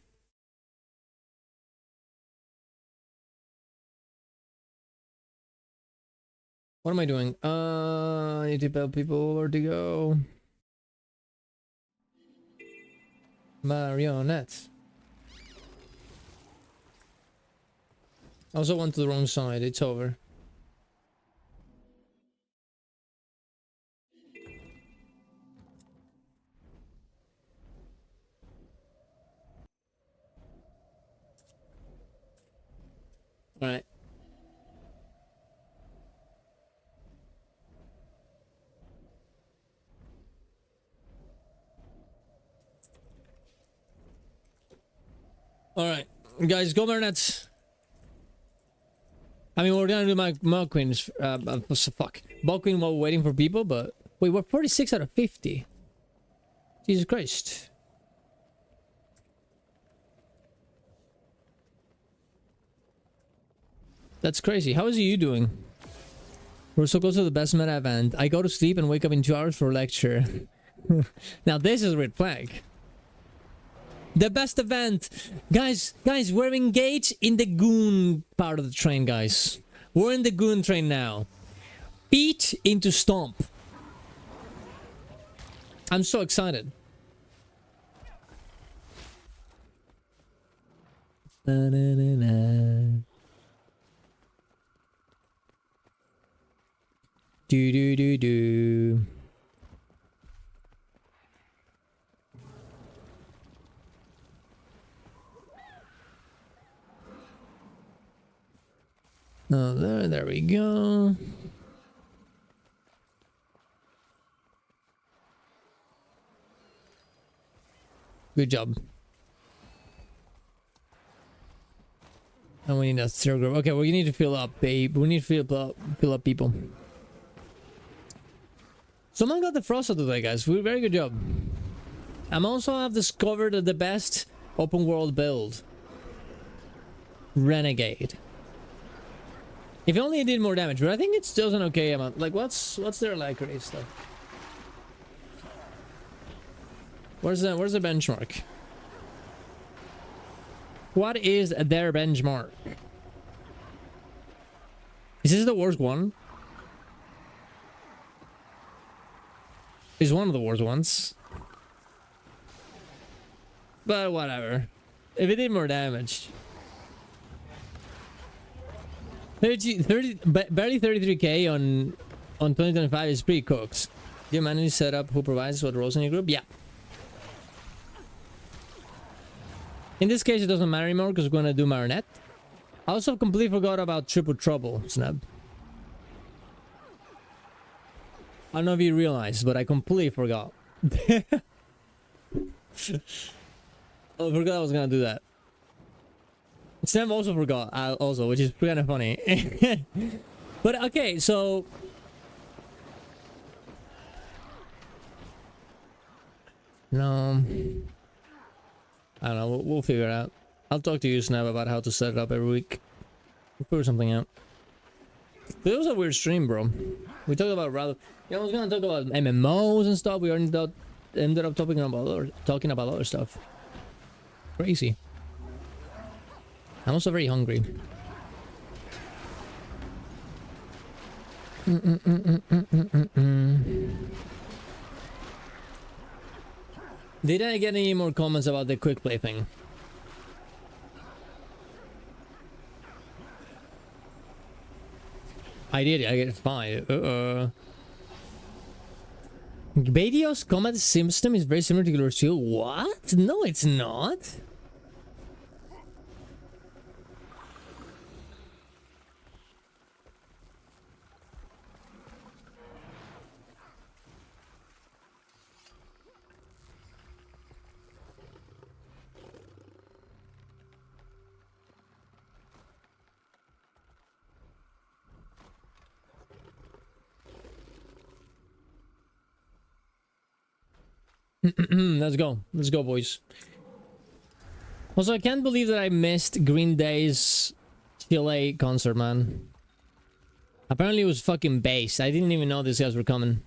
What am I doing? I need to tell people where to go. Marionettes. I also went to the wrong side. It's over. All right. All right, guys, go marionettes. I mean, we're gonna do my Bug Queens. Fuck, Bug Queen while we're waiting for people. But wait, we're 46 out of 50. Jesus Christ. That's crazy. How is you doing? We're so close to the best meta event. I go to sleep and wake up in 2 hours for a lecture. Now this is a red flag. The best event. Guys, we're engaged in the goon part of the train, guys. We're in the goon train now. Feet into stomp. I'm so excited. Na, na, na, na. Do do do do. Oh, there we go. Good job. And we need a third group. Okay, we need to fill up, babe. We need to fill up people. Someone got the frost out today, guys. Very good job. I'm also have discovered the best open world build. Renegade. If only it did more damage, but I think it still an okay amount. Like, what's their like race stuff? Where's the benchmark? What is their benchmark? Is this the worst one? Is one of the worst ones. But whatever. If it did more damage. 30, barely 33k on 2025 is pretty cooked. Do you manage to set up who provides what roles in your group? Yeah. In this case, it doesn't matter anymore because we're gonna do Marionette. I also completely forgot about Triple Trouble, Snap. I don't know if you realized, but I completely forgot. I forgot I was gonna do that. Sam also forgot, also, which is kind of funny. But okay, so no, I don't know. We'll figure it out. I'll talk to you, Snap, about how to set it up every week. We'll figure something out. But it was a weird stream, bro. We talked about rather. I was gonna talk about MMOs and stuff. We ended up talking about other stuff. Crazy. I'm also very hungry. Did I get any more comments about the quick play thing? I did. I get 5. Badios combat system is very similar to Killer Shield. What? No, it's not. Let's go, boys. Also, I can't believe that I missed Green Day's Chile concert, man. Apparently it was fucking based. I didn't even know these guys were coming.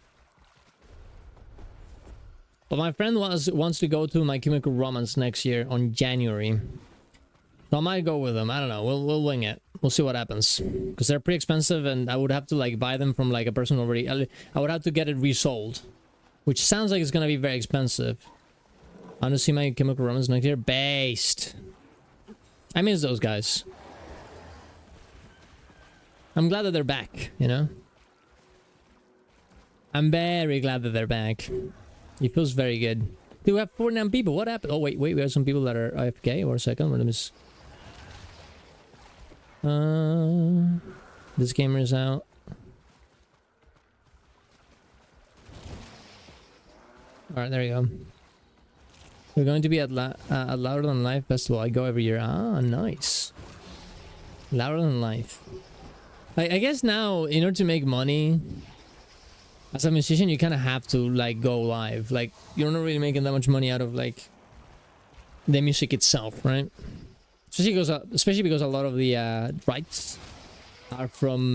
But my friend wants to go to My Chemical Romance next year on January. So I might go with them. I don't know. We'll wing it. We'll see what happens. Because they're pretty expensive and I would have to like buy them from like a person already. I would have to get it resold. Which sounds like it's gonna be very expensive. I want to see My Chemical Romance next year. Based. I miss those guys. I'm glad that they're back, you know? I'm very glad that they're back. It feels very good. Do we have 49 people? What happened? Oh, wait. We have some people that are AFK. Or a second. Let me just... this gamer is out. Alright, there you go. We're going to be at Louder Than Life Festival. I go every year. Ah, nice. Louder Than Life. I guess now, in order to make money, as a musician, you kind of have to, like, go live. Like, you're not really making that much money out of, like, the music itself, right? Especially because a lot of the rights are from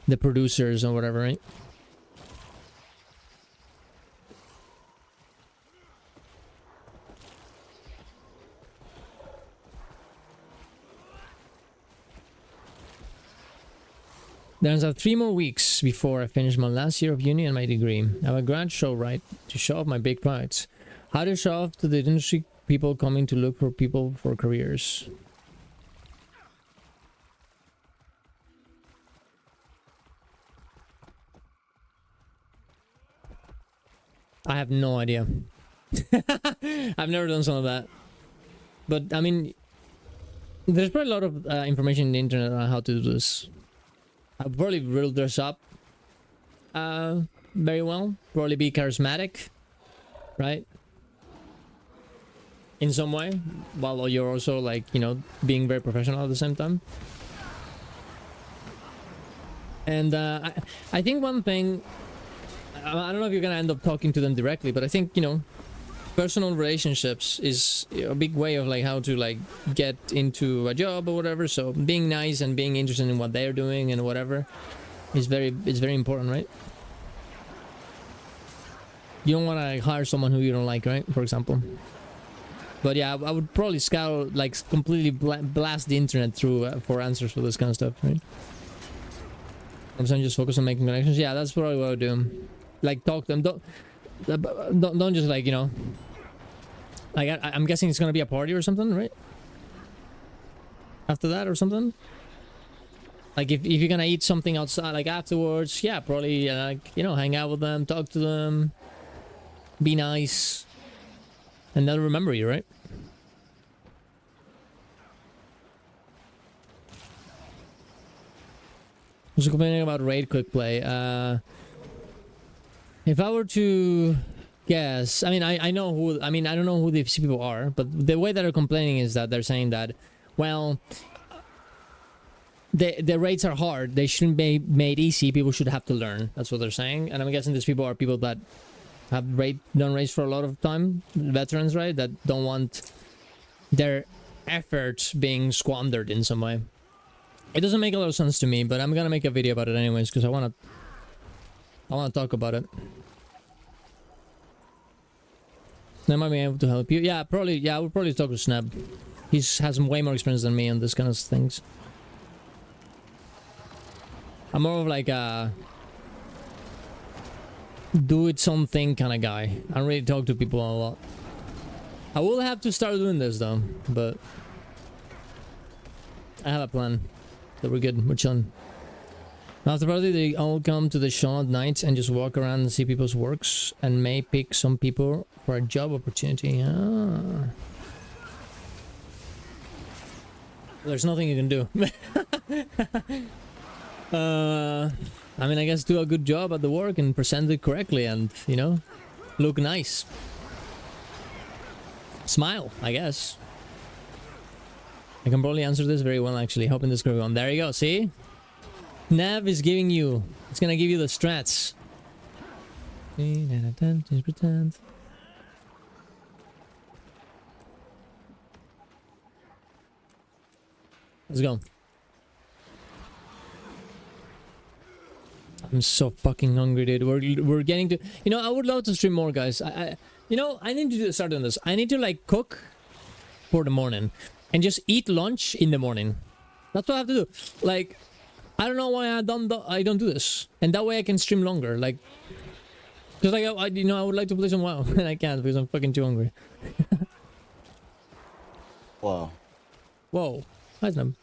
the producers or whatever, right? There's 3 more weeks before I finish my last year of uni and my degree. I have a grad show, right, to show off my big projects. How to show off to the industry people coming to look for people for careers. I have no idea. I've never done some of that. But, I mean, there's probably a lot of information on the internet on how to do this. I'll probably will dress up very well. Probably be charismatic, right? In some way, while you're also like, you know, being very professional at the same time. And I think one thing, I don't know if you're gonna end up talking to them directly, but I think, you know, personal relationships is a big way of like how to like get into a job or whatever. So being nice and being interested in what they're doing and whatever is very important, right? You don't want to hire someone who you don't like, right? For example. But yeah, I would probably scout, like, completely blast the internet through for answers for this kind of stuff, right? I'm saying just focus on making connections. Yeah, that's probably what I would do. Like, talk to them. Don't just, like, you know. Like, I'm guessing it's gonna be a party or something, right? After that or something. Like, if you're gonna eat something outside, like afterwards, yeah, probably, like, you know, hang out with them, talk to them, be nice. And they'll remember you, right? Who's complaining about raid quick play? If I were to guess, I mean, I know who. I mean, I don't know who these people are, but the way that they're complaining is that they're saying that, well, the raids are hard. They shouldn't be made easy. People should have to learn. That's what they're saying. And I'm guessing these people are people that have done raids for a lot of time, veterans, right? That don't want their efforts being squandered in some way. It doesn't make a lot of sense to me, but I'm gonna make a video about it anyways because I wanna talk about it. Snap might be able to help you. Yeah, probably. Yeah, I would probably talk to Snap. He has way more experience than me on this kind of things. I'm more of like a do it something kind of guy. I don't really talk to people a lot. I will have to start doing this though, but I have a plan. That we're good. We're chilling. After party, they all come to the show at night and just walk around and see people's works and may pick some people for a job opportunity. Ah. There's nothing you can do. I mean, I guess do a good job at the work and present it correctly and, you know, look nice. Smile, I guess. I can probably answer this very well, actually. Hoping this goes on. There you go, see? Nav is giving you... It's gonna give you the strats. Pretend. Let's go. I'm so fucking hungry, dude. We're getting to... You know, I would love to stream more, guys. You know, I need to start doing this. I need to, like, cook for the morning. And just eat lunch in the morning. That's what I have to do. Like, I don't know why I don't do this. And that way I can stream longer. Like, because like you know, I would like to play some WoW, and I can't because I'm fucking too hungry. Whoa. Whoa. Hi, Sneb.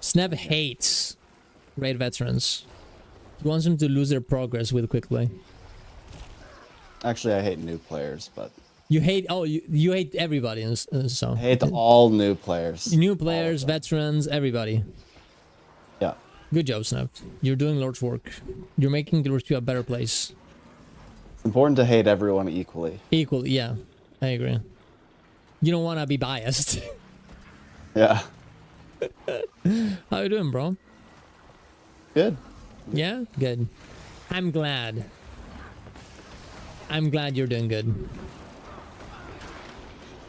Sneb hates raid veterans. He wants them to lose their progress with quick play. Actually, I hate new players, but... You hate... Oh, you hate everybody, and so... I hate all new players. New players, veterans, everybody. Yeah. Good job, Snap. You're doing Lord's work. You're making the Lord's a better place. It's important to hate everyone equally. Equally, yeah. I agree. You don't want to be biased. Yeah. How you doing, bro? Good. Yeah? Good. I'm glad. I'm glad you're doing good.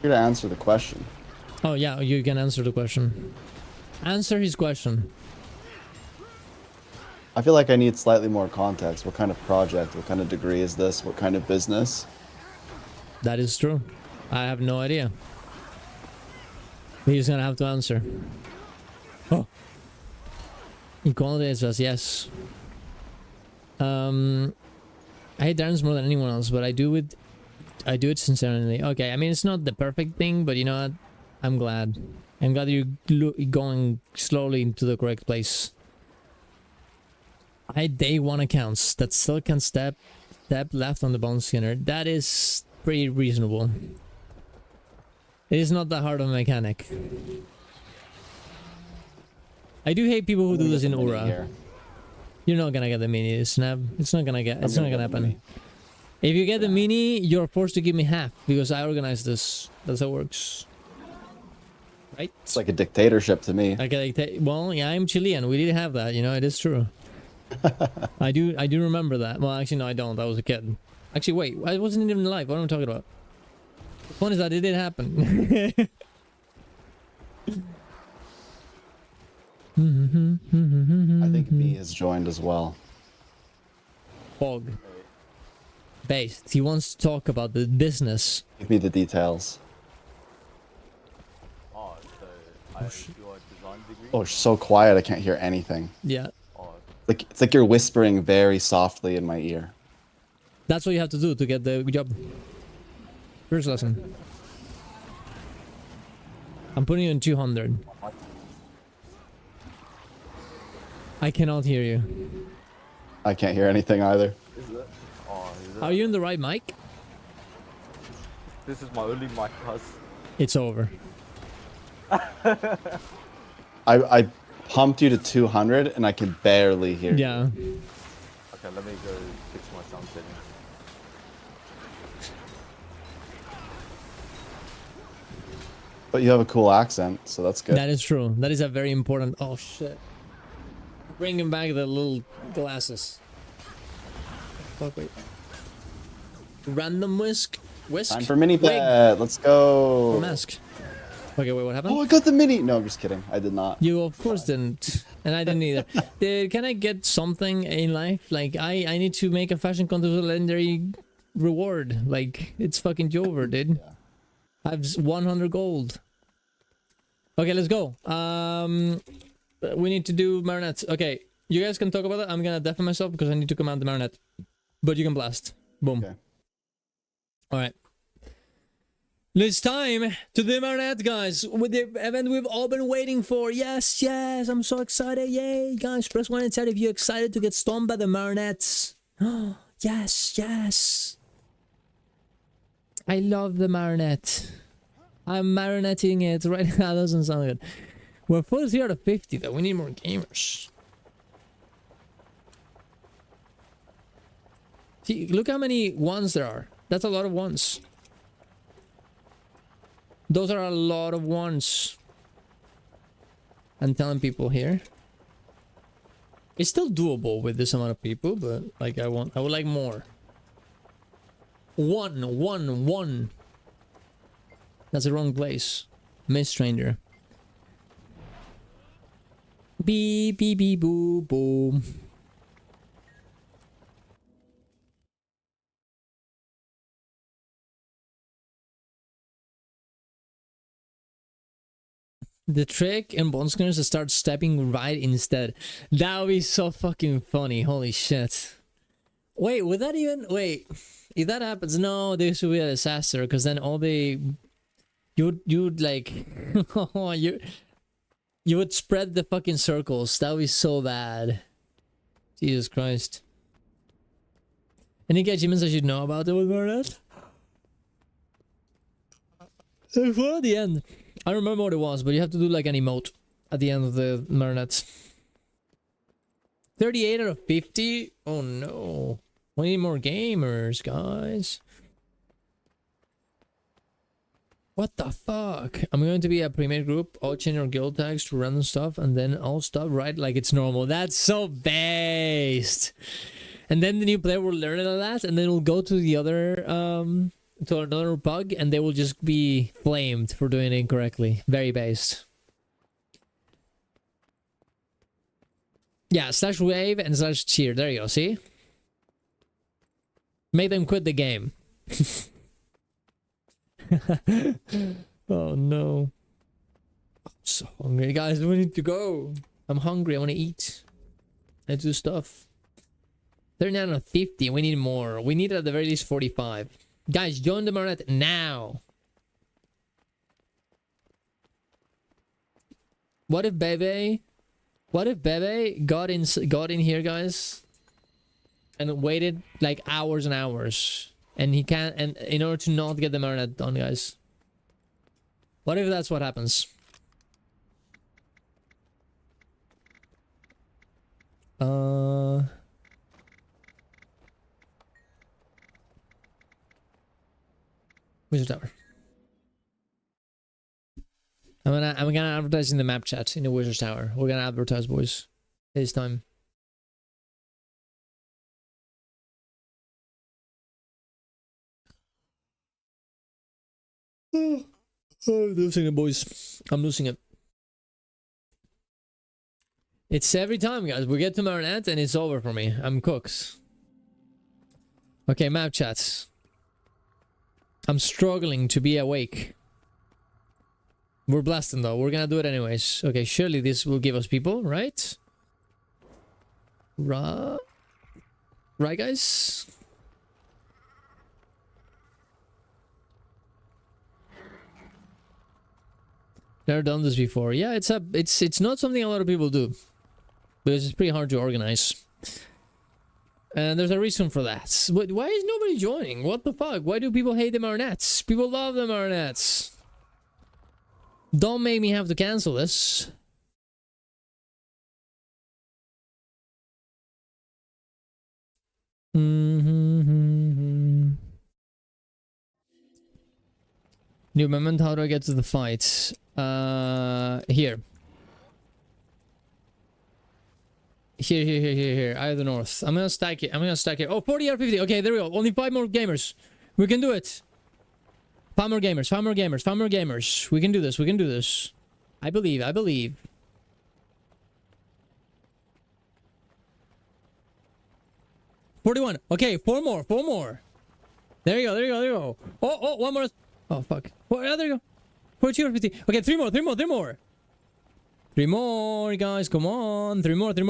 Here to answer the question. Oh, yeah, you can answer the question. Answer his question. I feel like I need slightly more context. What kind of project? What kind of degree is this? What kind of business? That is true. I have no idea. He's gonna have to answer. Oh. Equality is just yes. I hate Darren's more than anyone else, but I do it sincerely. Okay, I mean it's not the perfect thing, but you know what? I'm glad. I'm glad you're going slowly into the correct place. I hate day one accounts that still can step left on the bone skinner. That is pretty reasonable. It is not that hard of a mechanic. I do hate people who do this in Aura. You're not gonna get the mini, Snap. It's not gonna happen. If you get the mini, you're forced to give me half because I organized this. That's how it works. Right? It's like a dictatorship to me. Well, yeah, I'm Chilean. We did have that, you know, it is true. I do remember that. Well, actually, no, I don't. I was a kid. Actually, wait, I wasn't even alive. What am I talking about? The point is that it did happen. I think B has joined as well. Fog. Based. He wants to talk about the business. Give me the details. Oh, so I do a design degree. Oh, it's so quiet. I can't hear anything. Yeah. Oh, It's like you're whispering very softly in my ear. That's what you have to do to get the job. First lesson. I'm putting you in 200. I cannot hear you. I can't hear anything either. is it? Oh, is it? Are you in the right mic? This is my only mic, cuz. It's over. I pumped you to 200 and I can barely hear you. Yeah. Okay, let me go fix my sound settings. But you have a cool accent, so that's good. That is true. That is a very important. Oh shit! Bringing back the little glasses. Fuck wait. Random whisk. Time for mini pet. Let's go. Or mask. Okay, wait. What happened? Oh, I got the mini. No, I'm just kidding. I did not. You of course didn't, and I didn't either. Can I get something in life? Like I need to make a fashion contest with a legendary reward. Like it's fucking over, dude. Yeah. I have 100 gold. Okay, let's go. We need to do marionettes. Okay, you guys can talk about it. I'm gonna deafen myself because I need to command the marionette. But you can blast. Boom. Okay. All right. It's time to the marionette, guys. With the event we've all been waiting for. Yes, yes. I'm so excited. Yay, guys. Press 1 and chat if you're excited to get stomped by the marionettes. Yes, yes. I love the marionette. I'm marionetting it right now. That doesn't sound good. We're 43 out of 50 though. We need more gamers. See, look how many ones there are. That's a lot of ones. Those are a lot of ones. I'm telling people here. It's still doable with this amount of people, but like I would like more. One. That's the wrong place. Miss Stranger. Beep beep beep boo boom. The trick in Bonsker is to start stepping right instead. That would be so fucking funny. Holy shit. Wait, would that even... Wait. If that happens, no, this would be a disaster. Because then all the... You'd like... you would spread the fucking circles. That would be so bad. Jesus Christ. Any achievements I should know about it with Marionette? There's one at the end. I don't remember what it was, but you have to do like an emote at the end of the Marionette. 38 out of 50? Oh no. We need more gamers, guys. What the fuck? I'm going to be a premier group. I'll change our guild tags to random stuff and then I'll stop right like it's normal. That's so based. And then the new player will learn all that and then we'll go to the other to another bug and they will just be flamed for doing it incorrectly. Very based. Yeah, slash wave and slash cheer. There you go, see? Make them quit the game. Oh no. I'm so hungry, guys. We need to go. I'm hungry. I want to eat. Let's do stuff. 39 out of 50. We need more. We need at the very least 45. Guys, join the Marionette now. What if Bebe got in here, guys, and waited like hours and hours, and he can't, and in order to not get the Marionette done, guys. What if that's what happens? Wizard Tower. I'm gonna advertise in the map chat in the Wizard Tower. We're gonna advertise, boys. It's time. I'm losing it, boys. I'm losing it. It's every time, guys. We get to Marionette and it's over for me. I'm cooked. Okay, map chats. I'm struggling to be awake. We're blasting though. We're gonna do it anyways. Okay, surely this will give us people, right? Right, guys? Never done this before. Yeah, it's not something a lot of people do. Because it's pretty hard to organize. And there's a reason for that. Why is nobody joining? What the fuck? Why do people hate the marionettes? People love the marionettes. Don't make me have to cancel this. New moment, how do I get to the fight? Here. Here. Eye of the North. I'm gonna stack it. Oh, 40 or 50. Okay, there we go. Only 5 more gamers. We can do it. 5 more gamers. We can do this. I believe. $41. Okay, 4 more. There you go. Oh, 1 more. Oh, fuck. Oh, yeah, there you go. 42 or 50. Okay, 3 more. 3 more, guys. Come on. 3 more. 2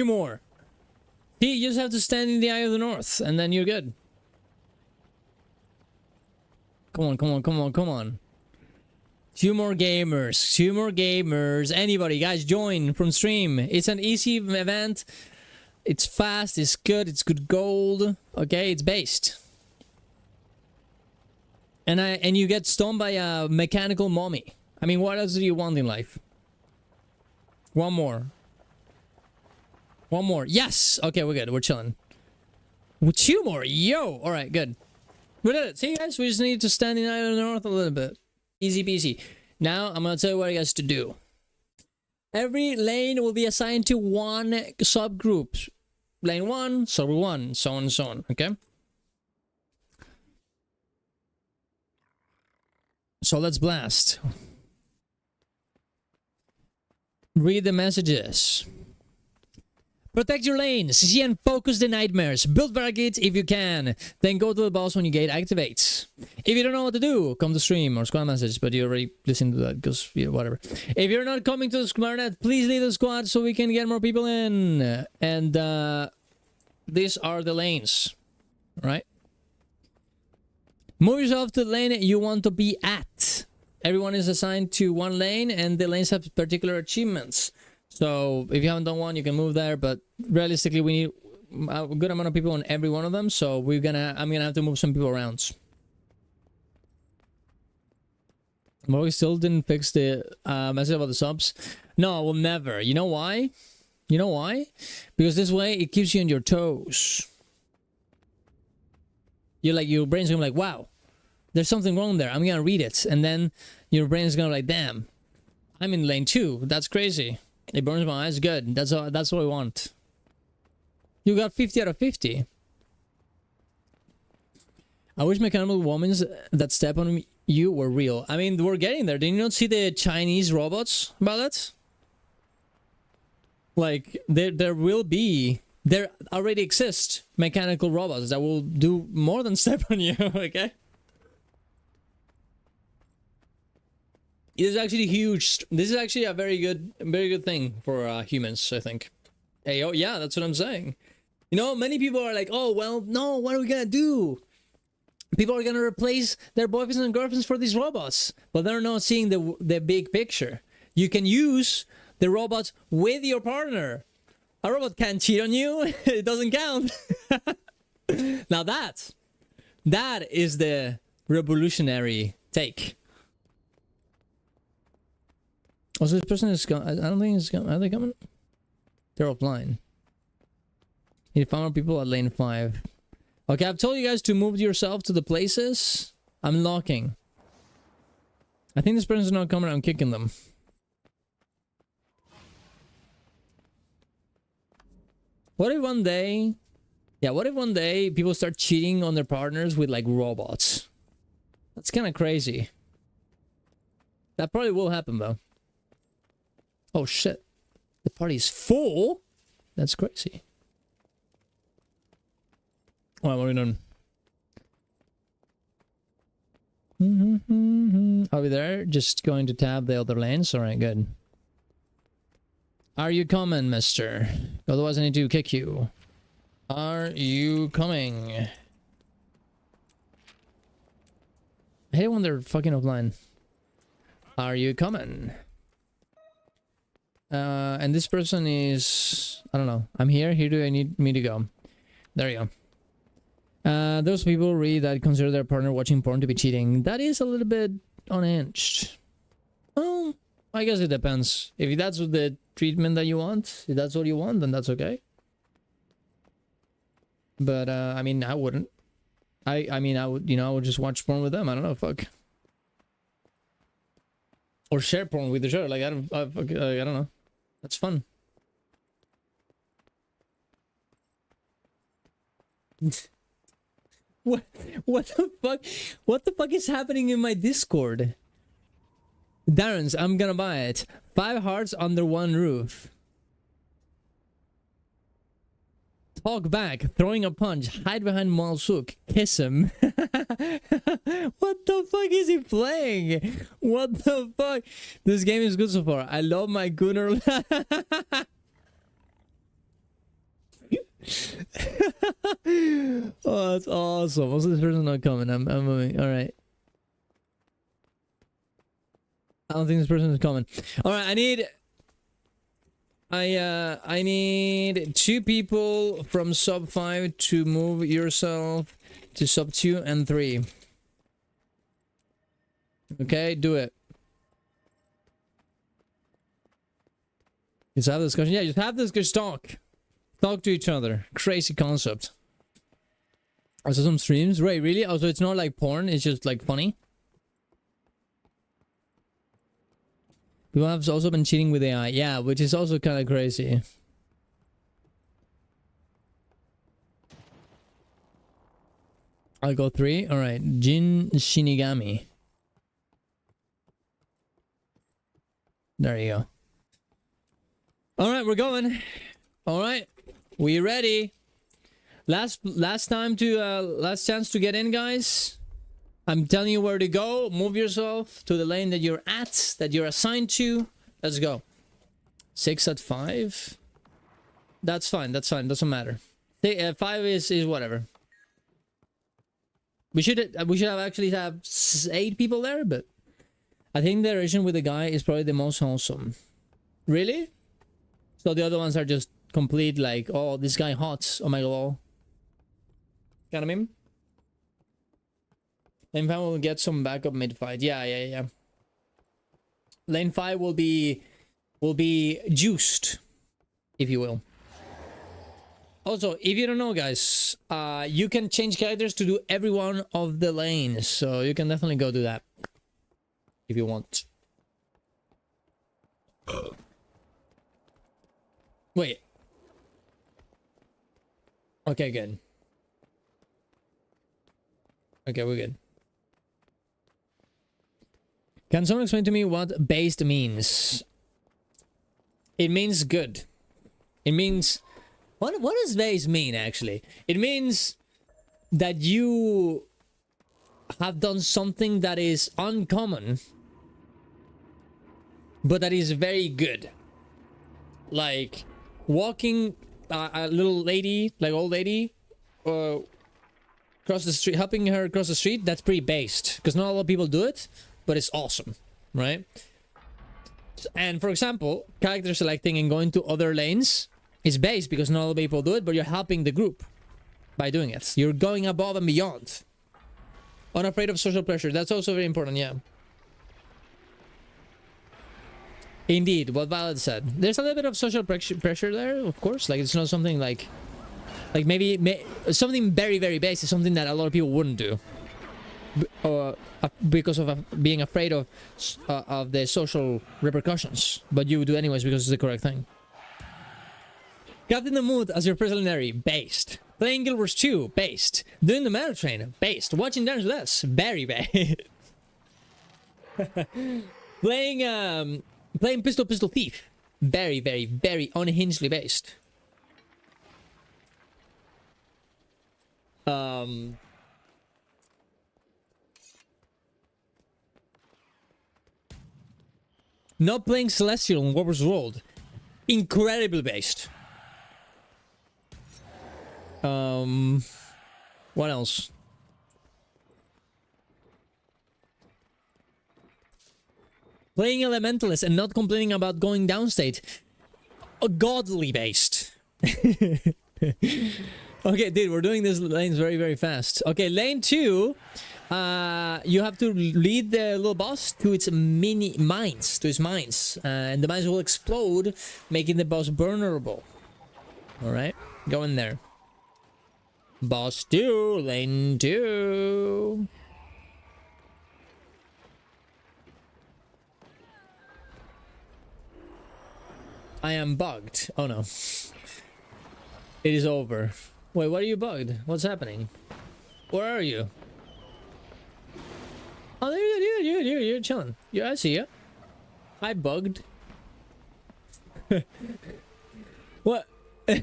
more. See, you just have to stand in the Eye of the North, and then you're good. Come on. 2 more gamers. Anybody, guys, join from stream. It's an easy event. It's fast, it's good gold. Okay, it's based. And you get stoned by a mechanical mommy. I mean, what else do you want in life? 1 more. Yes! Okay, we're good. We're chilling. 2 more. Yo! Alright, good. We did it. See, guys? We just need to stand in Eye of the North a little bit. Easy peasy. Now, I'm gonna tell you what you guys to do. Every lane will be assigned to 1 subgroup. Lane 1, server 1, so on and so on, okay? So let's blast. Read the messages. Protect your lanes, see and focus the nightmares. Build barricades if you can. Then go to the boss when your gate activates. If you don't know what to do, come to stream or squad message, but you already listened to that because, you know, whatever. If you're not coming to the squad, please leave the squad so we can get more people in. And these are the lanes, right? Move yourself to the lane you want to be at. Everyone is assigned to 1 lane and the lanes have particular achievements. So if you haven't done one, you can move there, but realistically we need a good amount of people on every one of them, so I'm gonna have to move some people around. But we still didn't fix the message about the subs. No, we'll never. You know why? Because this way it keeps you on your toes. Your brain's gonna be like, wow, there's something wrong there. I'm gonna read it, and then your brain's gonna be like, damn, I'm in lane 2. That's crazy. It burns my eyes. Good. That's what we want. You got 50 out of 50. I wish mechanical women that step on you were real. I mean, we're getting there. Did you not see the Chinese robots about that? Like, there already exist mechanical robots that will do more than step on you, okay? It is actually huge. This is actually a very good thing for humans, I think. Hey, oh yeah, that's what I'm saying. You know, many people are like, oh, well, no, what are we gonna do? People are gonna replace their boyfriends and girlfriends for these robots, but they're not seeing the big picture. You can use the robots with your partner. A robot can't cheat on you. It doesn't count. Now that is the revolutionary take. Also, this person is gone. I don't think it's coming. Are they coming? They're offline. Need 5 more people at lane 5. Okay, I've told you guys to move yourself to the places. I'm locking. I think this person's not coming. I'm kicking them. What if one day... Yeah, what if one day people start cheating on their partners with, like, robots? That's kind of crazy. That probably will happen, though. Oh, shit. The party's full? That's crazy. Well, what are we doing? Are we there? Just going to tab the other lanes? Alright, good. Are you coming, mister? Otherwise I need to kick you. Are you coming? I hate when they're fucking offline. Are you coming? And this person is... I don't know. I'm here. Here do I need me to go? There you go. Those people really that consider their partner watching porn to be cheating. That is a little bit unhinged. Well, I guess it depends. If that's the treatment that you want, if that's what you want, then that's okay. But, I mean, I wouldn't. I mean, I would, you know, I would just watch porn with them. I don't know, fuck. Or share porn with each other. Like, I don't know. That's fun. What the fuck? What the fuck is happening in my Discord? Darren's, I'm gonna buy it. 5 hearts under one roof. Talk back, throwing a punch, hide behind Malsuk, kiss him. What the fuck is he playing? What the fuck? This game is good so far. I love my Gunnar. Oh, that's awesome. Also, this person's not coming. I'm moving. All right. I don't think this person is coming. All right. I need 2 people from sub 5 to move yourself to sub 2 and 3. Okay, do it. Just have a discussion. Yeah, just have this. Just talk. Talk to each other. Crazy concept. I saw some streams. Right, really? Also, it's not like porn. It's just like funny. People have also been cheating with AI. Yeah, which is also kind of crazy. I'll go 3. Alright. Jin Shinigami. There you go. Alright, we're going. Alright. We ready? Last chance to get in, guys. I'm telling you where to go. Move yourself to the lane that you're at, that you're assigned to. Let's go. 6 at 5. That's fine. That's fine. Doesn't matter. 5 is whatever. We should have actually have 8 people there, but I think the relation with the guy is probably the most wholesome. Really? So the other ones are just complete like, oh, this guy hot. Oh my god. You know what I mean? Lane 5 will get some backup mid-fight. Yeah. Lane 5 will be juiced, if you will. Also, if you don't know, guys, you can change characters to do every one of the lanes. So you can definitely go do that. If you want. Wait. Okay, good. Okay, we're good. Can someone explain to me what based means? It means good. It means... What does based mean, actually? It means that you have done something that is uncommon, but that is very good. Like, walking a little lady, like old lady, cross the street, helping her cross the street, that's pretty based. Because not a lot of people do it, but it's awesome, right? And for example, character selecting and going to other lanes is based because not a lot of people do it, but you're helping the group by doing it. You're going above and beyond. Unafraid of social pressure, that's also very important, yeah. Indeed, what Violet said. There's a little bit of social pressure there, of course. Like, it's not something like maybe something very, very basic, something that a lot of people wouldn't do. Because of being afraid of the social repercussions. But you would do anyways because it's the correct thing. Captain the Mood as your mercenary, based. Playing Guild Wars 2, based. Doing the Meta Train, based. Watching Dance with Us, very based. Playing Pistol Thief, very, very, very unhingedly based. Not playing Celestial in Warp's World, incredibly based. What else? Playing Elementalist and not complaining about going downstate. Godly based. Okay, dude, we're doing these lanes very, very fast. Okay, lane 2. You have to lead the little boss to its mines, and the mines will explode, making the boss vulnerable. Alright, go in there. Boss 2, lane 2. I am bugged. Oh no. It is over. Wait, what are you bugged? What's happening? Where are you? Oh, there you're chilling. Yeah, I see you. I bugged. What? That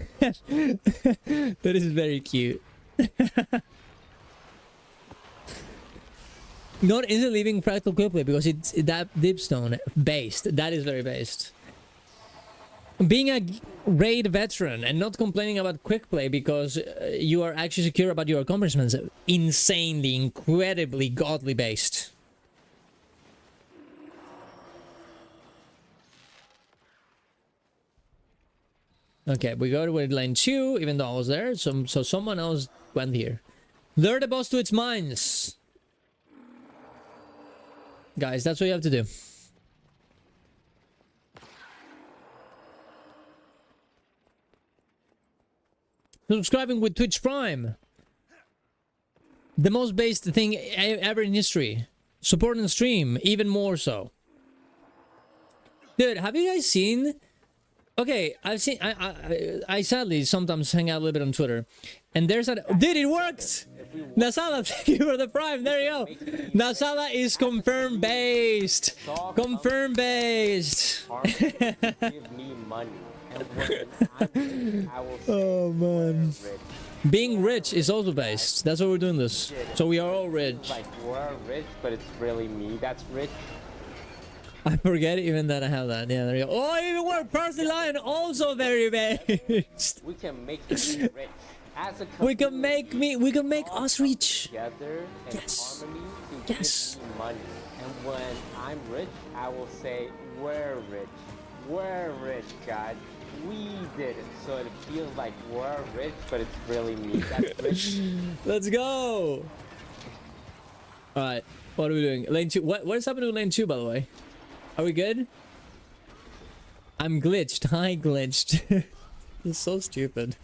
is very cute. Not isn't leaving practical quickplay because it's that dipstone based. That is very based. Being a raid veteran and not complaining about quick play because you are actually secure about your accomplishments, insanely, incredibly godly based. Okay, we go to lane 2, even though I was there, so someone else went here. Lure the boss to its mines. Guys, that's what you have to do. Subscribing with Twitch Prime. The most based thing ever in history. Supporting the stream, even more so. Dude, have you guys seen... Okay, I've seen... I sadly sometimes hang out a little bit on Twitter. And there's a... Dude, it works! Nasala, thank you for the Prime. There you go. Nasala is confirmed based. Confirmed based. Give me money. And when I will say, Oh man. rich. Being rich is also based. That's why we're doing this. So we are all rich. Like, we're rich, but it's really me that's rich. I forget even that I have that. Yeah, there you go. Oh, even more Parsley Lion also very based. We can make you rich. As a We can make us rich. together in Yes. harmony to Yes. give me money. And when I'm rich, I will say, we're rich. We're rich, God. We did it. So it feels like we're rich, but it's really me that's rich. Let's go. All right, what are we doing? Lane 2. What is happening with lane 2, by the way? Are we good? I'm glitched. I glitched. It's so stupid.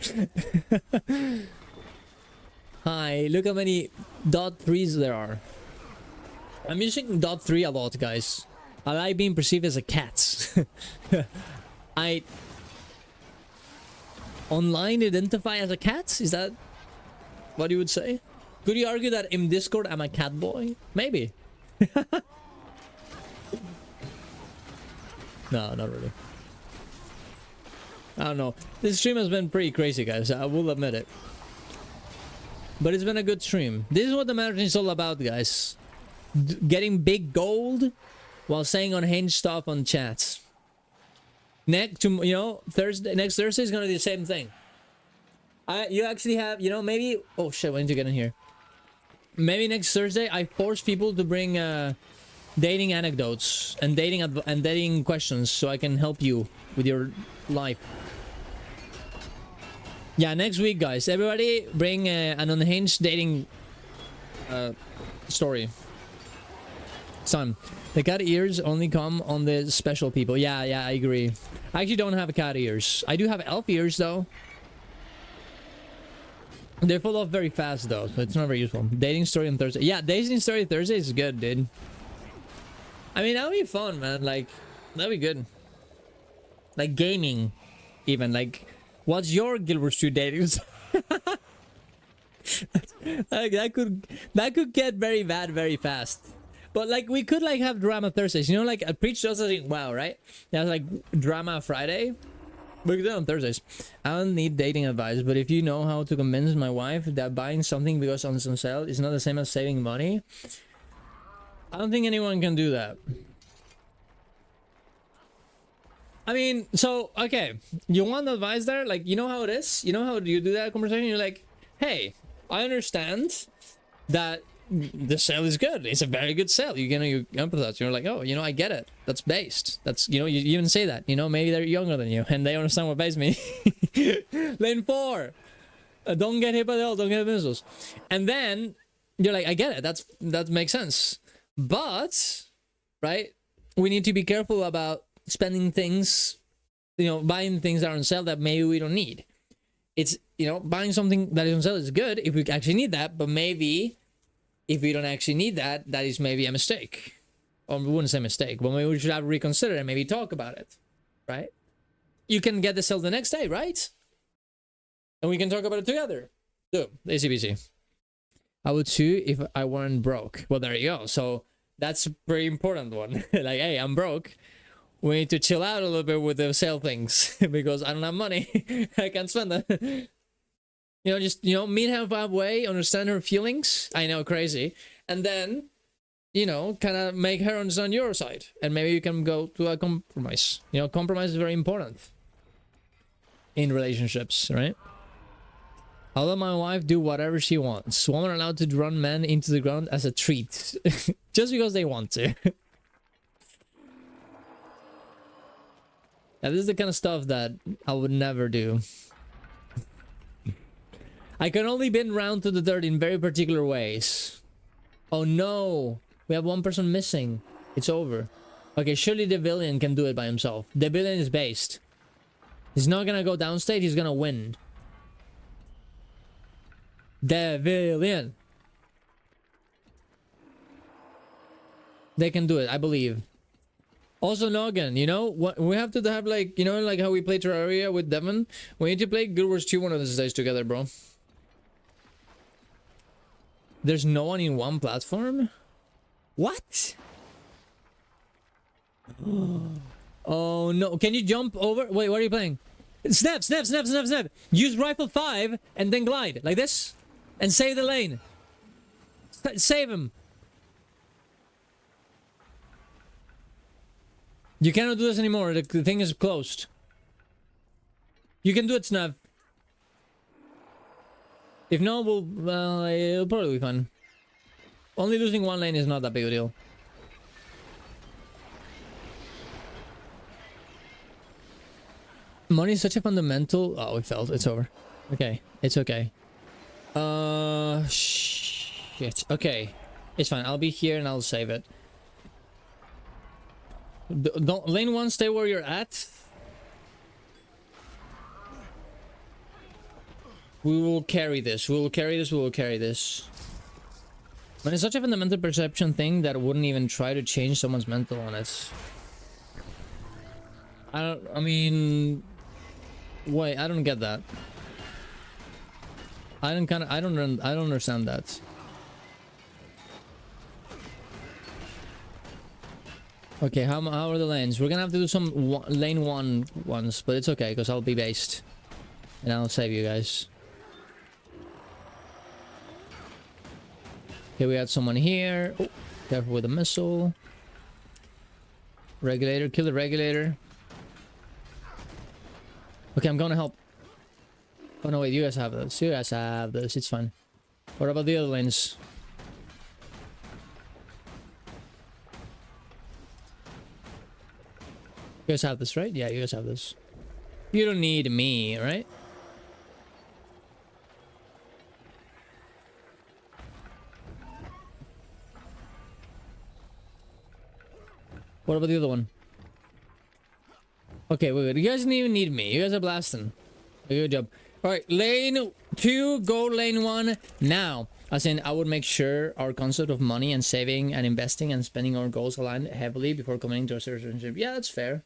Hi, look how many .3s there are. I'm using .3 a lot, guys. I like being perceived as a cat. I online identify as a cat? Is that what you would say? Could you argue that in Discord I'm a cat boy? Maybe. No, not really. I don't know. This stream has been pretty crazy, guys. I will admit it. But it's been a good stream. This is what the marathon is all about, guys. Getting big gold while saying unhinged stuff on chats. Next Thursday is gonna be the same thing. You actually have, maybe. Oh shit! I need to get in here. Maybe next Thursday I force people to bring dating anecdotes and dating questions so I can help you with your life. Yeah, next week, guys. Everybody bring an unhinged dating story. Son, the cat ears only come on the special people. Yeah, I agree. I actually don't have cat ears. I do have elf ears, though. They fall off very fast, though, so it's not very useful. Dating story on Thursday. Yeah, dating story Thursday is good, dude. I mean, that would be fun, man. Like, that'd be good. Like, gaming, even. Like, what's your Guild Wars 2 dating? Like, that could get very bad very fast. But like we could like have drama Thursdays, like a preach does it in WoW, right? That's like drama Friday. We could do it on Thursdays. I don't need dating advice, but if you know how to convince my wife that buying something because on some sale is not the same as saving money, I don't think anyone can do that. I mean, so okay, you want advice there? Like, you know how it is? You know how you do that conversation? You're like, hey, I understand that the sale is good. It's a very good sale. You empathize. You're like, oh, you know, I get it. That's based. That's, you know, you even say that. You know, maybe they're younger than you and they understand what based means. Lane 4. Don't get hit by the ult. Don't get hit by missiles. And then you're like, I get it. That makes sense. But, right, we need to be careful about spending things, you know, buying things that are on sale that maybe we don't need. It's, you know, buying something that is on sale is good if we actually need that, but maybe if we don't actually need that, that is maybe a mistake. Or we wouldn't say mistake, but maybe we should have to reconsider and maybe talk about it, right? You can get the sale the next day, right? And we can talk about it together. So, easy peasy. I would too if I weren't broke. Well, there you go. So that's a pretty important one. Like, hey, I'm broke. We need to chill out a little bit with the sale things because I don't have money. I can't spend that. You know, just, you know, meet her halfway, understand her feelings. I know, crazy. And then, you know, kind of make her understand your side. And maybe you can go to a compromise. You know, compromise is very important in relationships, right? I'll let my wife do whatever she wants. Women are allowed to run men into the ground as a treat. Just because they want to. Yeah, this is the kind of stuff that I would never do. I can only bend round to the dirt in very particular ways. Oh no! We have one person missing. It's over. Okay, surely the villain can do it by himself. The villain is based. He's not gonna go downstate, he's gonna win. The villain. They can do it, I believe. Also, Noggin, you know, what we have to have, like, you know, like how we play Terraria with Devon. We need to play Guild Wars 2 one of these days together, bro. There's no one in one platform? What? Oh no, can you jump over? Wait, what are you playing? Snap, snap, snap, snap, snap. Use rifle 5 and then glide, like this. And save the lane. Save him. You cannot do this anymore. The thing is closed. You can do it, Snav. If no, well, it'll probably be fun. Only losing one lane is not that big a deal. Money is such a fundamental... Oh, we failed. It's over. Okay. It's okay. Shit. Okay. It's fine. I'll be here and I'll save it. Don't lane 1, stay where you're at. We will carry this. We will carry this. We will carry this. But it's such a fundamental perception thing that I wouldn't even try to change someone's mental on it. I mean, wait, I don't get that. I don't understand that. Okay, how are the lanes? We're gonna have to do some lane 1 ones, but it's okay because I'll be based and I'll save you guys. Okay, we had someone here. Oh, careful with the missile. Regulator, kill the regulator. Okay, I'm gonna help. Oh no, wait, you guys have this. You guys have this. It's fine. What about the other lanes? You guys have this, right? Yeah, you guys have this. You don't need me, right? What about the other one? Okay, wait. You guys didn't even need me. You guys are blasting. Good job. Alright, lane 2, go lane 1 now. As in, I would make sure our concept of money and saving and investing and spending our goals align heavily before committing to a serious relationship. Yeah, that's fair.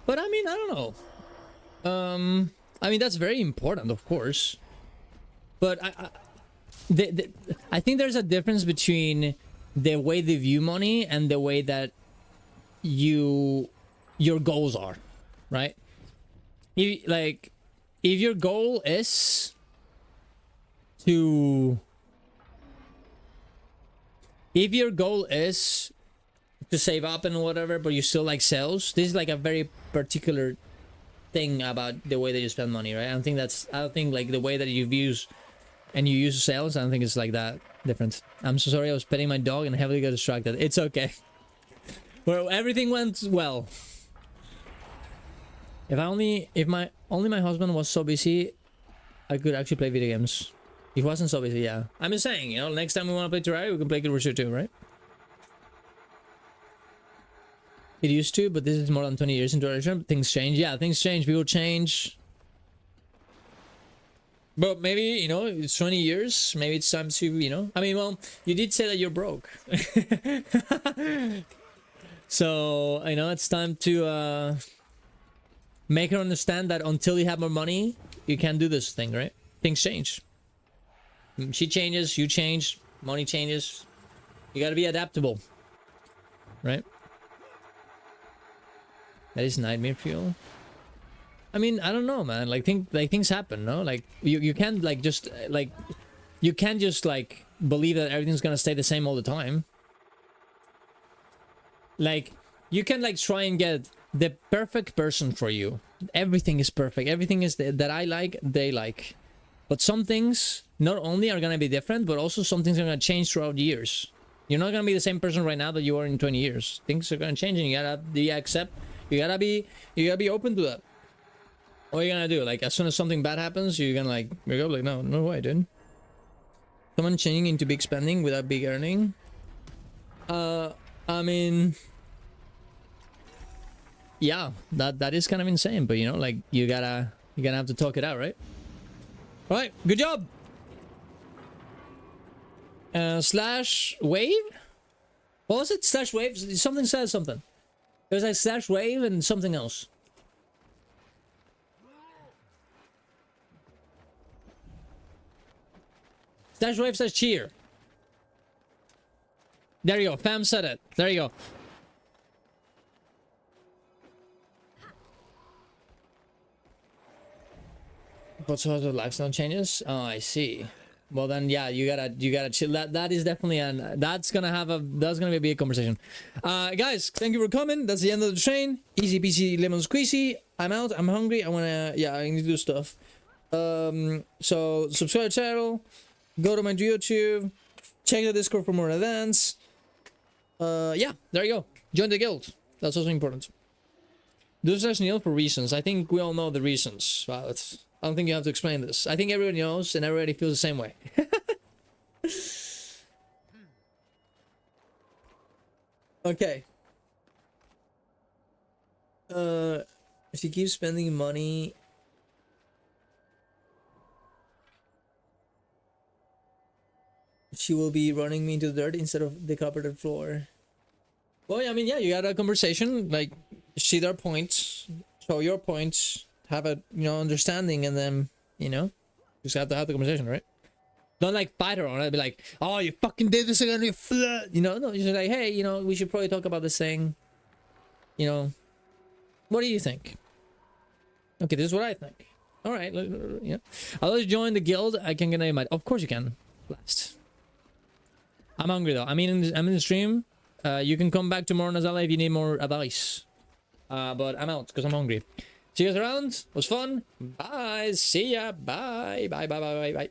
But I mean, I don't know. I mean, that's very important, of course. But I think there's a difference between the way they view money and the way that your goals are, right? If your goal is to save up and whatever, but you still like sales, this is like a very particular thing about the way that you spend money, right? I don't think like the way that you use and you use sales, I don't think it's like that. different. I'm so sorry. I was petting my dog and heavily got distracted. It's okay. Well, everything went well. If my husband was so busy, I could actually play video games. If he wasn't so busy, yeah. I'm just saying, you know, next time we want to play Terraria, we can play Guild Wars 2, right? It used to, but this is more than 20 years into Terraria. Things change. Yeah, things change. People change. But maybe, you know, it's 20 years. Maybe it's time to, you know. I mean, well, you did say that you're broke. So, you know, it's time to make her understand that until you have more money, you can't do this thing, right? Things change. She changes, you change, money changes. You gotta be adaptable. Right? That is nightmare fuel. I mean, I don't know, man. Like things happen, no? Like you can't like just like you can't just like believe that everything's gonna stay the same all the time. Like you can like try and get the perfect person for you. Everything is perfect. Everything is that I like, they like. But some things not only are gonna be different, but also some things are gonna change throughout years. You're not gonna be the same person right now that you are in 20 years. Things are gonna change, and you gotta accept. You gotta be open to that. What are you gonna do? Like as soon as something bad happens, you're gonna like you're like no way, dude. Someone changing into big spending without big earning. I mean, yeah, that is kind of insane. But you know, like you're gonna have to talk it out, right? All right, good job. Slash wave. What was it? Slash wave. Something says something. It was like slash wave and something else. Slash wave says cheer. There you go. Fam said it. There you go. What sort of lifestyle changes? Oh, I see. Well then, yeah, you gotta chill. That is definitely that's gonna be a big conversation. Guys, thank you for coming. That's the end of the train. Easy peasy lemon squeezy. I'm out. I'm hungry. I need to do stuff. So subscribe to the channel. Go to my YouTube. Check the Discord for more events. Yeah, there you go. Join the guild. That's also important. Do slash Neil for reasons. I think we all know the reasons. Wow, I don't think you have to explain this. I think everybody knows and everybody feels the same way. Okay. If you keep spending money, she will be running me into the dirt instead of the carpeted floor. Well, I mean, yeah, you got a conversation, like, see their points, show your points, have a, you know, understanding, and then, you know, just have to have the conversation, right? Don't, like, fight her on it, be like, oh, you fucking did this again, you flirt, you know? No, you're just like, hey, you know, we should probably talk about this thing, you know, what do you think? Okay, this is what I think. All right, yeah. I'll let you join the guild. I can get an invite. Of course you can. Blast. I'm hungry though. I mean, I'm in the stream. You can come back tomorrow, Nazala, if you need more advice. But I'm out because I'm hungry. See you guys around. It was fun. Bye. See ya. Bye. Bye. Bye. Bye. Bye. Bye.